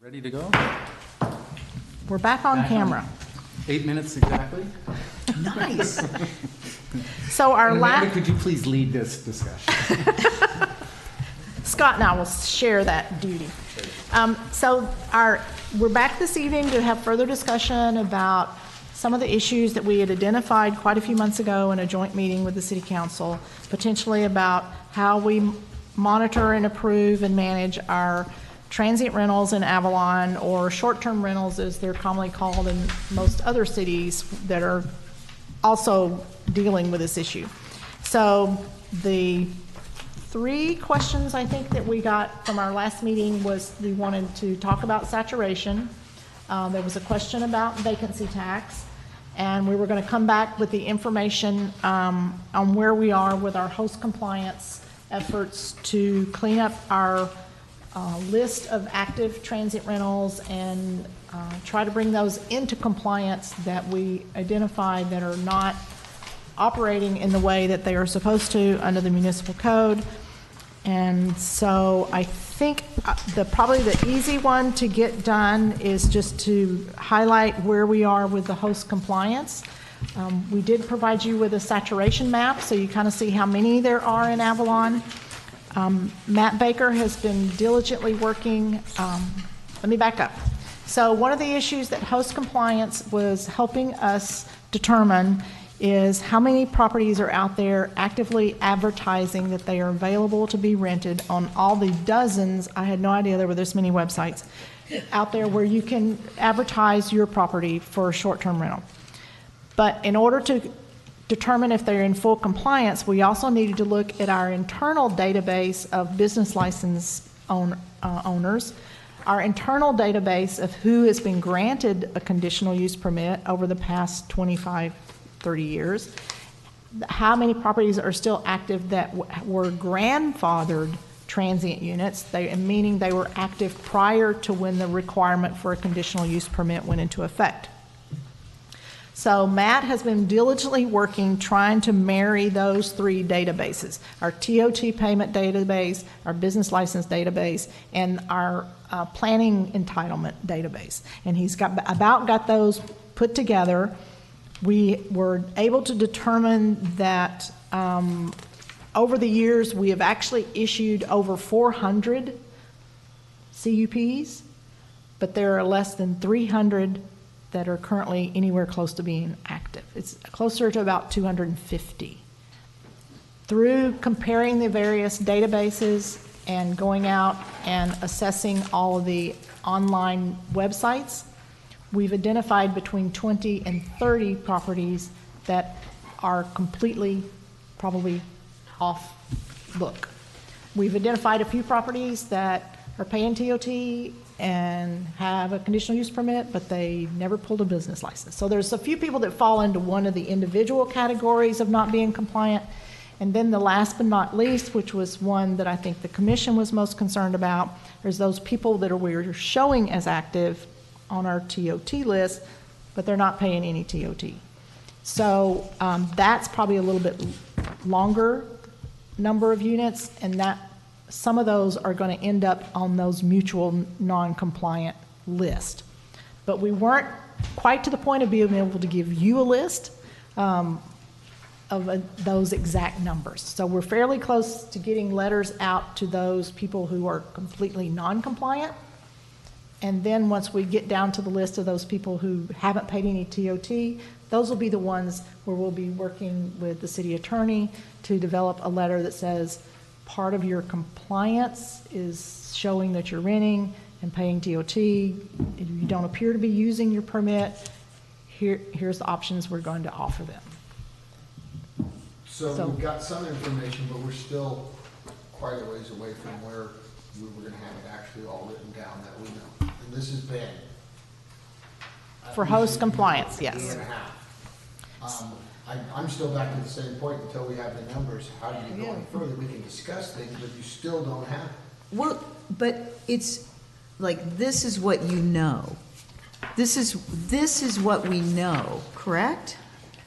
Ready to go? We're back on camera. 8 minutes exactly. Nice. So our And last. Amanda, could you please lead this discussion? Scott and I will share that duty. We're back this evening to have further discussion about some of the issues that we had identified quite a few months ago in a joint meeting with the City Council, potentially about how we monitor and approve and manage our transient rentals in Avalon, or short-term rentals as they're commonly called in most other cities that are also dealing with this issue. So the 3 questions I think that we got from our last meeting was we wanted to talk about saturation. There was a question about vacancy tax, and we were going to come back with the information on where we are with our host compliance efforts to clean up our list of active transient rentals and try to bring those into compliance that we identified that are not operating in the way that they are supposed to under the municipal code. And so I think probably the easy one to get done is just to highlight where we are with the host compliance. We did provide you with a saturation map, so you kind of see how many there are in Avalon. Matt Baker has been diligently working. Let me back up. So one of the issues that host compliance was helping us determine is how many properties are out there actively advertising that they are available to be rented on all the dozens, I had no idea there were this many websites out there where you can advertise your property for a short-term rental. But in order to determine if they're in full compliance, we also needed to look at our internal database of business license owners, our internal database of who has been granted a conditional use permit over the past 25, 30 years, how many properties are still active that were grandfathered transient units, meaning they were active prior to when the requirement for a conditional use permit went into effect. So Matt has been diligently working trying to marry those 3 databases, our TOT payment database, our business license database, and our planning entitlement database. And he's got those put together. We were able to determine that over the years we have actually issued over 400 CUPs, but there are less than 300 that are currently anywhere close to being active. It's closer to about 250. Through comparing the various databases and going out and assessing all of the online websites, we've identified between 20 and 30 properties that are completely probably off book. We've identified a few properties that are paying TOT and have a conditional use permit, but they never pulled a business license. So there's a few people that fall into one of the individual categories of not being compliant. And then the last but not least, which was one that I think the commission was most concerned about, there's those people that we're showing as active on our TOT list, but they're not paying any TOT. So that's probably a little bit longer number of units, and that some of those are going to end up on those mutual non-compliant list. But we weren't quite to the point of being able to give you a list of those exact numbers. So we're fairly close to getting letters out to those people who are completely non-compliant. And then once we get down to the list of those people who haven't paid any TOT, those will be the ones where we'll be working with the city attorney to develop a letter that says part of your compliance is showing that you're renting and paying TOT. If you don't appear to be using your permit, here's the options we're going to offer them. So we've got some information, but we're still quite a ways away from where we were going to have it actually all written down that we know. And this has been for host compliance, yes. A year and a half. I'm still back to the same point until we have the numbers. How do you go any further? We can discuss things, but you still don't have it. Well, but it's like, this is what you know. This is what we know, correct?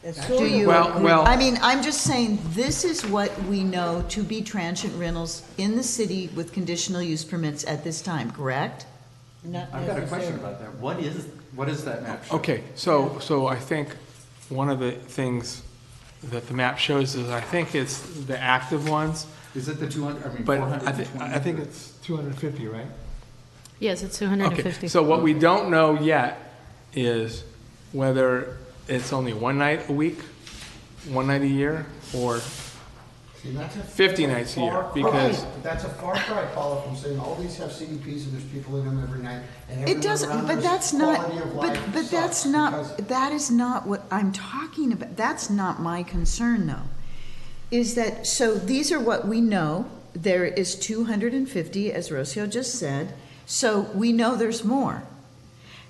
Do you agree? I mean, I'm just saying, this is what we know to be transient rentals in the city with conditional use permits at this time, correct? Not I've got a question necessarily. about that. What is that map show? Okay, so I think one of the things that the map shows is, I think it's the active ones. Is it the 200, I mean, But 420? I think it's 250, right? Yes, it's 250. Okay, so what we don't know yet is whether it's only one night a week, one night a year, or See, that's 50 nights a year, far because- cry. That's a far cry, Paula, from saying all these have CDPs and there's people in them every night. And everyone It doesn't, around but us, that's not, quality of life but that's sucks not, because- that is not what I'm talking about. That's not my concern, though. Is that, so these are what we know. There is 250, as Rocio just said. So we know there's more.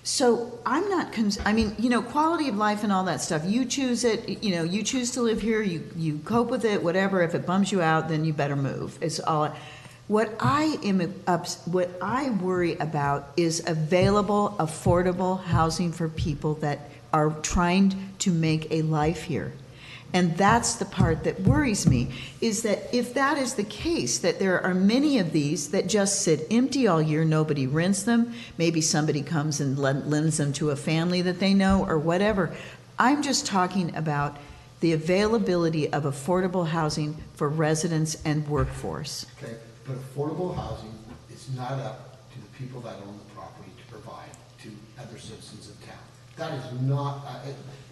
So I'm not, I mean, you know, quality of life and all that stuff, you choose it, you know, you choose to live here, you cope with it, whatever. If it bums you out, then you better move. It's all. What I worry about is available, affordable housing for people that are trying to make a life here. And that's the part that worries me, is that if that is the case, that there are many of these that just sit empty all year, nobody rents them, maybe somebody comes and lends them to a family that they know or whatever. I'm just talking about the availability of affordable housing for residents and workforce. Okay, but affordable housing is not up to the people that own the property to provide to other citizens of town. That is not,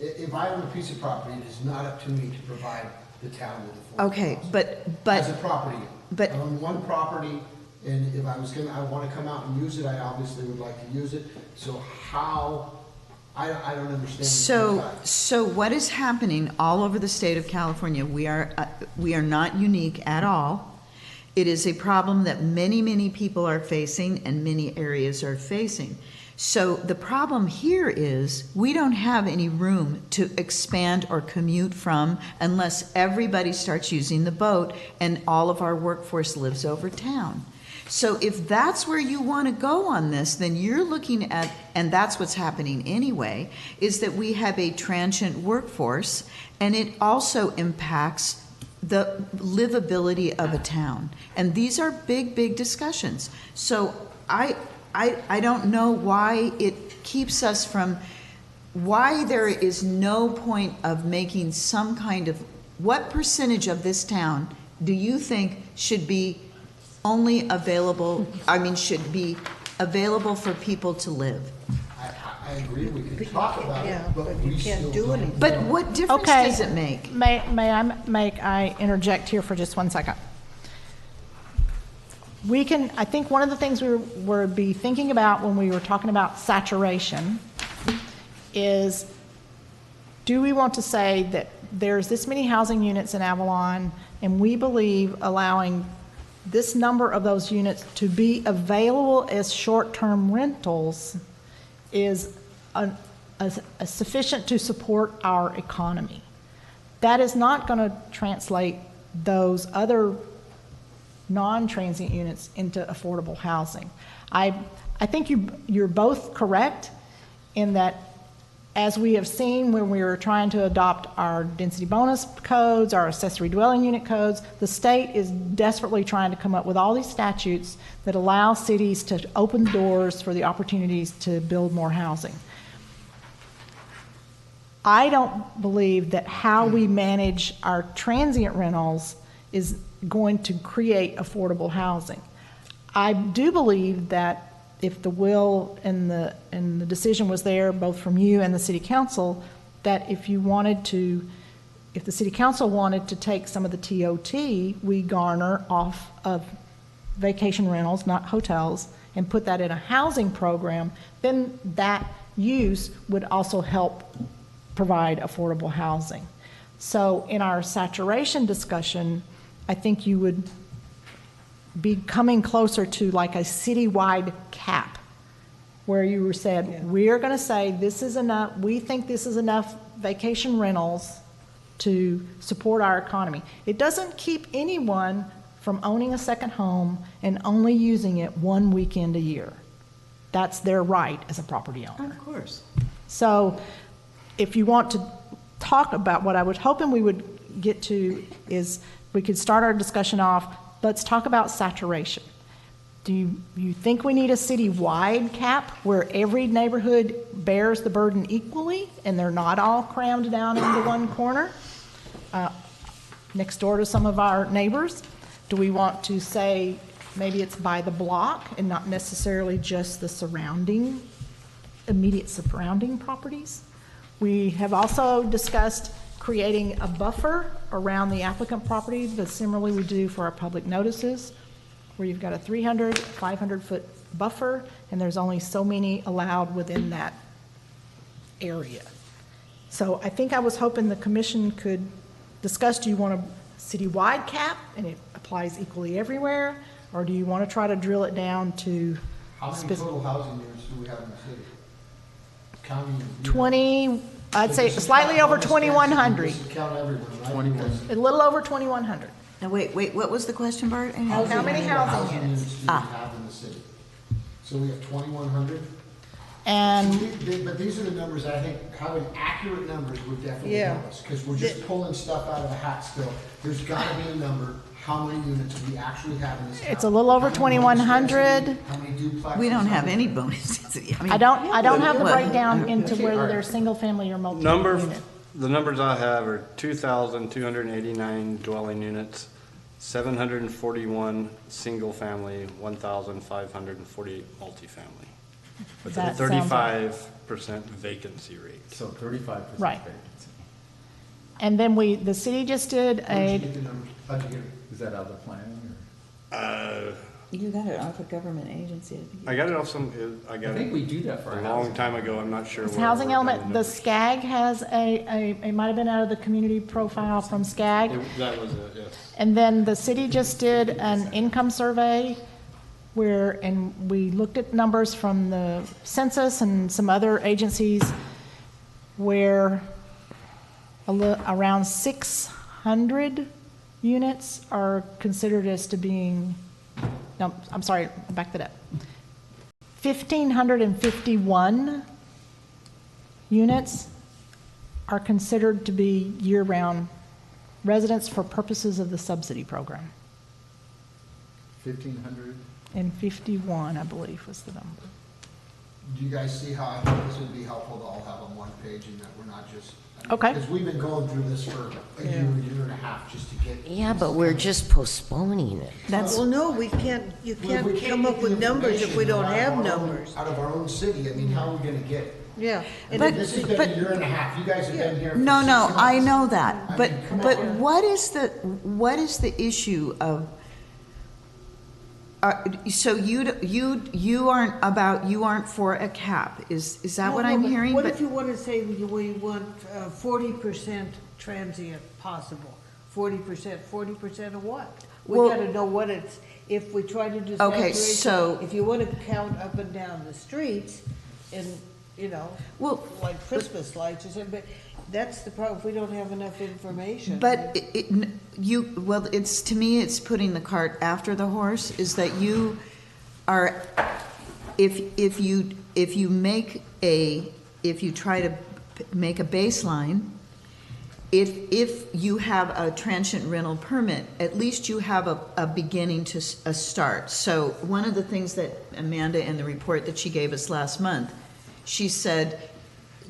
if I own a piece of property, it is not up to me to provide the town with affordable Okay, housing. but As a property owner. but- I own one property, and if I want to come out and use it, I obviously would like to use it. So how, I don't understand. So what is happening all over the state of California, we are not unique at all. It is a problem that many, many people are facing and many areas are facing. So the problem here is we don't have any room to expand or commute from unless everybody starts using the boat and all of our workforce lives over town. So if that's where you want to go on this, then you're looking at, and that's what's happening anyway, is that we have a transient workforce, and it also impacts the livability of a town. And these are big, big discussions. So I don't know why it keeps us from, why there is no point of making some kind of, what percentage of this town do you think should be only available, should be available for people to live? I agree, we can talk about it, but we can't do anything. But what difference Okay. does it make? May I interject here for just 1 second? I think one of the things we were be thinking about when we were talking about saturation is, do we want to say that there's this many housing units in Avalon, and we believe allowing this number of those units to be available as short-term rentals is sufficient to support our economy? That is not going to translate those other non-transient units into affordable housing. I think you're both correct in that, as we have seen when we were trying to adopt our density bonus codes, our accessory dwelling unit codes, the state is desperately trying to come up with all these statutes that allow cities to open doors for the opportunities to build more housing. I don't believe that how we manage our transient rentals is going to create affordable housing. I do believe that if the will and the decision was there, both from you and the city council, that if the city council wanted to take some of the TOT we garner off of vacation rentals, not hotels, and put that in a housing program, then that use would also help provide affordable housing. So in our saturation discussion, I think you would be coming closer to like a citywide cap, where you said, we're going to say this is enough, we think this is enough vacation rentals to support our economy. It doesn't keep anyone from owning a second home and only using it one weekend a year. That's their right as a property owner. Of course. So if you want to talk about what I was hoping we would get to is, we could start our discussion off, let's talk about saturation. Do you think we need a city-wide cap where every neighborhood bears the burden equally and they're not all crammed down into one corner next door to some of our neighbors? Do we want to say maybe it's by the block and not necessarily just the immediate surrounding properties? We have also discussed creating a buffer around the applicant property, but similarly we do for our public notices, where you've got a 300, 500-foot buffer, and there's only so many allowed within that area. So I think I was hoping the commission could discuss, do you want a citywide cap and it applies equally everywhere, or do you want to try to drill it down to How many total housing units do we have in the city? Counting. 20, I'd say slightly over 2,100. Count everyone, right? A little over 2,100. Now, wait, what was the question, Bart? How many housing units? do we have in the city? So we have 2,100? And But these are the numbers that I think, having accurate numbers would definitely Yeah. help us, because we're just pulling stuff out of a hat still. There's gotta be a number, how many units we actually have in this town. it's a little over How many 2,100. How many duplexes? We don't have how any many- bonuses. I don't have the Well, breakdown into whether they're single-family or multi-unit. The numbers I have are 2,289 dwelling units, 741 single-family, 1,548 multifamily, with a That sounds right. 35% vacancy rate. So 35% Right. vacancy. And then the city just did Where'd you a, get the numbers? How'd you get it? Is that out of the plan? You got it off a government agency. I got it off I got I think it we do that for a our long housing. time ago, I'm not sure. it's where housing we're at element, in the numbers. SCAG has it might have been out of the community profile from SCAG. That was it, yes. And then the city just did an income survey and we looked at numbers from the census and some other agencies where around 600 units are considered as to being, no, I'm sorry, back that up. 1,551 units are considered to be year-round residents for purposes of the subsidy program. 1,500? And 51, I believe, was the number. Do you guys see how I think this would be helpful to all have on one page and that we're not just. Okay. Because we've been going through this for a year and a half just to get. Yeah, but we're just postponing it. Well, no, you can't We come up get with the numbers if we don't information have out of our own- numbers. Out of our own city, I mean, how are we gonna get it? Yeah. And this has been a year and a half, you guys have been here. for No, 6 I months. know that, I but, mean, come but on. what is the issue of, so you aren't for a cap, is that what No, I'm but hearing? What But- if you want to say we want 40% transient possible? 40% of what? We Well- gotta know what it's, if we try to do Okay, saturation, so- if you want to count up and down the streets and, Well, like Christmas lights or something, but that's the problem, if we don't have enough information. But it's, to me, it's putting the cart after the horse, is that you are, if you try to make a baseline, if you have a transient rental permit, at least you have a beginning to a start. So one of the things that Amanda, in the report that she gave us last month, she said,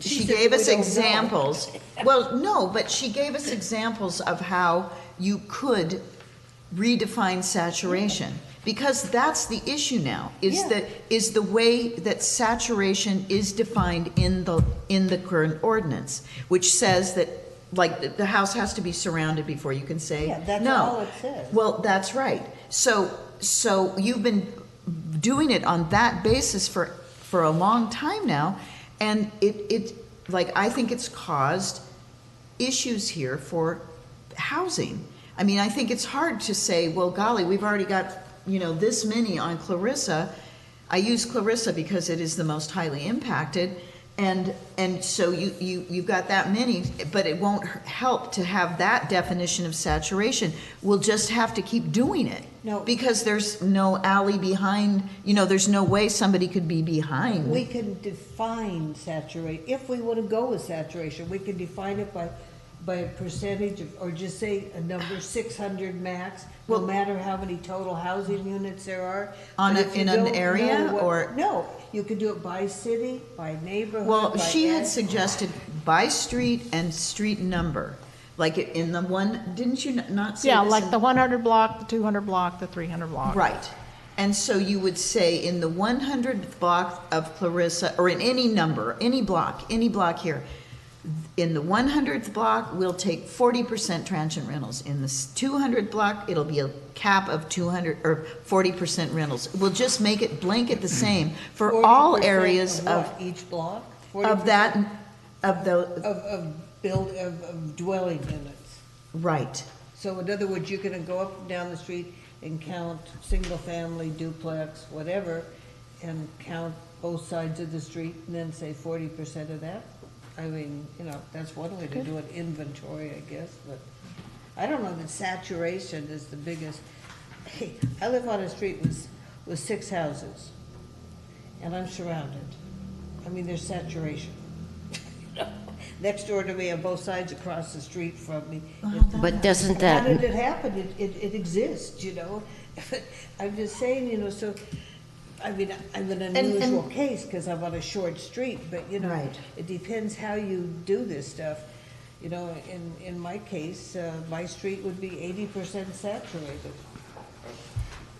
she said gave we us don't know. examples. Well, no, but she gave us examples of how you could redefine saturation. Because that's the issue now, is the way that saturation is defined in the current ordinance, which says that, like, the house has to be surrounded before you can say no. Yeah, that's all it says. Well, that's right. So you've been doing it on that basis for a long time now, and I think it's caused issues here for housing. I mean, I think it's hard to say, well, golly, we've already got, this many on Clarissa. I use Clarissa because it is the most highly impacted, and so you've got that many, but it won't help to have that definition of saturation. We'll just have to keep doing it. No. Because there's no alley behind, there's no way somebody could be behind. We can define saturation, if we want to go with saturation, we can define it by by a percentage of, or just say a number, 600 max, no matter how many total housing units there are? On But a- if you in an don't area, know what- or- No, you could do it by city, by neighborhood, Well, by she had ed. suggested by street and street number, like in the one, didn't you not say Yeah, this like in- the 100 block, the 200 block, the 300 block. Right. And so you would say in the 100th block of Clarissa, or in any number, any block here, in the 100th block, we'll take 40% transient rentals. In the 200th block, it'll be a cap of 200, or 40% rentals. We'll just make it blanket the same for all 40% areas what, of, each block? of that, of the, Of dwelling units. right. So in other words, you're gonna go up and down the street and count single-family, duplex, whatever, and count both sides of the street, and then say 40% of that? I mean, you know, that's one way to do an inventory, I guess, but I don't know that saturation is the biggest. Hey, I live on a street with 6 houses, and I'm surrounded. I mean, there's saturation. Next door to me on both sides across the street from me. But doesn't How did that, it happen? It exists, you know? I'm just saying, you know, so, I mean, I'm an unusual case because I'm on a short street, but, you know, Right. it depends how you do this stuff. You know, in my case, my street would be 80% saturated.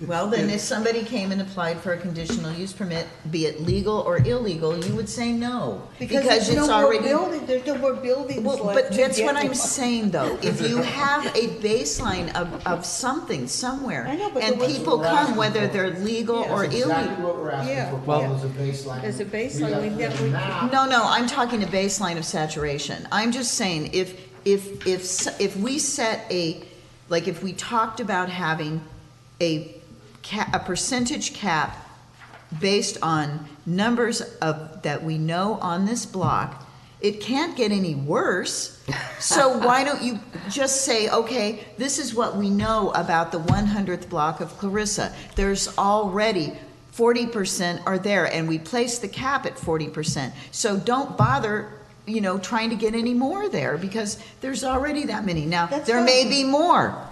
Well, then if somebody came and applied for a conditional use permit, be it legal or illegal, you would say no. Because there's it's no more already. building, there's no more buildings Well, left but to that's get what I'm one. saying, though. If you have a baseline of something somewhere, I know, but and the ones people we're come, asking whether for. they're legal Yeah, or That's exactly illegal. what we're asking Yeah, for, well, Paul, as a baseline. as a baseline, we have never- the map. No, I'm talking a baseline of saturation. I'm just saying, if we set a, like, if we talked about having a percentage cap based on numbers of, that we know on this block, it can't get any worse. So why don't you just say, okay, this is what we know about the 100th block of Clarissa. There's already 40% are there, and we place the cap at 40%. So don't bother, you know, trying to get any more there, because there's already that many. Now, That's there may fine. be more.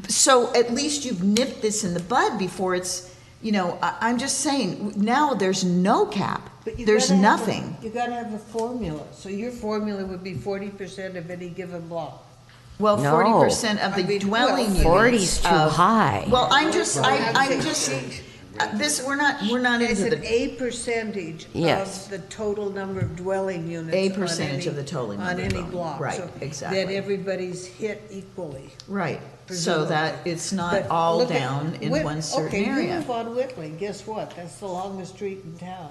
So at least you've nipped this in the bud before it's, you know, I'm just saying, now there's no cap. But you There's gotta have a- nothing. You gotta have a formula, so your formula would be 40% of any given block. Well, No. 40% of the I mean, dwelling well, units. 40's too of- high. Well, I'm just, I'm saying- just, this, we're not It's into an the, A percentage Yes. of the total number of dwelling units. A on percentage any- of the total number On of any dwelling, block. right, So exactly. that everybody's hit equally. right, so presumably. that it's not But all look at down in Whit- one certain Okay, you area. live on Whitley, guess what? That's the longest street in town.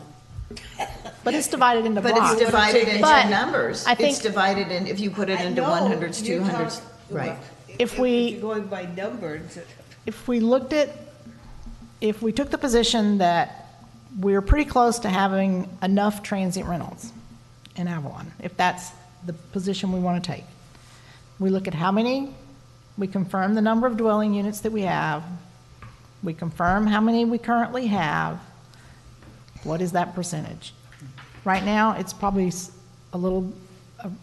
But it's divided into But blocks. it's divided into But numbers. I It's think divided in, if you put it I into know, 100s, you're 200s, talk- right. well, If we- you're going by numbers, if we looked at, if we took the position that we're pretty close to having enough transient rentals in Avalon, if that's the position we want to take, we look at how many, we confirm the number of dwelling units that we have, we confirm how many we currently have, what is that percentage? Right now, it's probably a little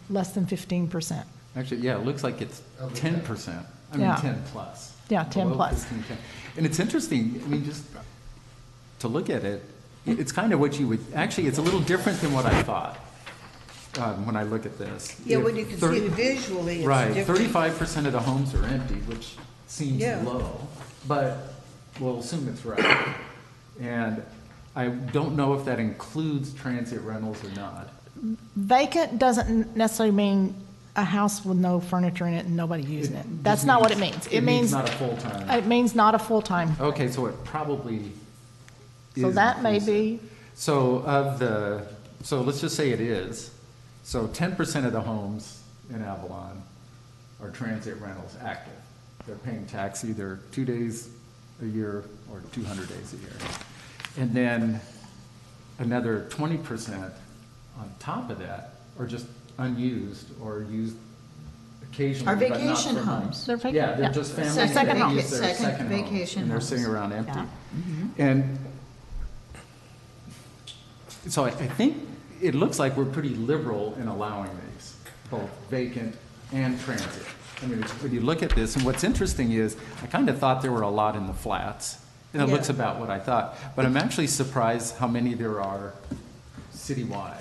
less than 15%. Actually, yeah, it looks like it's 10%. I mean, Yeah. 10 plus. Yeah, 10 Below plus. 15, 10. And it's interesting, I mean, just to look at it, it's kind of what you would, actually, it's a little different than what I thought when I look at this. yeah, If when you can see it visually, it's Right, different. 35% of the homes are empty, which seems Yeah. low, but we'll assume it's right. And I don't know if that includes transit rentals or not. Vacant doesn't necessarily mean a house with no furniture in it and nobody using it. That's just not what it means- means. it means not a full-time. It means not a full-time. Okay, so it probably is. So that may be, So so let's just say it is. So 10% of the homes in Avalon are transit rentals active. They're paying tax either 2 days a year or 200 days a year. And then another 20% on top of that are just unused or used occasionally, Are but not vacation for months. homes. They're vac- Yeah, they're yeah. just families Second that home. use their Second second home, vacation and they're homes. sitting around empty. Yeah. And so I think it looks like we're pretty liberal in allowing these, both vacant and transit. I mean, when you look at this, and what's interesting is, I kind of thought there were a lot in the flats, and it looks Yeah. about what I thought, but I'm actually surprised how many there are citywide.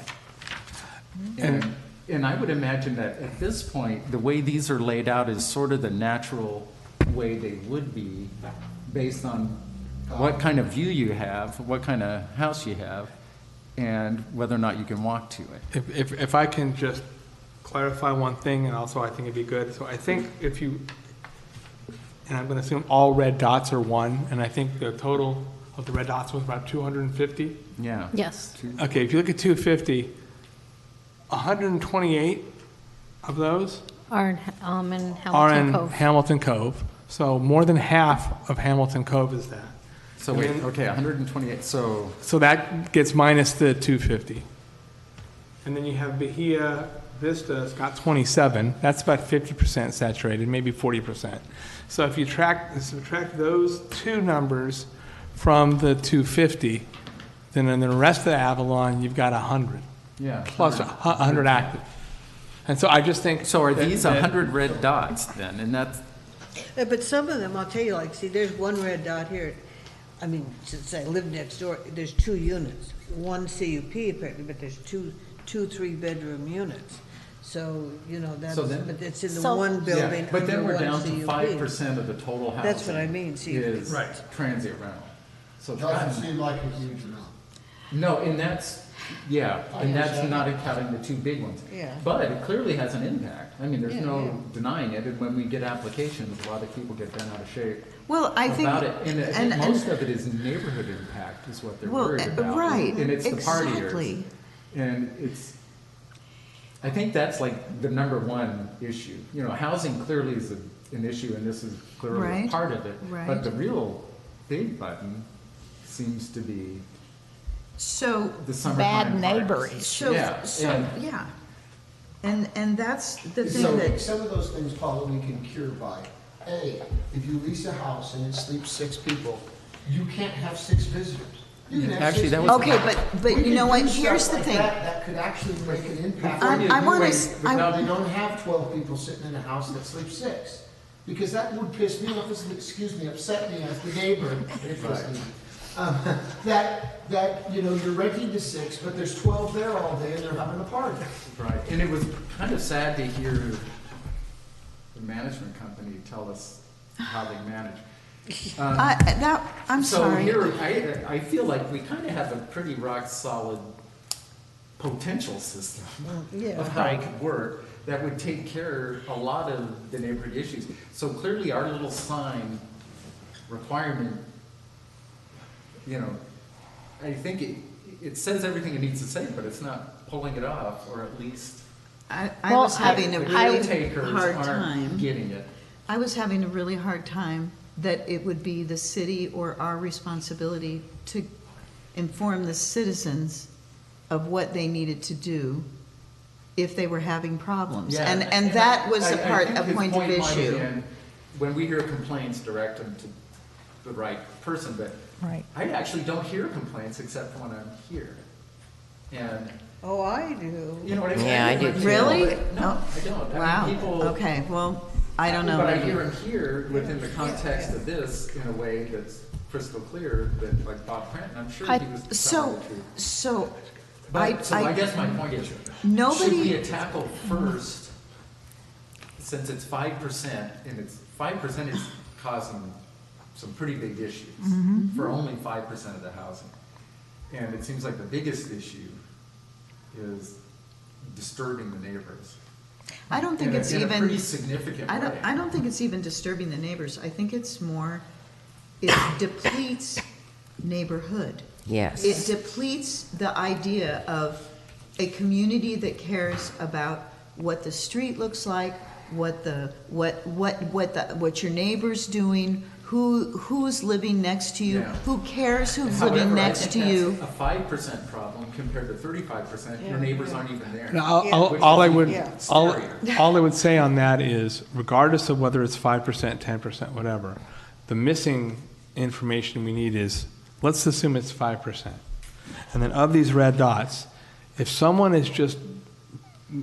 And I would imagine that at this point, the way these are laid out is sort of the natural way they would be, based on what kind of view you have, what kind of house you have, and whether or not you can walk to it. If I can just clarify one thing, and also I think it'd be good. So I think if you, and I'm going to assume all red dots are 1, and I think the total of the red dots was about 250. Yeah. Yes. Okay, if you look at 250, 128 of those Are in Hamilton are in Cove. Hamilton Cove. So more than half of Hamilton Cove is that. So wait, okay, 128, so. So that gets minus the 250. And then you have Bahia Vista's got 27. That's about 50% saturated, maybe 40%. So if you subtract those two numbers from the 250, then in the rest of the Avalon, you've got 100. Yeah. Plus 100 active. And so I just think. So are that- these 100 red dots then? And that's, But some of them, I'll tell you, like, see, there's one red dot here. I mean, since I live next door, there's 2 units. One CUP apparently, but there's two 3-bedroom units. So, you know, that's, So then- but it's in the So- one building. yeah, but then under we're one down to CUP. 5% of the total housing. That's what I mean, see, Is Right. transient rental. So Doesn't that's, seem like a huge amount. no, and that's, yeah, and that's not counting the 2 big ones. Yeah. But it clearly has an impact. I mean, there's Yeah, no yeah. denying it, and when we get applications, a lot of people get bent out of shape Well, I think. about it. And I think and- most of it is neighborhood impact is what they're Well, worried about. right, And it's the partiers. exactly. And it's, I think that's like the number one issue. You know, housing clearly is an issue, and this is clearly a Right, part of it. right. But the real big button seems to be So, the summertime Bad parties. neighbor so, Yeah, so, and- yeah. And that's the So thing that, some of those things, Paula, we can cure by, A, if you lease a house and it sleeps 6 people, you can't have 6 visitors. You can have Actually, 6 that was- people. okay, but We you know could what, do here's stuff the like thing. That could actually make an impact. I wanna Wait, s- but I- now they don't have 12 people sitting in a house that sleeps 6. Because that would piss me off, excuse me, upset me as the neighbor. That, you know, you're renting to 6, but there's 12 there all day and they're having a party. Right, and it was kind of sad to hear the management company tell us how they manage. I'm sorry. So here, I feel like we kind of have a pretty rock-solid potential system Yeah. of how it could work that would take care of a lot of the neighborhood issues. So clearly, our little sign requirement, you know, I think it says everything it needs to say, but it's not pulling it off, or at least I Well, was having a the really caretakers hard aren't time. getting it. I was having a really hard time that it would be the city or our responsibility to inform the citizens of what they needed to do if they were having problems. Yeah, And that was I a think his point of might have issue. been, when we hear complaints, direct them to the right person, but Right. I actually don't hear complaints except when I'm here. And, Oh, I do. you know what I mean? Yeah, I do get my too. feel, Really? but No, I don't. I mean, Wow, people- okay, well, I don't know. But I maybe. hear them here within the context of this in a way that's crystal clear, that like Bob Cranton, I'm sure he was telling So, the truth. so, But, so I guess my point is, Nobody- should we tackle first, since it's 5%, and it's 5% is causing some pretty big issues Mhm. for only 5% of the housing. And it seems like the biggest issue is disturbing the neighbors. I don't think In a- it's in a even. pretty significant way. I don't think it's even disturbing the neighbors. I think it's more, it depletes neighborhood. Yes. It depletes the idea of a community that cares about what the street looks like, what your neighbor's doing, who's living next to you, Yeah. who cares who's However, living I next think to that's you. a 5% problem compared to 35%, your neighbors aren't even there. Now, Which all I is would, even all scarier. I would say on that is, regardless of whether it's 5%, 10%, whatever, the missing information we need is, let's assume it's 5%. And then of these red dots, if someone is just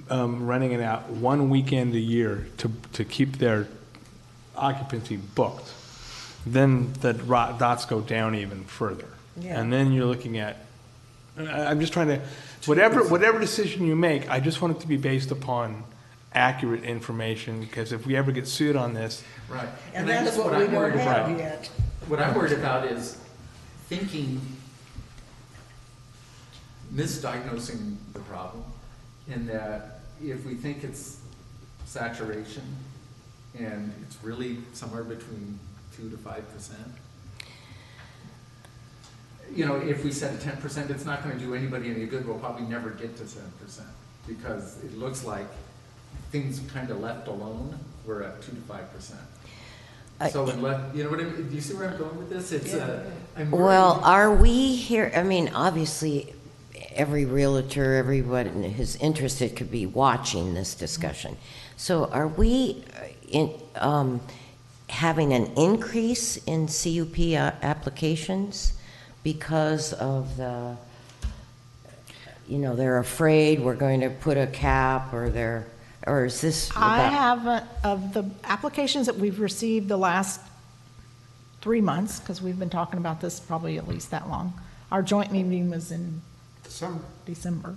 renting it out one weekend a year to keep their occupancy booked, then the dots go down even further. Yeah. And then you're looking at, I'm just trying to, whatever decision you make, I just want it to be based upon accurate information, because if we ever get sued on this. Right. And I that's guess what I'm we don't worried have about- yet. What I'm worried about is thinking, misdiagnosing the problem, in that if we think it's saturation and it's really somewhere between 2 to 5%, you know, if we set a 10%, it's not going to do anybody any good. We'll probably never get to 10%, because it looks like things kind of left alone, we're at 2 to 5%. So unless, you know what I mean? Do you see where I'm going with this? It's I'm worried. Well, are we here, I mean, obviously, every realtor, everyone who's interested could be watching this discussion. So are we having an increase in CUP applications because of the, you know, they're afraid we're going to put a cap, or is this? I haven't, of the applications that we've received the last 3 months, because we've been talking about this probably at least that long. Our joint meeting was in December.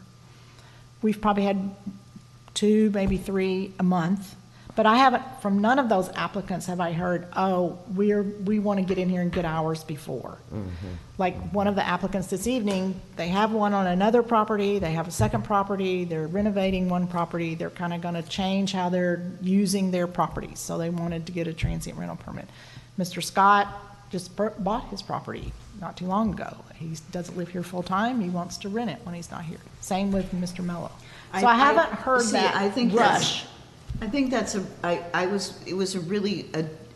We've probably had 2, maybe 3 a month. But I haven't, from none of those applicants have I heard, oh, we want to get in here and get ours before. Like one of the applicants this evening, they have one on another property, they have a second property, they're renovating one property, they're kind of going to change how they're using their properties, so they wanted to get a transient rental permit. Mr. Scott just bought his property not too long ago. He doesn't live here full-time, he wants to rent it when he's not here. Same with Mr. Mello. So I haven't heard that rush. I think that's it was a really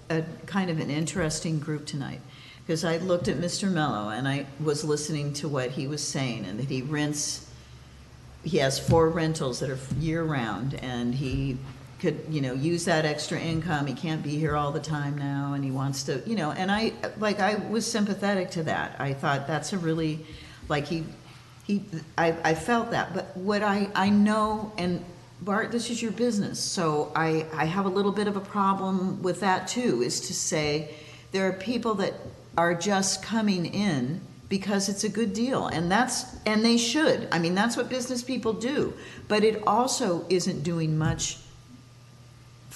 a kind of an interesting group tonight, because I looked at Mr. Mello and I was listening to what he was saying, and that he has 4 rentals that are year-round, and he could, you know, use that extra income. He can't be here all the time now, and he wants to, you know, and I was sympathetic to that. I thought that's a really, like I felt that. But what I know, and Bart, this is your business, so I have a little bit of a problem with that too, is to say there are people that are just coming in because it's a good deal, and they should. I mean, that's what business people do. But it also isn't doing much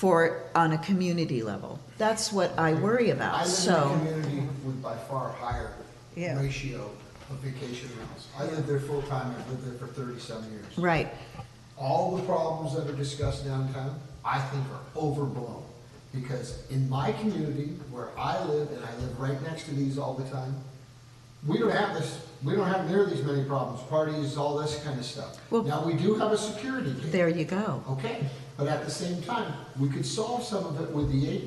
on a community level. That's what I worry about. I live in a community with by far higher ratio of vacation rentals. I live there full-time, I've lived there for 37 years. Right. All the problems that are discussed downtown, I think are overblown. Because in my community, where I live, and I live right next to these all the time, we don't have near these many problems, parties, all this kind of stuff. Well, now, we do have a security gate. There you go. Okay, but at the same time, we could solve some of it with the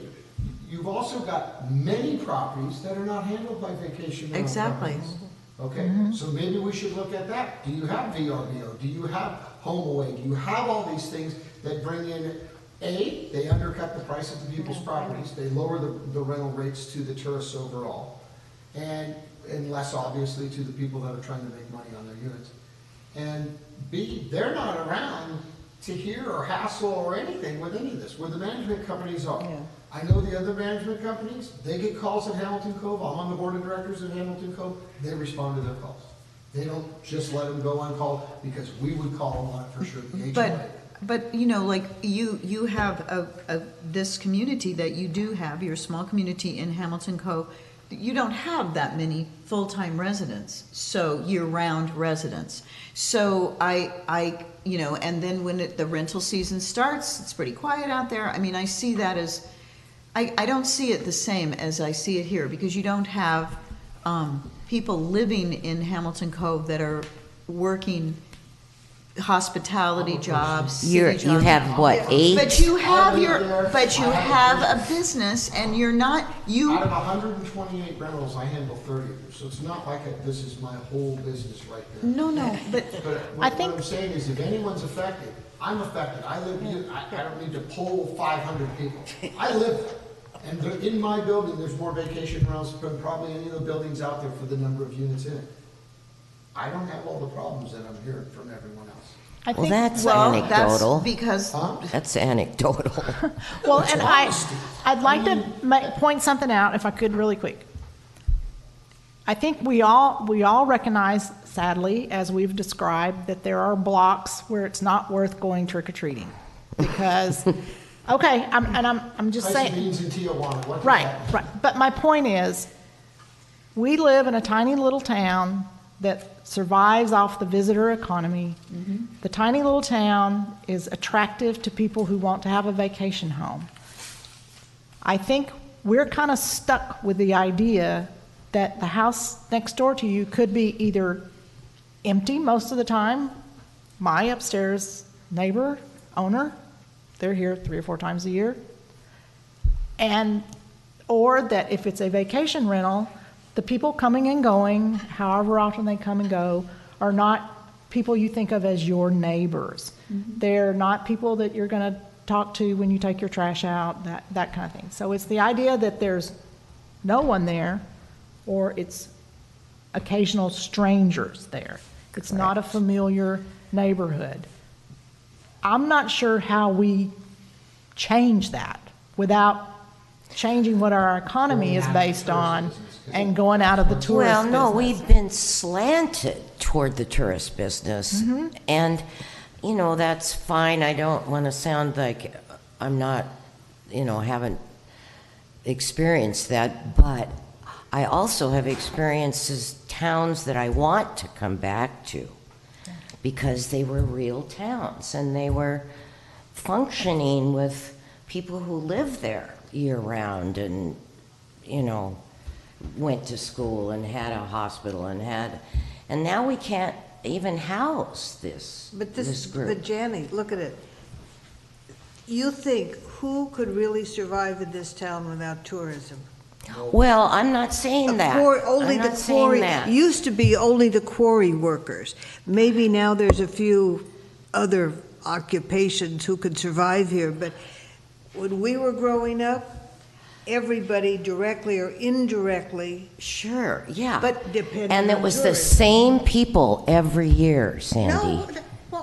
you've also got many properties that are not handled by vacation rental Exactly. companies. Okay, so maybe we should look at that. Do you have VRBO? Do you have HomeAway? Do you have all these things that bring in, they undercut the price of the people's properties, they lower the rental rates to the tourists overall, and less obviously to the people that are trying to make money on their units. And B, they're not around to hear or hassle or anything with any of this, where the management companies are. Yeah. I know the other management companies, they get calls at Hamilton Cove. I'm on the board of directors at Hamilton Cove. They respond to their calls. They don't just let them go on call, because we would call them on it for sure. The HOA. But you know, like you have this community that you do have, your small community in Hamilton Cove. You don't have that many full-time residents, so year-round residents. So I you know, and then when the rental season starts, it's pretty quiet out there. I mean, I see that as, I don't see it the same as I see it here, because you don't have people living in Hamilton Cove that are working hospitality jobs. You have what, 8? But you have a business, and you're not, out of 128 rentals, I handle 30 of them, so it's not like this is my whole business right there. No, but what I'm saying is, if anyone's affected, I'm affected. I live here, I don't need to poll 500 people. I live there. And in my building, there's more vacation rentals than probably any of the buildings out there for the number of units in it. I don't have all the problems that I'm hearing from everyone else. I Well, think, that's well, anecdotal. Because That's anecdotal. well, and I'd like to point something out, if I could, really quick. I think we all recognize, sadly, as we've described, that there are blocks where it's not worth going trick-or-treating. Because, okay, I'm just Ice saying. beans in Tijuana, what does Right, that- right. But my point is, we live in a tiny little town that survives off the visitor economy. The tiny little town is attractive to people who want to have a vacation home. I think we're kind of stuck with the idea that the house next door to you could be either empty most of the time. My upstairs neighbor, owner, they're here 3 or 4 times a year. Or that if it's a vacation rental, the people coming and going, however often they come and go, are not people you think of as your neighbors. They're not people that you're going to talk to when you take your trash out, that kind of thing. So it's the idea that there's no one there, or it's occasional strangers there. It's not a familiar neighborhood. I'm not sure how we change that without changing what our economy is based on and going out of the tourist Well, no, business. we've been slanted toward the tourist business. And, you know, that's fine. I don't want to sound like I'm not, haven't experienced that. But I also have experienced towns that I want to come back to because they were real towns and they were functioning with people who live there year-round and, went to school and had a hospital and now we can't even house this group. But Janny, look at it. You think who could really survive in this town without tourism? Well, I'm not saying that. Only I'm the not saying quarry, that. used to be only the quarry workers. Maybe now there's a few other occupations who could survive here, but when we were growing up, everybody directly or indirectly. Sure, yeah. But depending And it on was the tourism. same people every year, Sandy.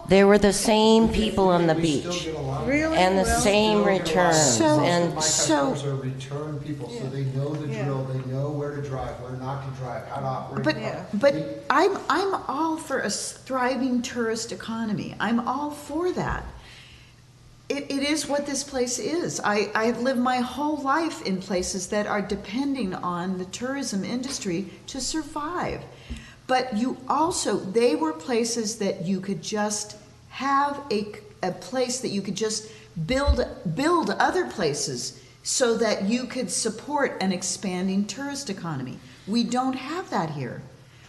They were the same people on the beach. Really? And the Well, same returns. My customers are return people, so they know the drill, they know where to drive, where not to drive, how to operate. But I'm all for a thriving tourist economy. I'm all for that. It is what this place is. I've lived my whole life in places that are depending on the tourism industry to survive. But they were places that you could just have a place that you could just build other places so that you could support an expanding tourist economy. We don't have that here.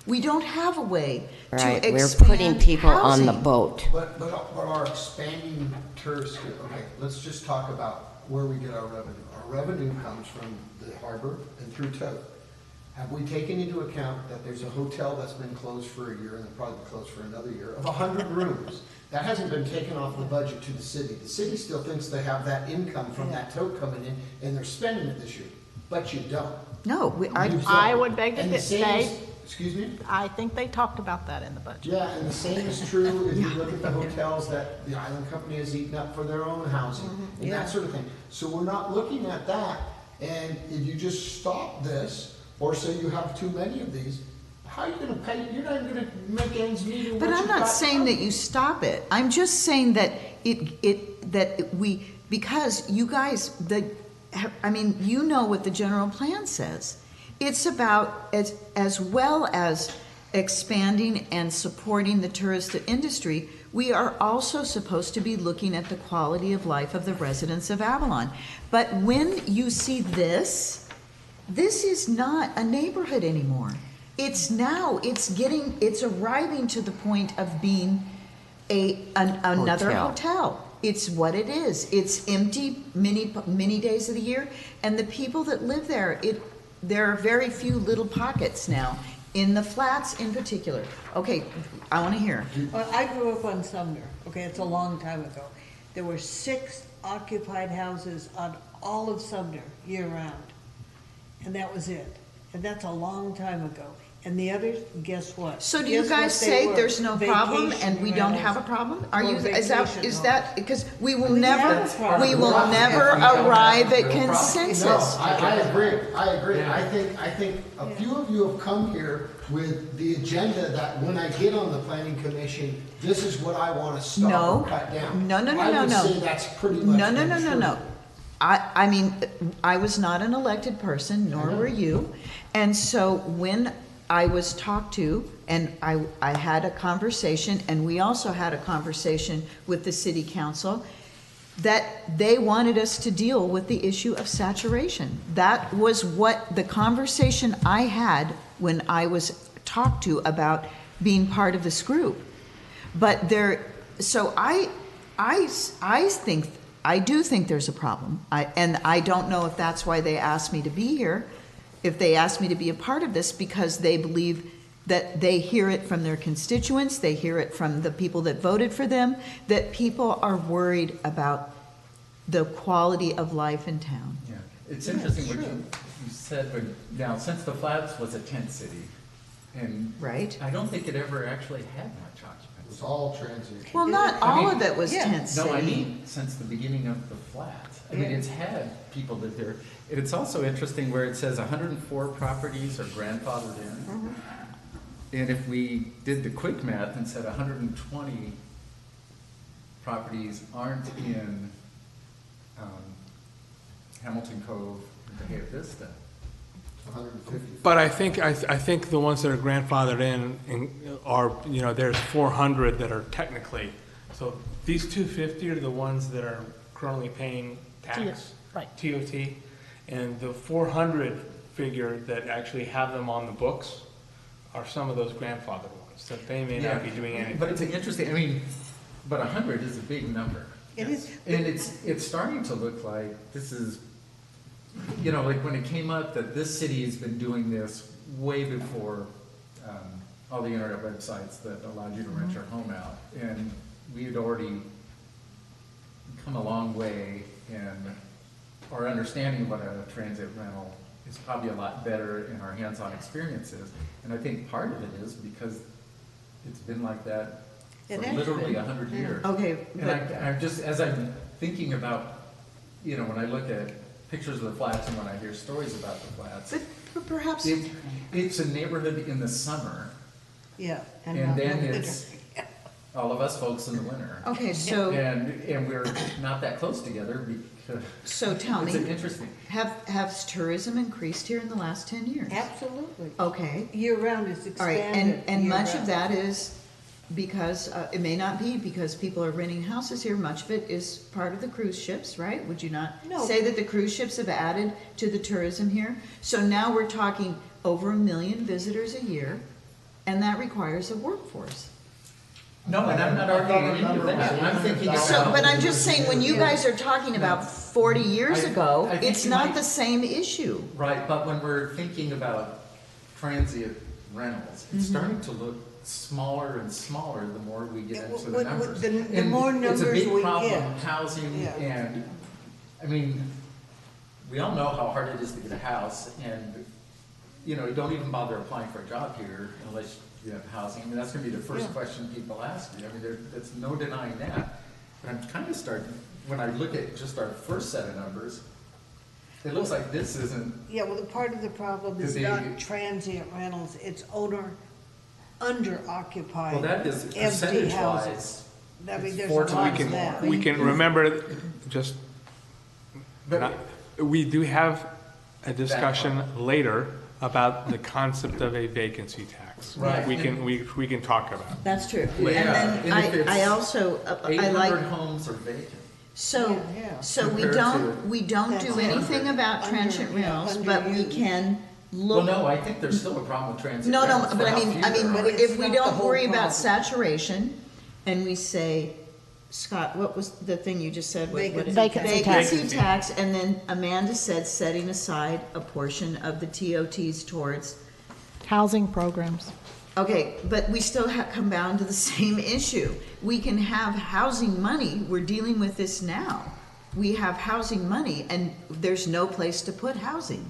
We don't have a way to Right, expand we're putting people on the housing. boat. But our expanding tourist, okay, let's just talk about where we get our revenue. Our revenue comes from the harbor and through tow. Have we taken into account that there's a hotel that's been closed for a year and then probably closed for another year of 100 rooms? That hasn't been taken off the budget to the city. The city still thinks they have that income from that tow coming in and they're spending it this year, but you don't. No, I would beg to And the same is- say, excuse me? I think they talked about that in the budget. Yeah, and the same is true if you look at the hotels that the island company has eaten up for their own housing and Yeah. that sort of thing. So we're not looking at that, and if you just stop this, or say you have too many of these, how are you gonna pay, you're not even gonna make ends meet in what But I'm you've not got saying that you stop it. I'm just saying that because you guys, you know what the general plan says. It's about, as well as expanding and supporting the tourist industry, we are also supposed to be looking at the quality of life of the residents of Avalon. But when you see this is not a neighborhood anymore. It's arriving to the point of being another hotel. It's what it is. It's empty many days of the year, and the people that live there, there are very few little pockets now, in the flats in particular. Okay, I want to hear. Well, I grew up on Sumner, okay, it's a long time ago. There were 6 occupied houses on all of Sumner year-round, and that was it. And that's a long time ago. And the others, guess what? So do you Guess guys what they say were? there's no problem and we don't have a problem? Are you, is that, because we will never, we will never arrive at consensus. No, I agree, I think a few of you have come here with the agenda that when I get on the planning commission, this is what I want to stop or cut down. No. I would say that's pretty much been true. No. I mean, I was not an elected person, nor were you. And so when I was talked to, and I had a conversation, and we also had a conversation with the city council, that they wanted us to deal with the issue of saturation. That was what the conversation I had when I was talked to about being part of this group. But so I think, I do think there's a problem. And I don't know if that's why they asked me to be here, if they asked me to be a part of this, because they believe that they hear it from their constituents, they hear it from the people that voted for them, that people are worried about the quality of life in town. Yeah, it's interesting what you said, but now, since the Flats was a tent city, and I don't think it ever actually had much occupancy. It was all transient. Well, not all of it was tent city. No, I mean, since the beginning of the Flats. I mean, it's had people live there. It's also interesting where it says 104 properties are grandfathered in. And if we did the quick math and said 120 properties aren't in Hamilton Cove and Bahia Vista. 150. But I think the ones that are grandfathered in are, you know, there's 400 that are technically, so these 250 are the ones that are currently paying tax, TOT, and the 400 figure that actually have them on the books are some of those grandfathered ones, that they may not be doing anything. But it's interesting, I mean, but 100 is a big number. It is. And it's starting to look like this is, you know, like when it came up that this city has been doing this way before all the internet websites that allowed you to rent your home out. And we had already come a long way, and our understanding of what a transit rental is probably a lot better in our hands-on experiences. And I think part of it is because it's been like that for literally 100 years. Okay. And I'm just, as I'm thinking about, you know, when I look at pictures of the Flats and when I hear stories about the Flats, but perhaps it's a neighborhood in the summer. Yeah. And then it's all of us folks in the winter. Okay, so. And we're not that close together because. So tell me. It's interesting. Has tourism increased here in the last 10 years? Absolutely. Okay. Year-round is expanded. All right, and much of year-round. that is because, it may not be because people are renting houses here, much of it is part of the cruise ships, right? Would you not say that the cruise ships have added to the tourism here? So now we're talking over 1 million visitors a year, and that requires a workforce. No, and I'm not arguing any of that. I'm thinking about. But I'm just saying, when you guys are talking about 40 years ago, I think it's you not might- the same issue. Right, but when we're thinking about transient rentals, it's starting to look smaller and smaller the more we get into the numbers. The And more it's a numbers big we problem, get. housing, Yeah. and, I mean, we all know how hard it is to get a house, and, you know, you don't even bother applying for a job here unless you have housing. I mean, that's gonna be the first question people ask you. I mean, there's no denying that. But I'm kind of starting, when I look at just our first set of numbers, it looks like this isn't. Yeah, well, the part of the problem is not transient rentals, it's under-occupied, Well, that is empty percentage-wise. houses. I mean, there's a We lot of that. can remember, just, we do have a discussion later about the concept of a vacancy tax. Right. We can talk about it. That's true. Yeah, And and if then I it's also, I 800 like, homes are vacant. so we Compared don't, to- we don't That's do anything under- about transient rentals, but we can Well, look. no, I think there's still a problem with transit. No, rentals but for I how mean, few there are. if we not the don't whole worry about problem. saturation, and we say, Scott, what was the thing you just said? What it- Vacancy tax. Vacancy tax, and then Amanda said setting aside a portion of the TOTs towards. Housing programs. Okay, but we still come down to the same issue. We can have housing money, we're dealing with this now. We have housing money, and there's no place to put housing.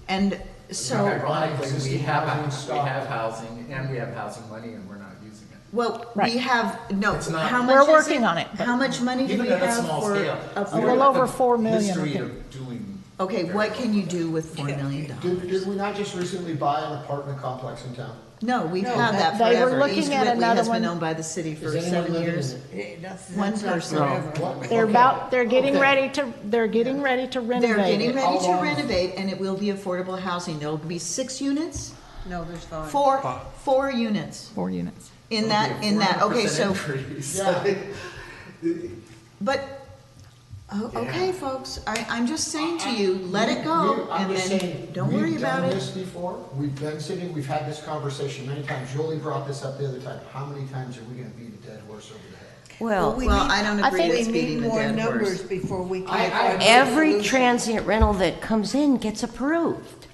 And So- Ironically, we Existing have housing housing, and we have housing money, and we're not using it. Well, Right. we have, no, It's not- how much We're is working it? on it, but- How much money do we Even at a have small for? scale. a We A four- little don't have over the 4 million, I history think. of doing. Okay, what can you do with $4 million? Did we not just recently buy an apartment complex in town? No, we've No, had that they were forever. looking East at Whitley another has been one. owned by the city for Is anyone 7 living years. in it? One person. They're getting Okay. ready to, they're getting ready to renovate They're getting it. ready to How long? renovate, and it will be affordable housing. There'll be 6 units, No, there's five. four units 4 units. in that, okay, so, Yeah. but, okay, folks, I'm just saying to you, let it go, I'm and just then saying, don't worry about We've done it. this before, we've been sitting, we've had this conversation many times. Jolie brought this up the other time. How many times are we gonna beat a dead horse over the head? Well, we Well, need- I don't I agree think with we beating need the more dead numbers horse. before we can I- find a every solution. transient rental that comes in gets approved.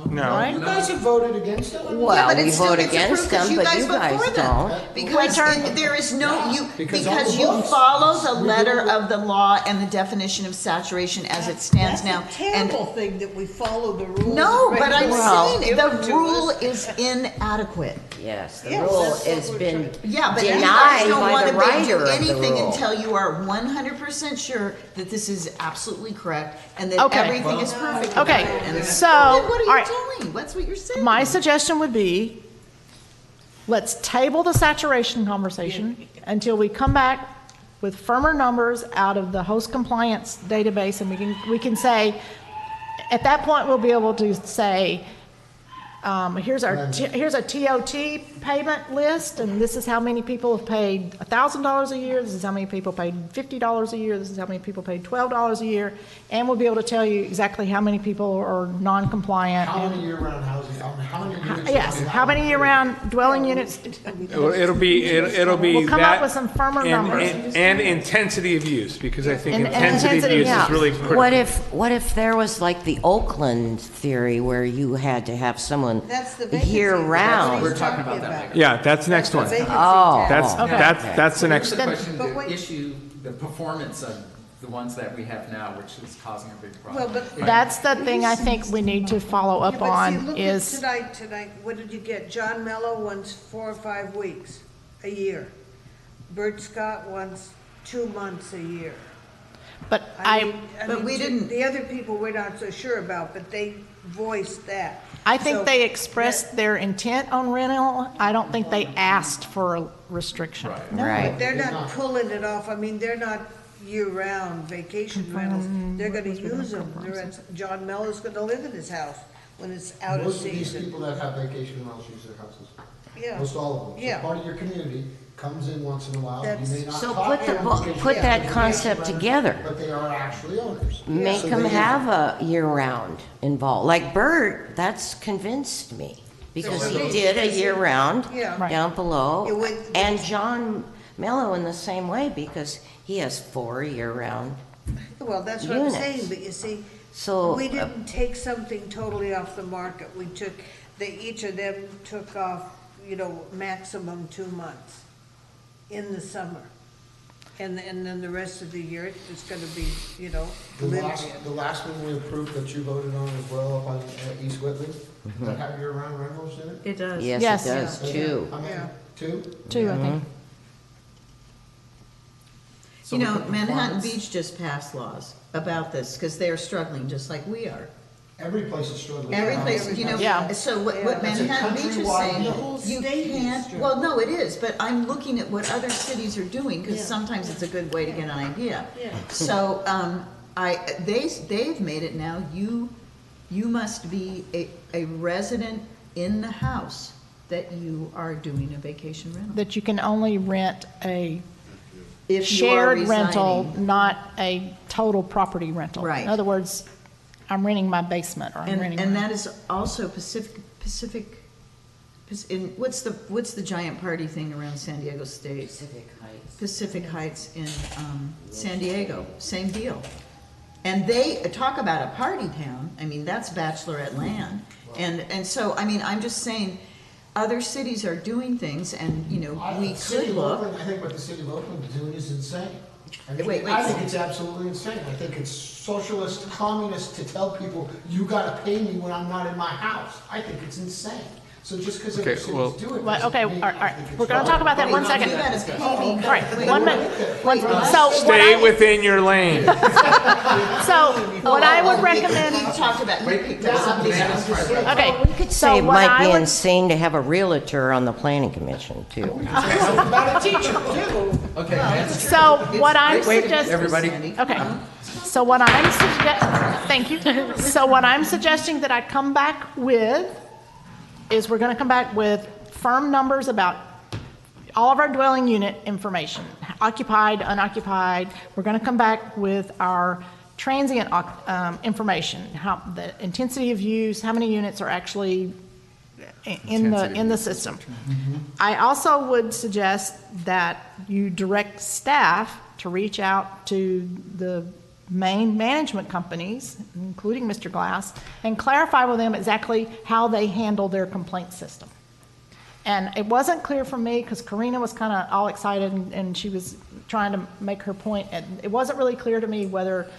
No. You guys have voted against it. Well, But we it's still vote gets against approved 'cause them, but you vote guys for them. don't. Because there is no, because because all the you books- follow the we letter do- of the law and the definition of saturation as it stands now. That's a terrible thing that we follow the rules. No, and but I'm regulations saying given the to rule us. is inadequate. Yes, the Yes, rule that's what has we're been Yeah, but you guys denied don't by want the to writer do of the anything rule. until you are 100% sure that this is absolutely correct and that Okay. everything is perfect. Okay, about it. And so, then what all are right. you doing? What's what you're saying? My suggestion would be, let's table the saturation conversation until we come back with firmer numbers out of the host compliance database, and we can say, at that point, we'll be able to say, here's a TOT payment list, and this is how many people have paid $1,000 a year, this is how many people paid $50 a year, this is how many people paid $12 a year, and we'll be able to tell you exactly how many people are non-compliant. How and- many year-round housing, how many units? Yes, how many year-round dwelling units? It'll be We'll come that up with some firmer and- numbers. And intensity of use, because I think And intensity of intensity, use yeah. is really critical. What if there was like the Oakland theory where you had to have someone That's the vacancy. year-round? We're talking about that later. Yeah, that's the next one. Vacancy Oh. tax. That's the next. Here's the question, But the wait- issue, the performance of the ones that we have now, which is causing a big problem. Well, but- That's the thing I think we need to follow up Yeah, but see, on look at is, Tonight, what did you get? John Mello wants 4 or 5 weeks a year. Bert Scott wants 2 months a year. but But we didn't- The other people we're not so sure about, but they voiced that. I think So they expressed their intent on rental. I don't think they asked for a restriction. Right. But they're not pulling it off. I mean, they're not year-round vacation rentals. They're gonna use them. John Mello's gonna live in his house when it's out of Most of these season. people that have vacation rentals use their houses. Yeah. Most all of them. Yeah. So part of your community comes in once in a while. You That's- may not So talk put to the them bo- because put you that have concept vacation together. renters, But they are actually owners. Make So them they- have a year-round involved. Like Bert, that's convinced me, because So he they- did a year-round Yeah. Right. down It below. would- And John Mello in the same way, because he has 4 year-round. Well, that's what I'm units. saying, but you see, So, we didn't take something totally off the market. We took, each of them took off, maximum 2 months in the summer. And then the rest of the year, it's gonna be, The lived the last one we approved that you voted on as well up on East Whitley, Mm-hmm. that have year-round rentals in it? It does. yes, Yes. it does, Okay. too. How many? Yeah. 2? 2, I think. So You with know, the Manhattan performance- Beach just passed laws about this, because they are struggling just like we are. Every place is struggling. Every now. place, Yeah. so what Yeah. It's a Manhattan Beach is countrywide saying, deal. The whole you state is can't, struggling. well, no, it is, but I'm looking at what other cities are doing, because Yeah. sometimes it's a good way to get an idea. Yeah. So, they've made it now, you must be a resident in the house that you are doing a vacation rental. That you can only rent a If you are shared rental, residing. not a total property rental. Right. In other words, I'm renting my basement, or I'm renting. And my- that is also what's the giant party thing around San Diego State? Pacific Heights in San Diego, same deal. And they talk about a party town, I mean, that's bachelorette land. And so, I mean, I'm just saying, other cities are doing things, and, we City could of look. Oakland, I think what the city of Oakland is doing is insane. I think it's absolutely insane. I think it's socialist, communist to tell people, you gotta pay me when I'm not in my house. I think it's insane. So just because other cities do it. Well, okay, all doesn't mean I right. think it's We're going to wrong. talk about that one second. All right, 1 minute. So Stay within your lane. So what I would recommend. Talked about Okay. We could so say it what might I be would- insane to have a realtor on the planning commission, too. About a teacher, too. Okay. So what I'm Wait, suggesting. everybody. Okay. So what I'm thank you. So what I'm suggesting that I come back with is we're going to come back with firm numbers about all of our dwelling unit information, occupied, unoccupied. We're going to come back with our transient information, how the intensity of use, how many units are actually in the system. I also would suggest that you direct staff to reach out to the main management companies, including Mr. Glass, and clarify with them exactly how they handle their complaint system. And it wasn't clear for me, because Karina was kind of all excited and she was trying to make her point. And it wasn't really clear to me whether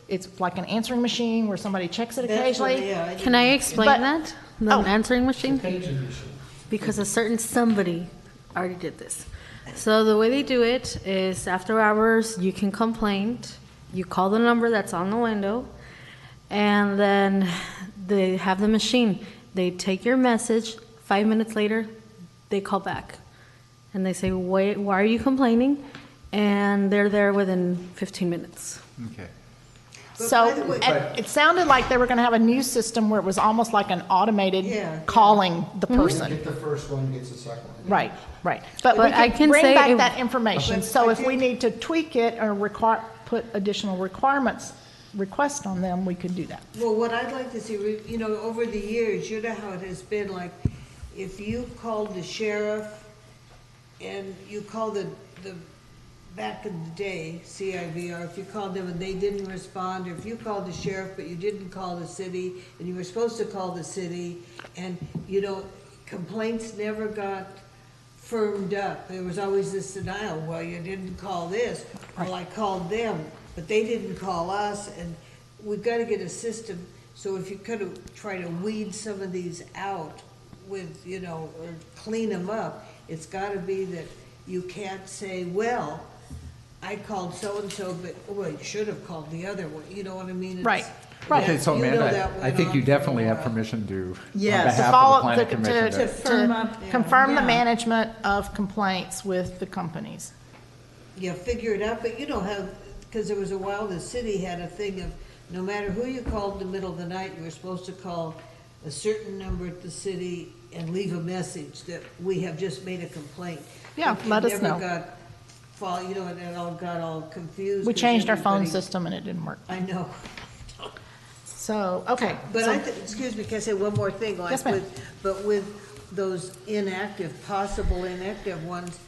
it's like an answering machine where somebody checks it occasionally. Can I explain But- that? The Oh. answering machine? Because a certain somebody already did this. So the way they do it is after hours, you can complain. You call the number that's on the window, and then they have the machine. They take your message. 5 minutes later, they call back. And they say, why are you complaining? And they're there within 15 minutes. Okay. So it sounded like they were going to have a new system where it was almost like an automated calling the person. Get the first one, gets the second one. Right, right. But we I can can bring say back it- that information. So if we need to tweak it or put additional request on them, we could do that. Well, what I'd like to see, you know, over the years, you know how it has been, like, if you called the sheriff and you called the back in the day, CIVR, if you called them and they didn't respond, or if you called the sheriff but you didn't call the city, and you were supposed to call the city, and, you know, complaints never got firmed up. There was always this denial, well, you didn't call this, well, I called them, but they didn't call us, and we've got to get a system, so if you could try to weed some of these out with, you know, or clean them up, it's got to be that you can't say, well, I called so-and-so, but, well, you should have called the other one, you know what I mean? It's- Right, right. Okay, so You know Amanda, that I went think on you for definitely a have while. permission to, on Yes. behalf To of follow, the planning to commission. To firm up, confirm the yeah. management of complaints with the companies. Yeah, figure it out, but you know how, because there was a while, the city had a thing of, no matter who you called in the middle of the night, you were supposed to call a certain number at the city and leave a message that we have just made a complaint. Yeah, It let us never know. got you know, and it all got all confused. We 'cause changed our phone everybody- system and it didn't work. I know. So, okay. But so- excuse me, can I say one more thing? Like Yes, ma'am. But with those possible inactive ones,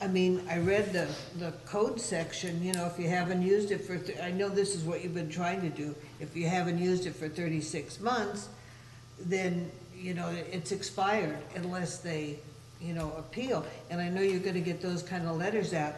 I mean, I read the code section, you know, if you haven't used it for, I know this is what you've been trying to do. If you haven't used it for 36 months, then, you know, it's expired unless they, you know, appeal. And I know you're gonna get those kind of letters out.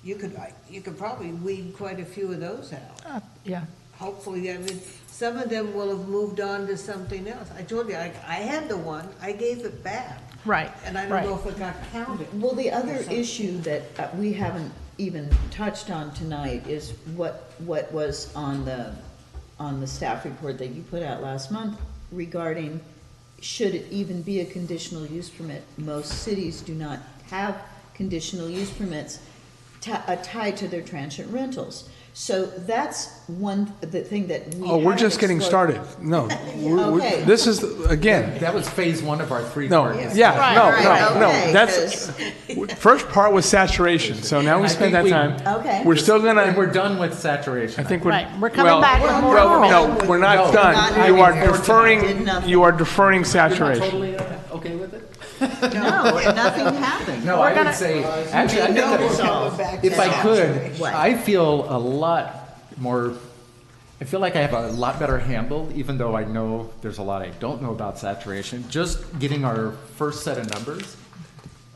You could probably weed quite a few of those out. Yeah. Hopefully, I mean, some of them will have moved on to something else. I told you, I had the one, I gave it back. Right, And I don't right. know if it got counted. Well, the other issue that we haven't even touched on tonight is what was on the staff report that you put out last month regarding should it even be a conditional use permit. Most cities do not have conditional use permits tied to their transient rentals. So that's the thing that we Oh, we're haven't just getting explored. started. No. Okay. This is, again. That was phase one of our No, three-part. yeah, Right, no, right, no, okay, no. That's, first part was saturation, so now we I spend think that time. Okay. We're still And gonna, we're done with saturation. I think we're. Right, we're coming back with more no, information. we're not No. done. Not You are anymore. deferring, Did nothing. you are deferring You're not saturation. totally okay with it? No, and nothing happened. No, I would say, actually, I think that if I could, What? I feel a lot more, I feel like I have a lot better handle, even though I know there's a lot I don't know about saturation. Just getting our first set of numbers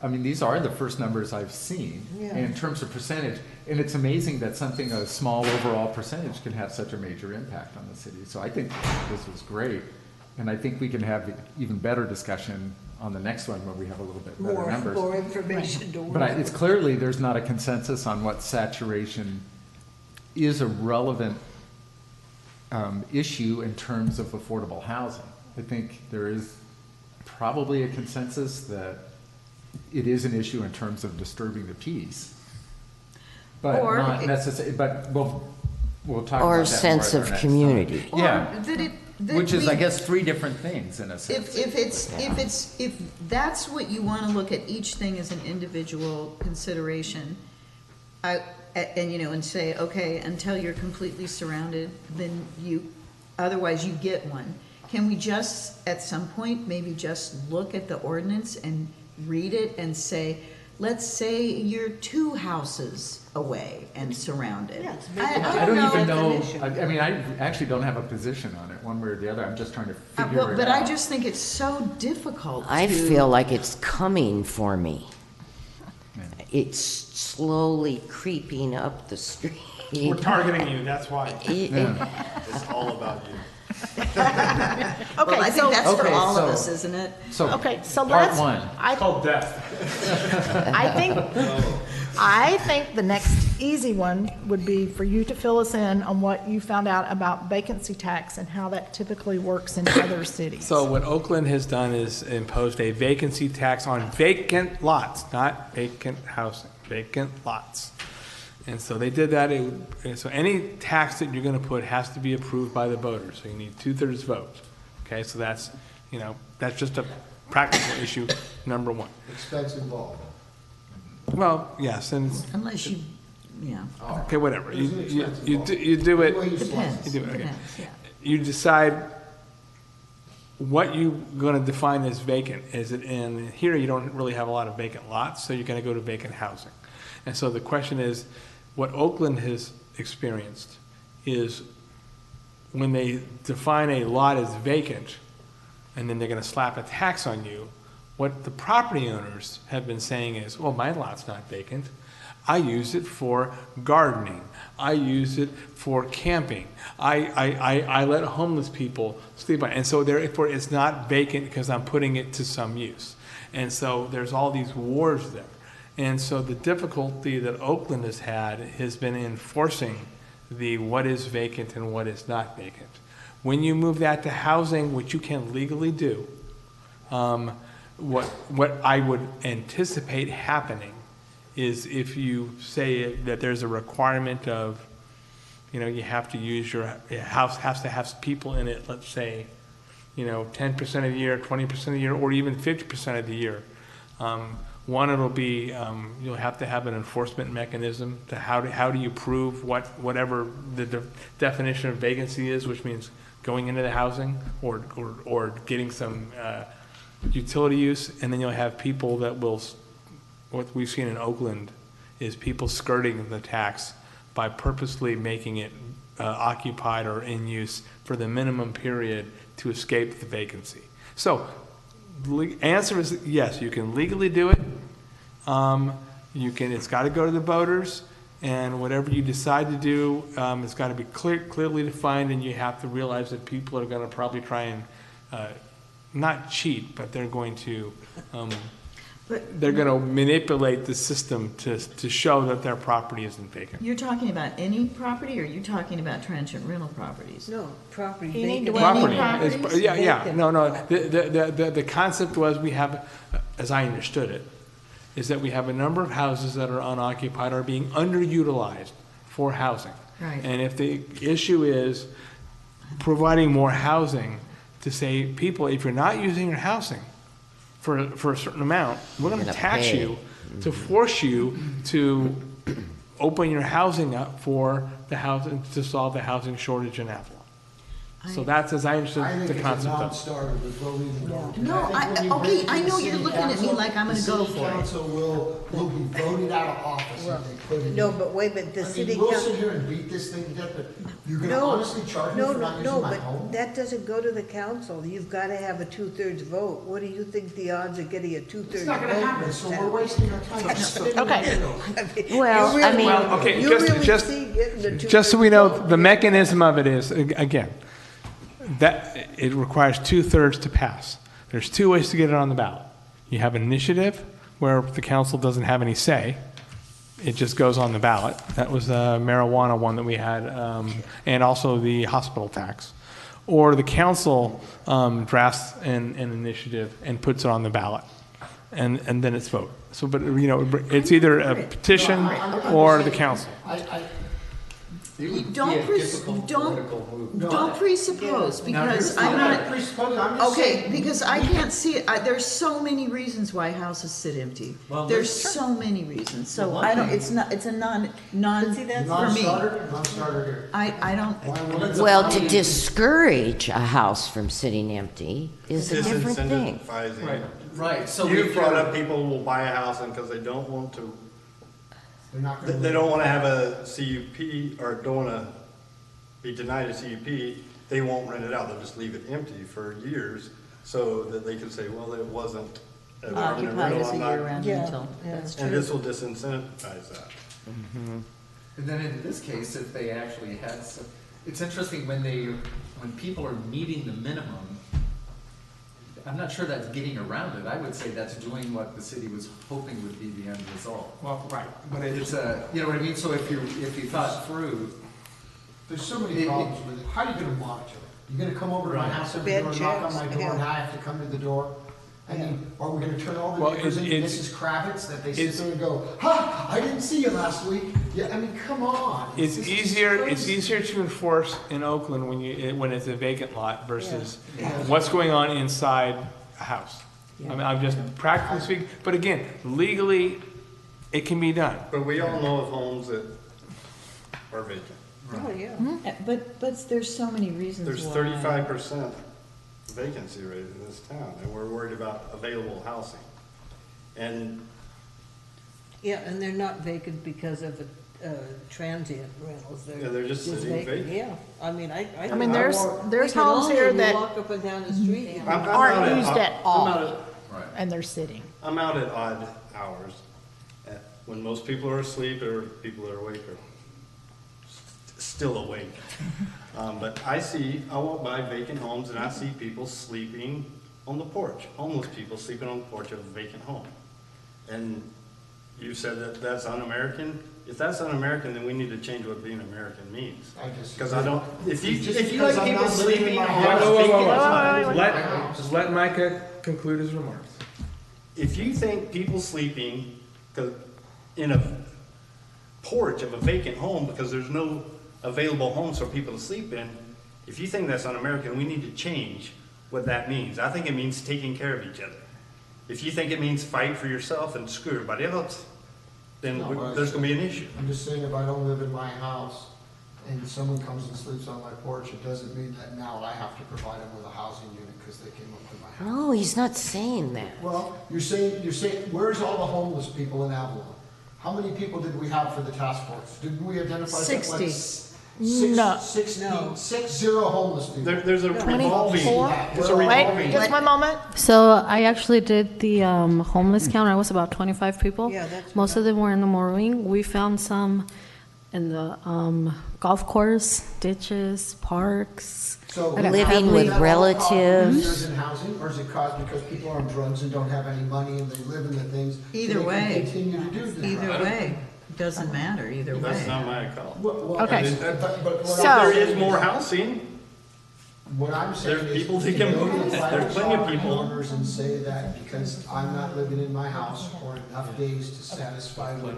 I mean, these are the first numbers I've seen Yeah. in terms of percentage. And it's amazing that something, a small overall percentage, can have such a major impact on the city. So I think this was great. And I think we can have even better discussion on the next one when we have a little bit better numbers. More information to work But with. it's clearly there's not a consensus on what saturation is a relevant issue in terms of affordable housing. I think there is probably a consensus that it is an issue in terms of disturbing the peace. But Or not it- necessarily, but we'll talk Or about a that sense more at of our next community. time. Yeah, Or that which is, I we- guess, three different things in a sense. If that's what you want to look at each thing as an individual consideration, and say, okay, until you're completely surrounded, then otherwise you get one. Can we just, at some point, maybe just look at the ordinance and read it and say, let's say you're 2 houses away and surrounded? I don't even know, I mean, I actually don't have a position on it, one way or the other. I'm just trying to figure it out. But I just think it's so difficult I to- feel like it's coming for me. It's slowly creeping up the street. We're targeting you, that's why. It's all about you. Well, I think that's for all of us, isn't it? Okay, so part let's. one. It's called death. I think the next easy one would be for you to fill us in on what you found out about vacancy tax and how that typically works in other cities. So what Oakland has done is imposed a vacancy tax on vacant lots, not vacant housing, vacant lots. And so they did that. So any tax that you're going to put has to be approved by the voters. So you need 2/3 vote. Okay, so that's, that's just a practical issue, number one. Expense involved. Well, yes, and Unless you, yeah. okay, whatever. There's an expense You involved. do it. The way you Depends, You do it, okay. depends, yeah. You decide what you're going to define as vacant. Is it in here? You don't really have a lot of vacant lots, so you're going to go to vacant housing. And so the question is, what Oakland has experienced is when they define a lot as vacant, and then they're going to slap a tax on you, what the property owners have been saying is, well, my lot's not vacant. I use it for gardening. I use it for camping. I let homeless people sleep on it. And so therefore it's not vacant because I'm putting it to some use. And so there's all these wars there. And so the difficulty that Oakland has had has been enforcing the what is vacant and what is not vacant. When you move that to housing, which you can legally do, what I would anticipate happening is if you say that there's a requirement of, you have to use your house has to have people in it, let's say, 10% of the year, 20% of the year, or even 50% of the year. One, it'll be, you'll have to have an enforcement mechanism to how do you prove whatever the definition of vacancy is, which means going into the housing or getting some utility use, and then you'll have people that will, what we've seen in Oakland is people skirting the tax by purposely making it occupied or in use for the minimum period to escape the vacancy. So the answer is yes, you can legally do it. It's got to go to the voters, and whatever you decide to do, it's got to be clearly defined, and you have to realize that people are going to probably try and not cheat, but they're going to manipulate the system to show that their property isn't vacant. You're talking about any property, or are you talking about transient rental properties? No, property. Any vacant. dwelling Property. properties? Yeah. No. The concept was we have, as I understood it, is that we have a number of houses that are unoccupied are being underutilized for housing. Right. And if the issue is providing more housing to say, people, if you're not using your housing for a certain amount, we're going to tax pay. you to force you to open your housing up for the housing, to solve the housing shortage in Avalon. So that's, as I understood I think the it's a concept of it. non-starter before we even go. No, okay, I know you're looking at me like I'm gonna go for The city it. council will be voted out of office if they put it in. No, but wait, but the I mean, city we'll council. sit here and beat this thing to death, but You're gonna honestly charge me for not using my home? But that doesn't go to the council. You've got to have a 2/3 vote. What do you think the odds of getting a 2/3 vote? It's not gonna happen, so we're wasting our time. Okay. Well, I mean, Okay, You really see getting the just so we know, the mechanism of it is, again, that it requires 2/3 to pass. There's two ways to get it on the ballot. You have an initiative where the council doesn't have any say. It just goes on the ballot. That was the marijuana one that we had, and also the hospital tax. Or the council drafts an initiative and puts it on the ballot, and then it's vote. So, but you know, it's either a petition or the council. Don't presuppose, because I'm not, okay, because I can't see it. There's so many reasons why houses sit empty. There's so many reasons, so I don't, it's a non, for me. Non-starter here. I don't. well, to discourage a house from sitting empty is a different thing. Right. So you brought up people will buy a house and because they don't want to. They don't want to have a CUP or don't want to be denied a CUP. They won't rent it out. They'll just leave it empty for years so that they can say, well, it wasn't a permanent Occupied rental. as a year-round Yeah, rental. yeah. That's true. And this will disincentivize that. And then in this case, if they actually had some, it's interesting when people are meeting the minimum, I'm not sure that's getting around it. I would say that's doing what the city was hoping would be the end result. Well, right, but It's a, you know what I mean? So if you thought through, There's so many problems with it. How are you gonna monitor it? You're gonna come over to my house every day, knock on my door, and I have to come to the door? I mean, are we gonna turn all the Well, neighbors into Mrs. Kravitz, that they sit there and go, ha, I didn't see you last week? Yeah, I mean, come on. It's This is easier crazy. to enforce in Oakland when it's a vacant lot versus what's going on inside a house. I mean, I'm just practically speaking, but again, legally, it can be done. But we all know of homes that are vacant. Oh, yeah. But there's so many reasons There's why. 35% vacancy rate in this town, and we're worried about available housing. And Yeah, and they're not vacant because of transient rentals. Yeah, they're just sitting vacant. Yeah, I mean, I mean, there's we can homes all here even that walk up and down the street. I'm aren't out used at I'm all, out at- and they're sitting. I'm out at odd hours, when most people are asleep or people that are awake are still awake. But I walk by vacant homes and I see people sleeping on the porch, homeless people sleeping on the porch of a vacant home. And you said that that's un-American. If that's un-American, then we need to change what being American means. Because I don't, if you like people sleeping on Let Micah conclude his remarks. If you think people sleeping in a porch of a vacant home because there's no available homes for people to sleep in, if you think that's un-American, we need to change what that means. I think it means taking care of each other. If you think it means fight for yourself and screw everybody else, then there's going to be an issue. I'm just saying, if I don't live in my house and someone comes and sleeps on my porch, it doesn't mean that now I have to provide them with a housing unit because they came up to my house. No, he's not saying that. Well, you're saying, where's all the homeless people in Avalon? How many people did we have for the task force? Didn't we identify? 60. No. 60 homeless people. There's a revolving. 24? There's a revolving. Wait, just one moment. So I actually did the homeless count. I was about 25 people. Yeah, that's Most of them were in the mooring. We found some in the golf course, ditches, parks. So Living with relatives. In housing, or is it caused because people are on drugs and don't have any money and they live in the things? Either they can way. Continue to do this. Either way, doesn't matter either way. That's not my call. Okay. But If there is more housing, what I'm saying there's is, people that you can go to move. the There's plenty of property people. owners and say that because I'm not living in my house for enough days to satisfy what.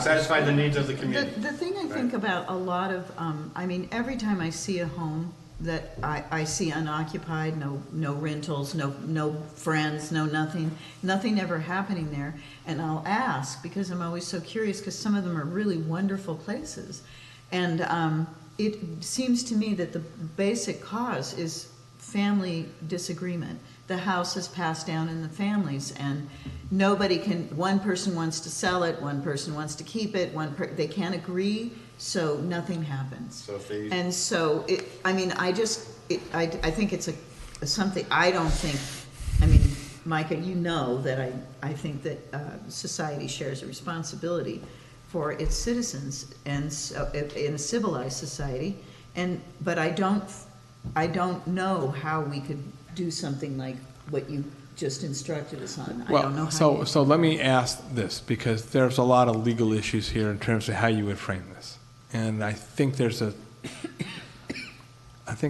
Satisfy the needs of the community. The thing I think about a lot of, I mean, every time I see a home that I see unoccupied, no rentals, no friends, no nothing ever happening there, and I'll ask, because I'm always so curious, because some of them are really wonderful places. And it seems to me that the basic cause is family disagreement. The house is passed down in the families, and nobody can, one person wants to sell it, one person wants to keep it, they can't agree so nothing happens. So if they- And so, I mean, I think it's something, I don't think, I mean, Micah, you know that I think that society shares a responsibility for its citizens, and so, in a civilized society, but I don't know how we could do something like what you just instructed us on. I don't know how. So let me ask this, because there's a lot of legal issues here in terms of how you would frame this. And I think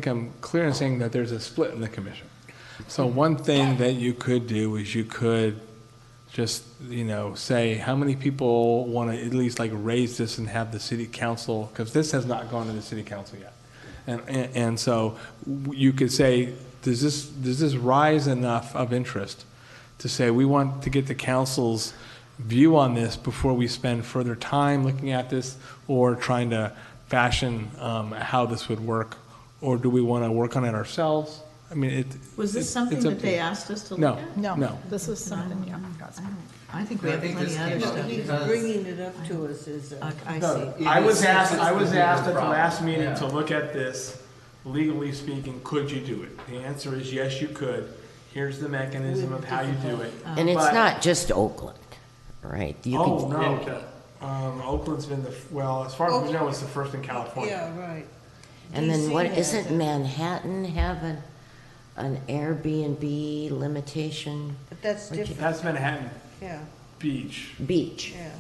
I'm clear in saying that there's a split in the commission. So one thing that you could do is you could just, say how many people want to at least like raise this and have the city council, because this has not gone to the city council yet. And so you could say, does this rise enough of interest to say we want to get the council's view on this before we spend further time looking at this or trying to fashion how this would work? Or do we want to work on it ourselves? I mean, Was this something that they asked us to look at? No. This was something, yeah. I think we have plenty of other stuff. He's bringing it up to us as I No, see. I was asked at the last meeting to look at this, legally speaking, could you do it? The answer is yes, you could. Here's the mechanism of how you do it. And it's not just Oakland, right? Oakland's been as far as we know, it's the first in California. Yeah, right. And then DC has isn't it. Manhattan have an Airbnb limitation? But that's different. That's Manhattan Yeah. Beach. Yeah.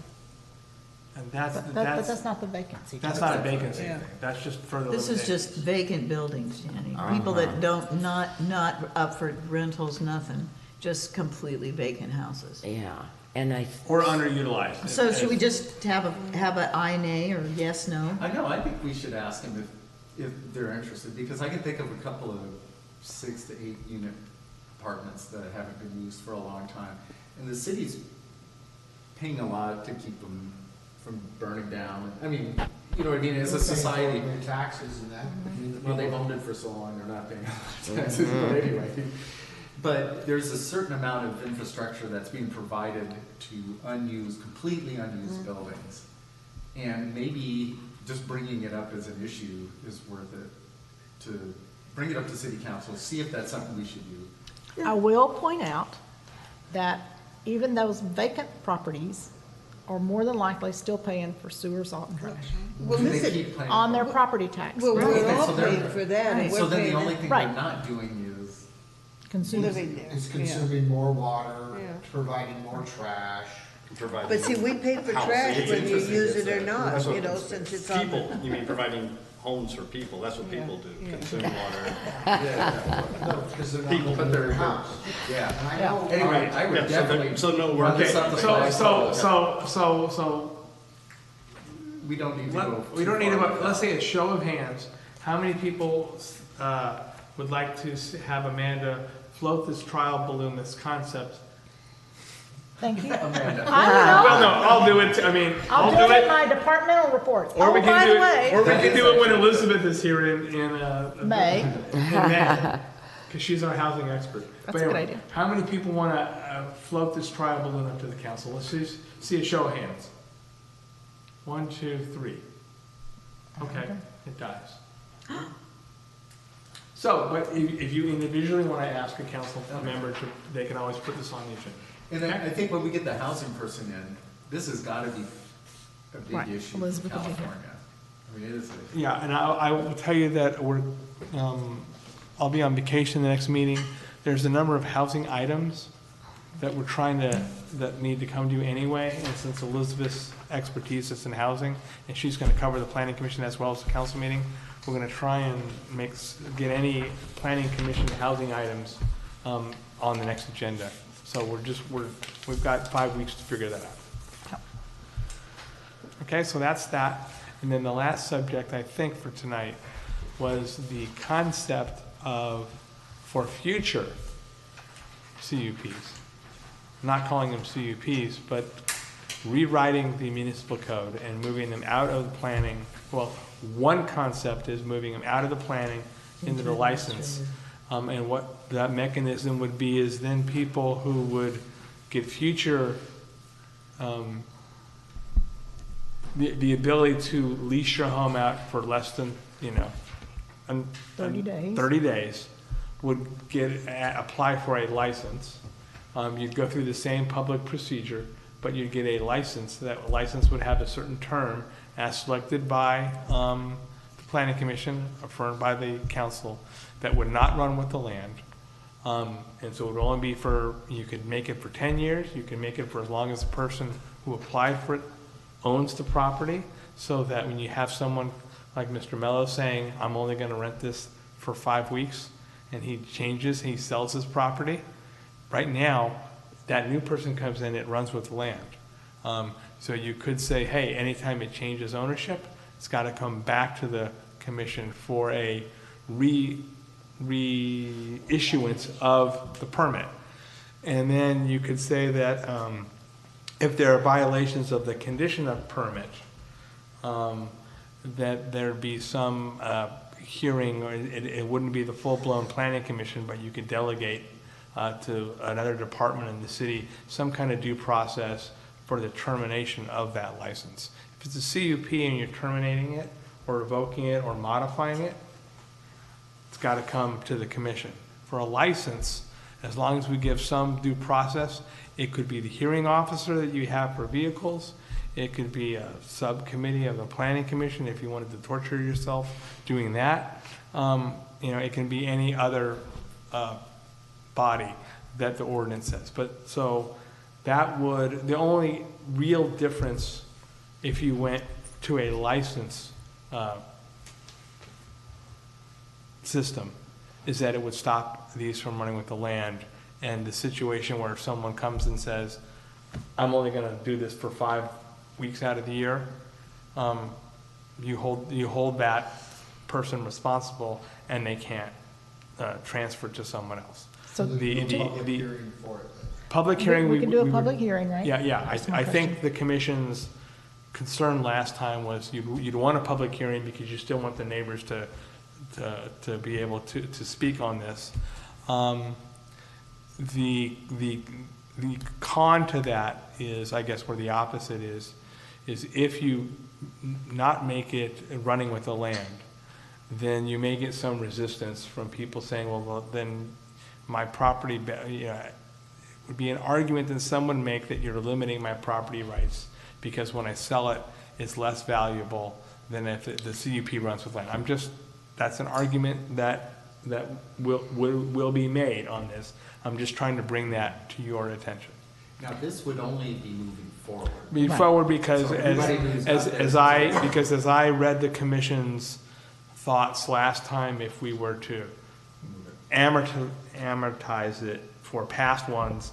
And But that's not the vacancy. That's not a vacancy Yeah. thing. That's just further This is limitation. just vacant buildings, Jenny. People that don't, not up for rentals, nothing, just completely vacant houses. Yeah, or underutilized. So should we just have a aye, nay, or yes, no? I know, I think we should ask them if they're interested, because I can think of a couple of 6 to 8 unit apartments that haven't been used for a long time. And the city's paying a lot to keep them from burning down. I mean, you know what I mean, as a society. Their taxes and that. Well, they've owned it for so long, they're not paying taxes, but anyway. But there's a certain amount of infrastructure that's being provided to completely unused buildings. And maybe just bringing it up as an issue is worth it, to bring it up to city council, see if that's something we should do. I will point out that even those vacant properties are more than likely still paying for sewer, salt, and trash. Well, They listen, keep paying on for their it. property tax. well, Right. we're all So they're- paying for that, and So we're then the paying only it. thing Right. they're not doing is Living there. It's yeah. consuming more water, Yeah. providing more trash. Providing But see, we pay for housing. trash It's whether you interesting, use it's it or a- not, that's what you know, since it's on. People, you mean providing homes for people, that's what people do, Yeah. consume water. No, because they're not People living in their house. yeah. And I know. Anyway, I would Yeah, so definitely so no, we're run this okay. up the flagpole. So We don't need to go. we don't need to, let's say a show of hands. How many people would like to have Amanda float this trial balloon, this concept? Thank you. Amanda. Well, no, I'll do it. I'll do it in my departmental reports. Or we Oh, can by do the way. it. Or we can do it when Elizabeth is here in May. because she's our housing expert. That's But a good anyway, idea. How many people want to float this trial balloon up to the council? Let's see a show of hands. 1, 2, 3. Okay, it dies. So, but if you individually want to ask a council member to, they can always put this on the agenda. And I think when we get the housing person in, this has got to be a big Right. issue in Elizabeth will be here. California. I mean, it is. Yeah, and I will tell you that I'll be on vacation the next meeting. There's a number of housing items that that need to come to you anyway, and since Elizabeth's expertise is in housing, and she's gonna cover the planning commission as well as the council meeting, we're gonna try and get any planning commission housing items on the next agenda. So we've got 5 weeks to figure that out. Okay, so that's that. And then the last subject, I think, for tonight was the concept for future CUPs. Not calling them CUPs, but rewriting the municipal code and moving them out of the planning. Well, one concept is moving them out of the planning into the license. And what that mechanism would be is then people who would get future the ability to lease your home out for less than, 30 days. 30 days would apply for a license. You'd go through the same public procedure, but you'd get a license. That license would have a certain term as selected by the Planning Commission, affirmed by the council, that would not run with the land. And so it would only be you could make it for 10 years, you can make it for as long as the person who applied for it owns the property, so that when you have someone like Mr. Mello saying, I'm only going to rent this for 5 weeks, and he sells his property, right now, that new person comes in, it runs with the land. So you could say, hey, anytime it changes ownership, it's got to come back to the commission for a reissuance of the permit. And then you could say that if there are violations of the condition of permit, that there be some hearing, or it wouldn't be the full-blown planning commission, but you could delegate to another department in the city some kind of due process for the termination of that license. If it's a CUP and you're terminating it or revoking it or modifying it, it's got to come to the commission. For a license, as long as we give some due process, it could be the hearing officer that you have for vehicles, it could be a subcommittee of the planning commission if you wanted to torture yourself doing that. It can be any other body that the ordinance says. But so the only real difference if you went to a license system is that it would stop these from running with the land, and the situation where someone comes and says, I'm only going to do this for 5 weeks out of the year, you hold that person responsible, and they can't transfer to someone else. So the hearing for it. public hearing, we can do a public hearing, right? Yeah. That's my I think question. the commission's concern last time was you'd want a public hearing because you still want the neighbors to be able to speak on this. The con to that is, I guess, where the opposite is if you not make it running with the land, then you may get some resistance from people saying, well then my property, it would be an argument that someone make that you're limiting my property rights because when I sell it, it's less valuable than if the CUP runs with land. That's an argument that will be made on this. I'm just trying to bring that to your attention. Now, this would only be moving forward. Move forward because So everybody who's got this- as I read the commission's thoughts last time, if we were to amortize it for past ones,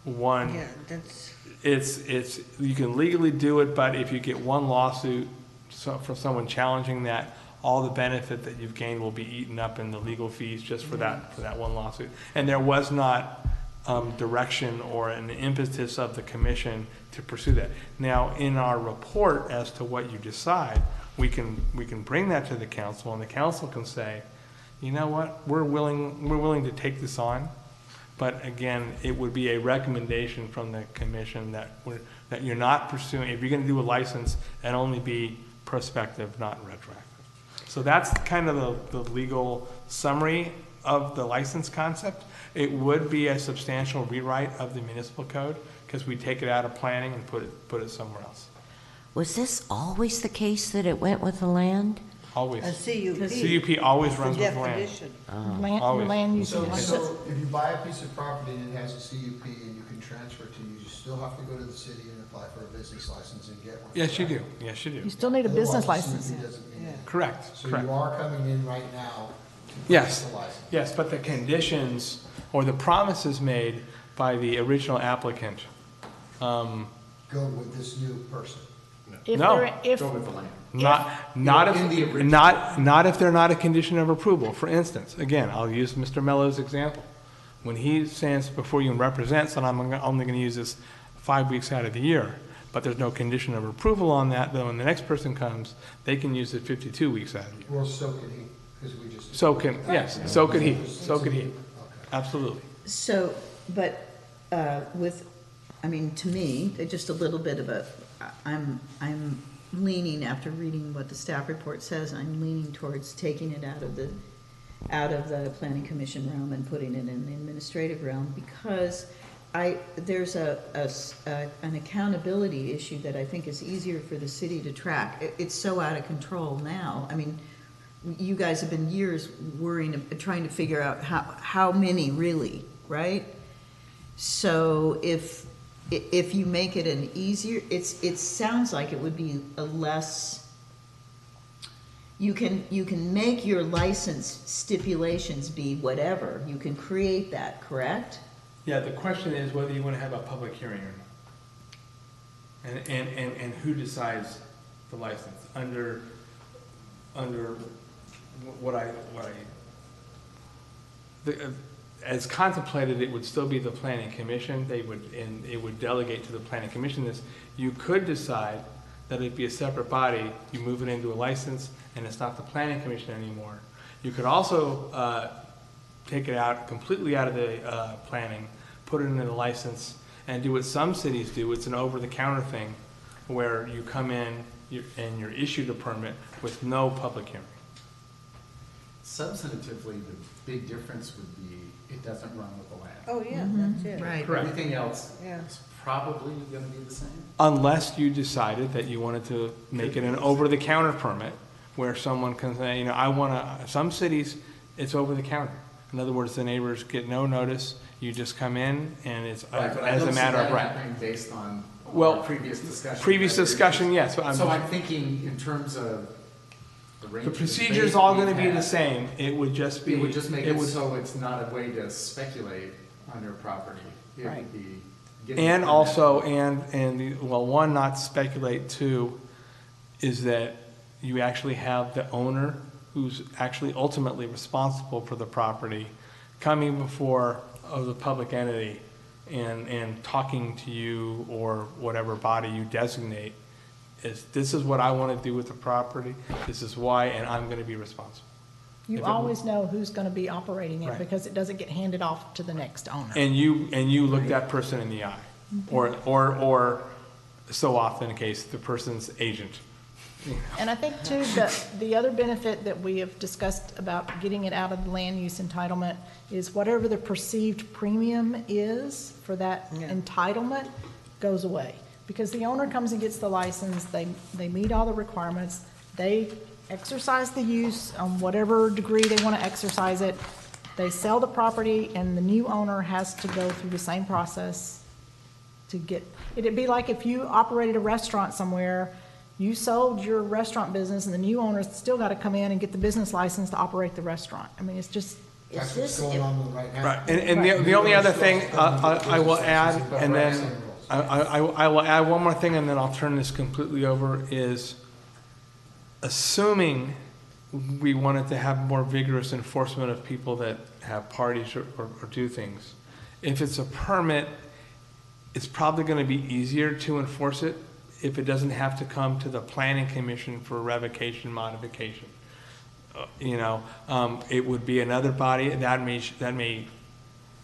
Yeah, that's, it's you can legally do it, but if you get one lawsuit from someone challenging that, all the benefit that you've gained will be eaten up in the legal fees just for that one lawsuit. And there was not direction or an impetus of the commission to pursue that. Now, in our report as to what you decide, we can bring that to the council, and the council can say, you know what, we're willing to take this on. But again, it would be a recommendation from the commission that you're not pursuing, if you're going to do a license, and only be prospective, not retroactive. So that's kind of the legal summary of the license concept. It would be a substantial rewrite of the municipal code because we take it out of planning and put it somewhere else. Was this always the case that it went with the land? Always. a CUP. CUP always runs The with land. definition. Always. Land use. So if you buy a piece of property and it has a CUP and you can transfer it to you still have to go to the city and apply for a business license and get one. Yes, you do. Yes, you do. You still need a business Otherwise, the license. CUP doesn't mean anything. Correct. So Correct. you are coming in right now to Yes, purchase a license. yes, but the conditions or the promises made by the original applicant. Go with this new person. If No. they're- if- Go with the land. Not if they're not a condition of approval. For instance, again, I'll use Mr. Mello's example. When he stands before you and represents, and I'm only going to use this 5 weeks out of the year, but there's no condition of approval on that, then when the next person comes, they can use it 52 weeks out of the year. Well, so can he, because we just. So can he. So could he. Absolutely. So, but to me, just a little bit of I'm leaning, after reading what the staff report says, I'm leaning towards taking it out of the planning commission realm and putting it in the administrative realm, because there's an accountability issue that I think is easier for the city to track. It's so out of control now. I mean, you guys have been years worrying, trying to figure out how many really, right? So if you make it an easier, it sounds like it would be a less. You can make your license stipulations be whatever. You can create that, correct? Yeah, the question is whether you want to have a public hearing or not. And who decides the license under as contemplated, it would still be the planning commission. It would delegate to the planning commission this. You could decide that it'd be a separate body. You move it into a license, and it's not the planning commission anymore. You could also take it out completely out of the planning, put it in a license, and do what some cities do. It's an over-the-counter thing, where you come in and you're issued a permit with no public hearing. Substantively, the big difference would be it doesn't run with the land. Oh, yeah, that's it. Right. Correct. Everything else Yeah. is probably going to be the same. Unless you decided that you wanted to make it an over-the-counter permit, where someone can say, you know, some cities, it's over-the-counter. In other words, the neighbors get no notice, you just come in, and it's as a matter of right. Based on previous discussion. Previous discussion, yes. So I'm thinking in terms of the procedure's all going to be the same. It would just be. It would just make it so it's not a way to speculate on your property. It would be. And also, one, not speculate, two, is that you actually have the owner who's actually ultimately responsible for the property coming before the public entity and talking to you or whatever body you designate. This is what I want to do with the property, this is why, and I'm going to be responsible. You always know who's going to be operating it, because it doesn't get handed off to the next owner. And you look that person in the eye, or so often the case, the person's agent. And I think too, that the other benefit that we have discussed about getting it out of the land use entitlement is whatever the perceived premium is for that entitlement goes away. Because the owner comes and gets the license, they meet all the requirements, they exercise the use on whatever degree they want to exercise it, they sell the property, and the new owner has to go through the same process to get, it'd be like if you operated a restaurant somewhere, you sold your restaurant business, and the new owner's still got to come in and get the business license to operate the restaurant. I mean, it's just. That's what's going on right now. Right, and the only other thing I will add, and then I will add one more thing, and then I'll turn this completely over, is assuming we wanted to have more vigorous enforcement of people that have parties or do things. If it's a permit, it's probably going to be easier to enforce it if it doesn't have to come to the planning commission for revocation, modification. It would be another body that may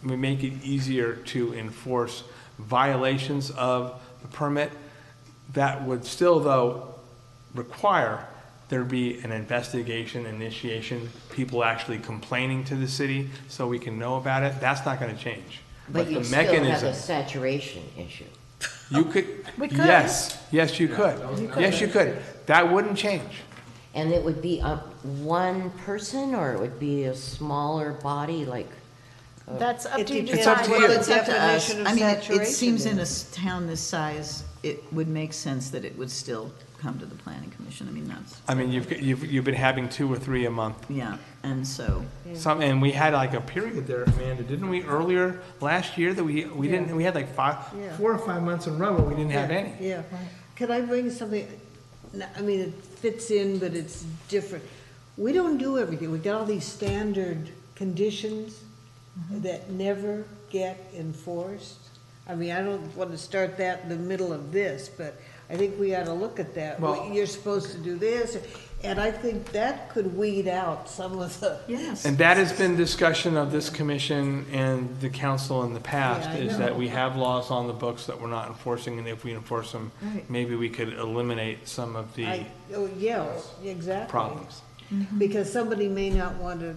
make it easier to enforce violations of the permit. That would still, though, require there be an investigation, initiation, people actually complaining to the city so we can know about it. That's not going to change. But you the still mechanism, have a saturation issue. You could, We could. yes, you could. Yes, you could. That wouldn't change. And it would be one person, or it would be a smaller body, like? That's up to you to It's up to decide. you. Well, it's up to us. Definition of I mean, it saturation seems in a is. town this size, it would make sense that it would still come to the planning commission. I mean, that's. I mean, you've been having 2 or 3 a month. Yeah, and so. And we had like a period there, Amanda, didn't we, earlier last year that we didn't, we had like 4 or 5 months in a row where we didn't have any. Yeah. Can I bring something, I mean, it fits in, but it's different. We don't do everything. We got all these standard conditions that never get enforced. I mean, I don't want to start that in the middle of this, but I think we ought to look at that. Well- You're supposed to do this. And I think that could weed out some of the. Yes. And that has been discussion of this commission and the council in the past, Yeah, I is know. that we have laws on the books that we're not enforcing, and if we enforce them, Right. maybe we could eliminate some of the Oh, yeah, exactly. problems. Because somebody may not want to,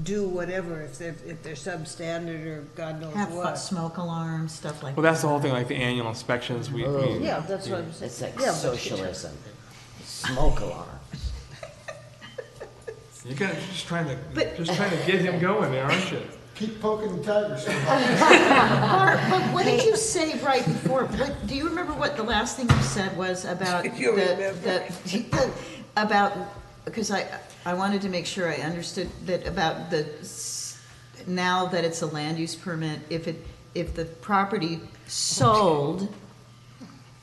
do whatever if they're substandard or God knows Have what. smoke alarms, stuff like that. Well, that's the whole thing, like the annual inspections, we. Yeah, that's what I'm saying. It's like Yeah, but- socialism. Smoke alarms. You're just trying to get him going there, aren't you? Keep poking the tigers. Bart, but what did you say right before? Do you remember what the last thing you said was about because I wanted to make sure I understood that about now that it's a land use permit, if the property sold,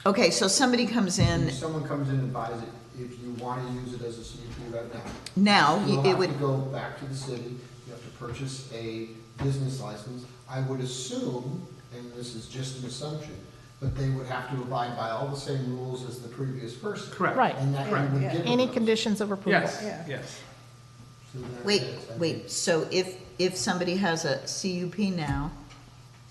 okay, so somebody comes in. If someone comes in and buys it, if you want to use it as a CUP right now. Now, you'll it have would- to go back to the city, you have to purchase a business license. I would assume, and this is just an assumption, but they would have to abide by all the same rules as the previous person. Correct. Right. And that you would give them Any those. conditions of approval. Yes, Yeah. yes. So that- Wait, so if somebody has a CUP now,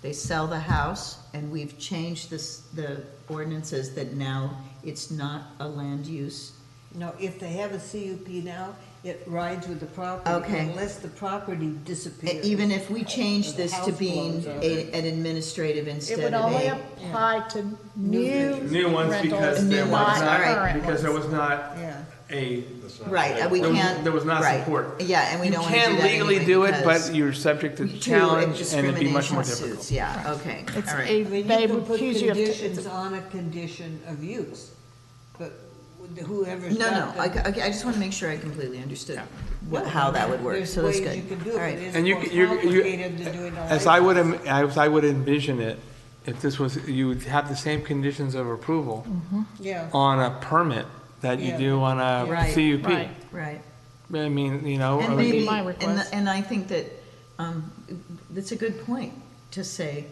they sell the house, and we've changed the ordinances that now it's not a land use. No, if they have a CUP now, it rides with the property. Okay. Unless the property disappears. Even if we change Or the this to house being blows up. an administrative It instead would of only a. apply to new New ones rentals, because there was not not, current because there ones. was not Yeah. a. Right, we can't. There was not right. support. Yeah, and we don't want to do You that can legally anyway do it, because- but you're subject to To challenge, and it'd be much more discrimination difficult. suits, yeah, okay, It's all right. a, I mean, they you can would put accuse you of. conditions on a condition of use, but whoever's No, got no, the. I just want to make sure I completely understood how that would work, so that's good. There's ways you can do All it, right. but it's And more complicated than doing a as I would envision it, if this was, you would have the same conditions of approval Yeah. on a permit that you Yeah. do on a Right, CUP. Right. I mean, And maybe, my request. and I think that, that's a good point to say,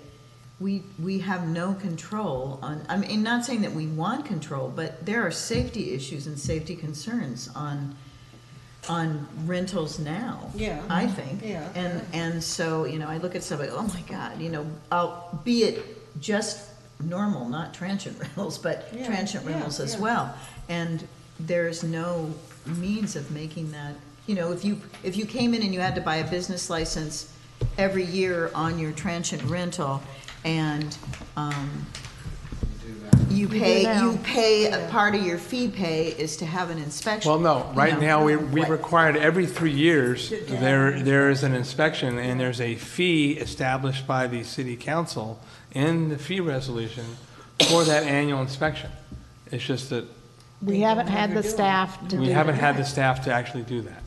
we have no control on, I mean, not saying that we want control, but there are safety issues and safety concerns on rentals now. Yeah. I think. Yeah. And so, I look at somebody, oh my God, be it just normal, not transient rentals, but Yeah, transient yeah, rentals as yeah. well. And there's no means of making that, if you came in and you had to buy a business license every year on your transient rental, and you pay, a part of your fee pay is to have an inspection. Well, no, right now, we what? required every 3 years, there is an inspection, and there's a fee established by the city council in the fee resolution for that annual inspection. It's just that We haven't had the staff to do we it. haven't had the staff to actually do that.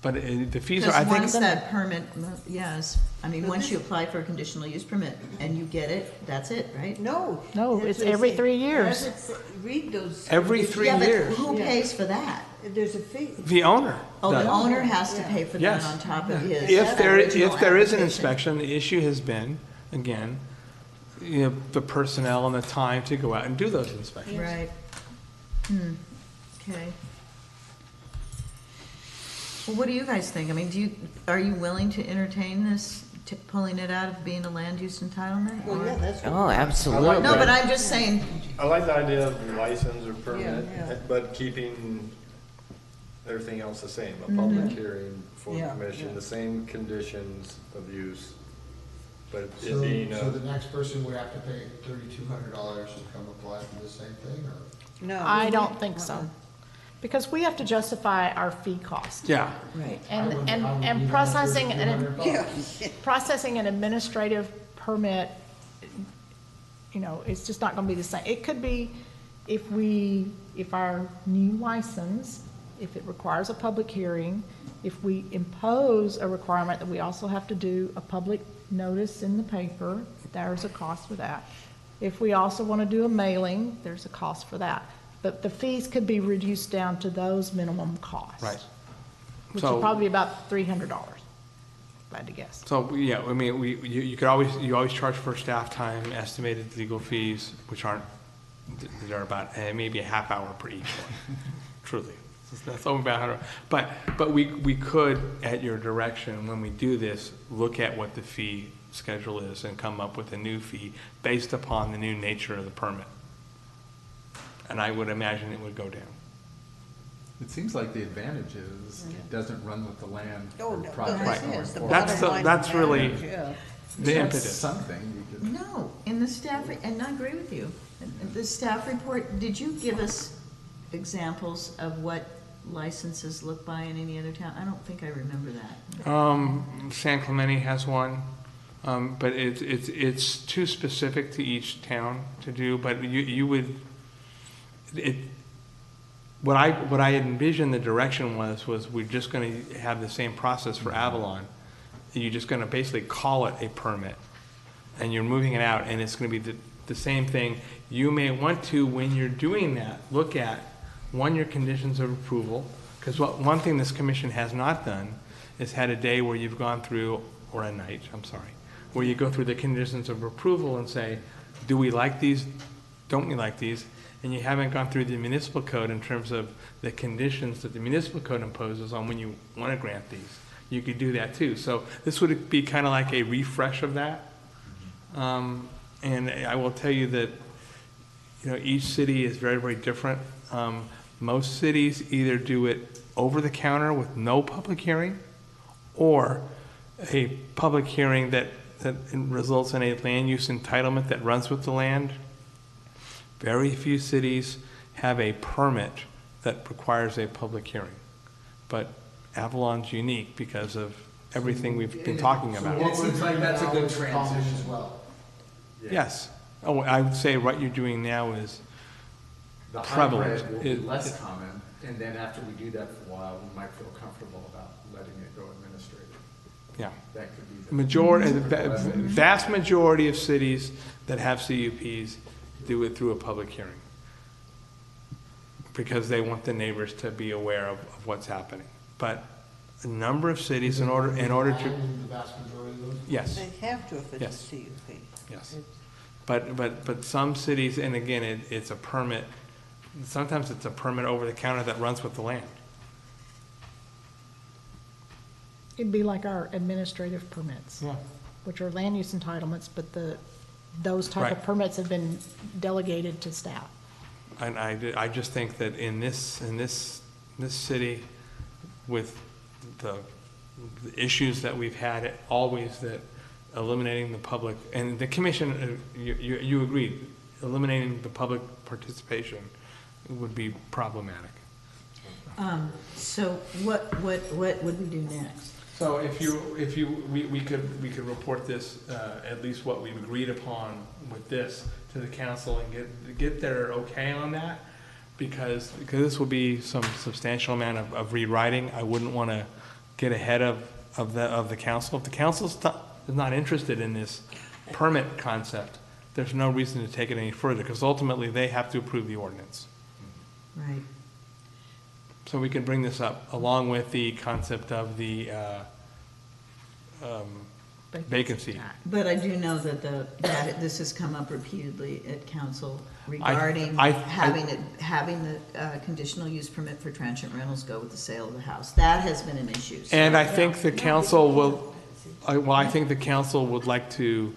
But the fees are, I Because think. once that permit, yes, I mean, once you apply for a conditional use permit and you get it, that's it, right? No. No, that's it's what I every say. 3 years. Read those. Every 3 Yeah, but years. who Yeah. pays for that? There's a fee. The owner Oh, the does. owner has to pay for that Yes. on top of his If there is original an application. inspection, the issue has been, again, the personnel and the time to go out and do those inspections. Right. Okay. Well, what do you guys think? I mean, are you willing to entertain this, pulling it out of being a land use entitlement? Well, or- yeah, that's. Oh, absolutely. No, but I'm just saying, I like the idea of license or permit, yeah. but keeping everything else the same, a public Mm-hmm. hearing for Yeah, commission, yeah. the same conditions of use, but it So being the next person would have to pay $3,200 to come apply for the same thing, or? No. I don't think so. Because we have to justify our fee cost. Yeah. right. And processing an administrative permit, it's just not gonna be the same. It could be if our new license, if it requires a public hearing, if we impose a requirement that we also have to do a public notice in the paper, there's a cost for that. If we also want to do a mailing, there's a cost for that. But the fees could be reduced down to those minimum costs. Right. Which So- is probably about $300, glad to guess. So, yeah, I mean, you always charge for staff time, estimated legal fees, which aren't, they're about maybe a half hour per each one, truly. That's over about 100. But we could, at your direction, when we do this, look at what the fee schedule is and come up with a new fee based upon the new nature of the permit. And I would imagine it would go down. It seems like the advantage is it doesn't run with the land. Oh, no, project that's going it. The forward. That's really Yeah. the That's impetus. something you could. No, in the staff, and I agree with you. In the staff report, did you give us examples of what licenses look by in any other town? I don't think I remember that. San Clemente has one, but it's too specific to each town to do. But you would what I envisioned the direction was we're just going to have the same process for Avalon. You're just going to basically call it a permit, and you're moving it out, and it's going to be the same thing. You may want to, when you're doing that, look at your conditions of approval, because one thing this commission has not done is had a day where you've gone through, or a night, I'm sorry, where you go through the conditions of approval and say, do we like these, don't we like these? And you haven't gone through the municipal code in terms of the conditions that the municipal code imposes on when you want to grant these. You could do that too. So this would be kind of like a refresh of that. And I will tell you that, each city is very, very different. Most cities either do it over the counter with no public hearing, or a public hearing that results in a land use entitlement that runs with the land. Very few cities have a permit that requires a public hearing. But Avalon's unique because of everything we've been talking about. It seems like that's a good Common transition. as well. Yes. Oh, I would say what you're doing now is The prevalent. hybrid will be less common, and then after we do that for a while, we might feel comfortable about letting it go administrative. Yeah. That could be the Vast majority of cities that have CUPs do it through a public hearing because they want the neighbors to be aware of what's happening. But a number of cities, in order to, The vast majority of those? yes, They have to if it's Yes. a CUP. yes. But some cities, and again, it's a permit. Sometimes it's a permit over the counter that runs with the land. It'd be like our administrative permits. Yeah. Which are land use entitlements, but those type of Right. permits have been delegated to staff. And I just think that in this city, with the issues that we've had, always that eliminating the public, and the commission, you agreed, eliminating the public participation would be problematic. So what would we do next? So we could report this, at least what we've agreed upon with this, to the council and get their okay on that, because this will be some substantial amount of rewriting. I wouldn't want to get ahead of the council. If the council's not interested in this permit concept, there's no reason to take it any further, because ultimately they have to approve the ordinance. Right. So we can bring this up along with the concept of the vacancy. But I do know that this has come up repeatedly at council regarding having the conditional use permit for transient rentals go with the sale of the house. That has been an issue. So- And I think the council will, I think the council would like to,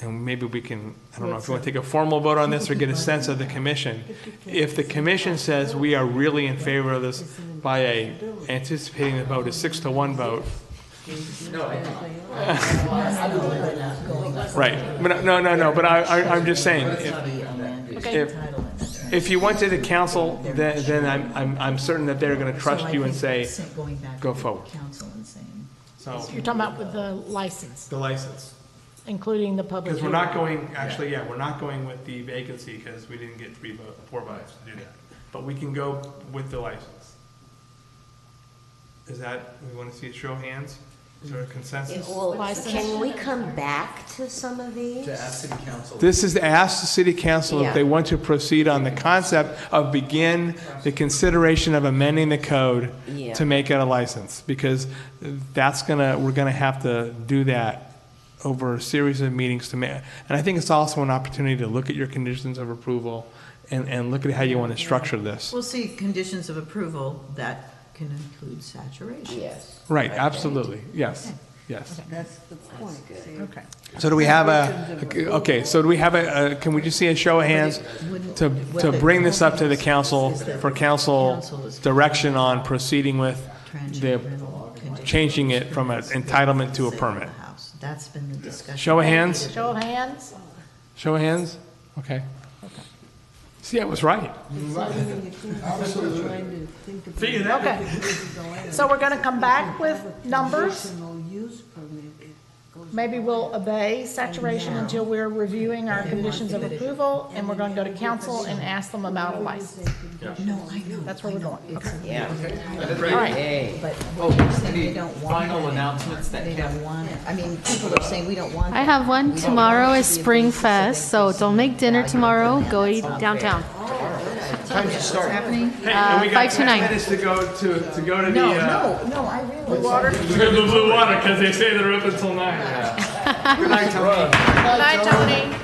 and maybe we can, I don't know if you want to take a formal vote on this or get a sense of the commission. If the commission says we are really in favor of this by anticipating the vote is 6-1 vote. Right, but no, but I'm just saying, if you went to the council, then I'm certain that they're going to trust you and say, go forward. So You're talking about with the license, the license. including the public. Because we're not hearing. going, actually, we're not going with the vacancy because we didn't get 4 votes to do that. But we can go with the license. Is that, we want to see a show of hands? Is there a consensus? Well, can we come back to some of these? To ask city council. This is to ask the city council if they want to proceed on the concept of begin the consideration of amending the code to make it a license. Because we're gonna have to do that over a series of meetings to make. And I think it's also an opportunity to look at your conditions of approval and look at how you want to structure this. We'll see conditions of approval that can include saturation. Yes. Right, absolutely, yes, yes. That's the point. Okay. So do we have can we just see a show of hands to bring this up to the council for council direction on proceeding with the, changing it from an entitlement to a permit? That's been the discussion. Show of hands? Show of hands? Show of hands? Okay. See, I was right. Okay. So we're going to come back with numbers. Maybe we'll obey saturation until we're reviewing our conditions of approval, and we're going to go to council and ask them about a license. No, I know. That's where we're going. Okay. Yeah. All right. But Oh, they're saying any they don't want final it. announcements that They don't want it. I mean, people are saying we don't want it. I have one. Tomorrow is Spring Fest, so don't make dinner tomorrow. Go eat downtown. Time to start. Happening? Hey, and we got 5 to 9. 10 minutes to go to go to No, the no, I really. Blue water? the Blue Water because they say they're open until 9. Good night, Tony. Good night, Tony.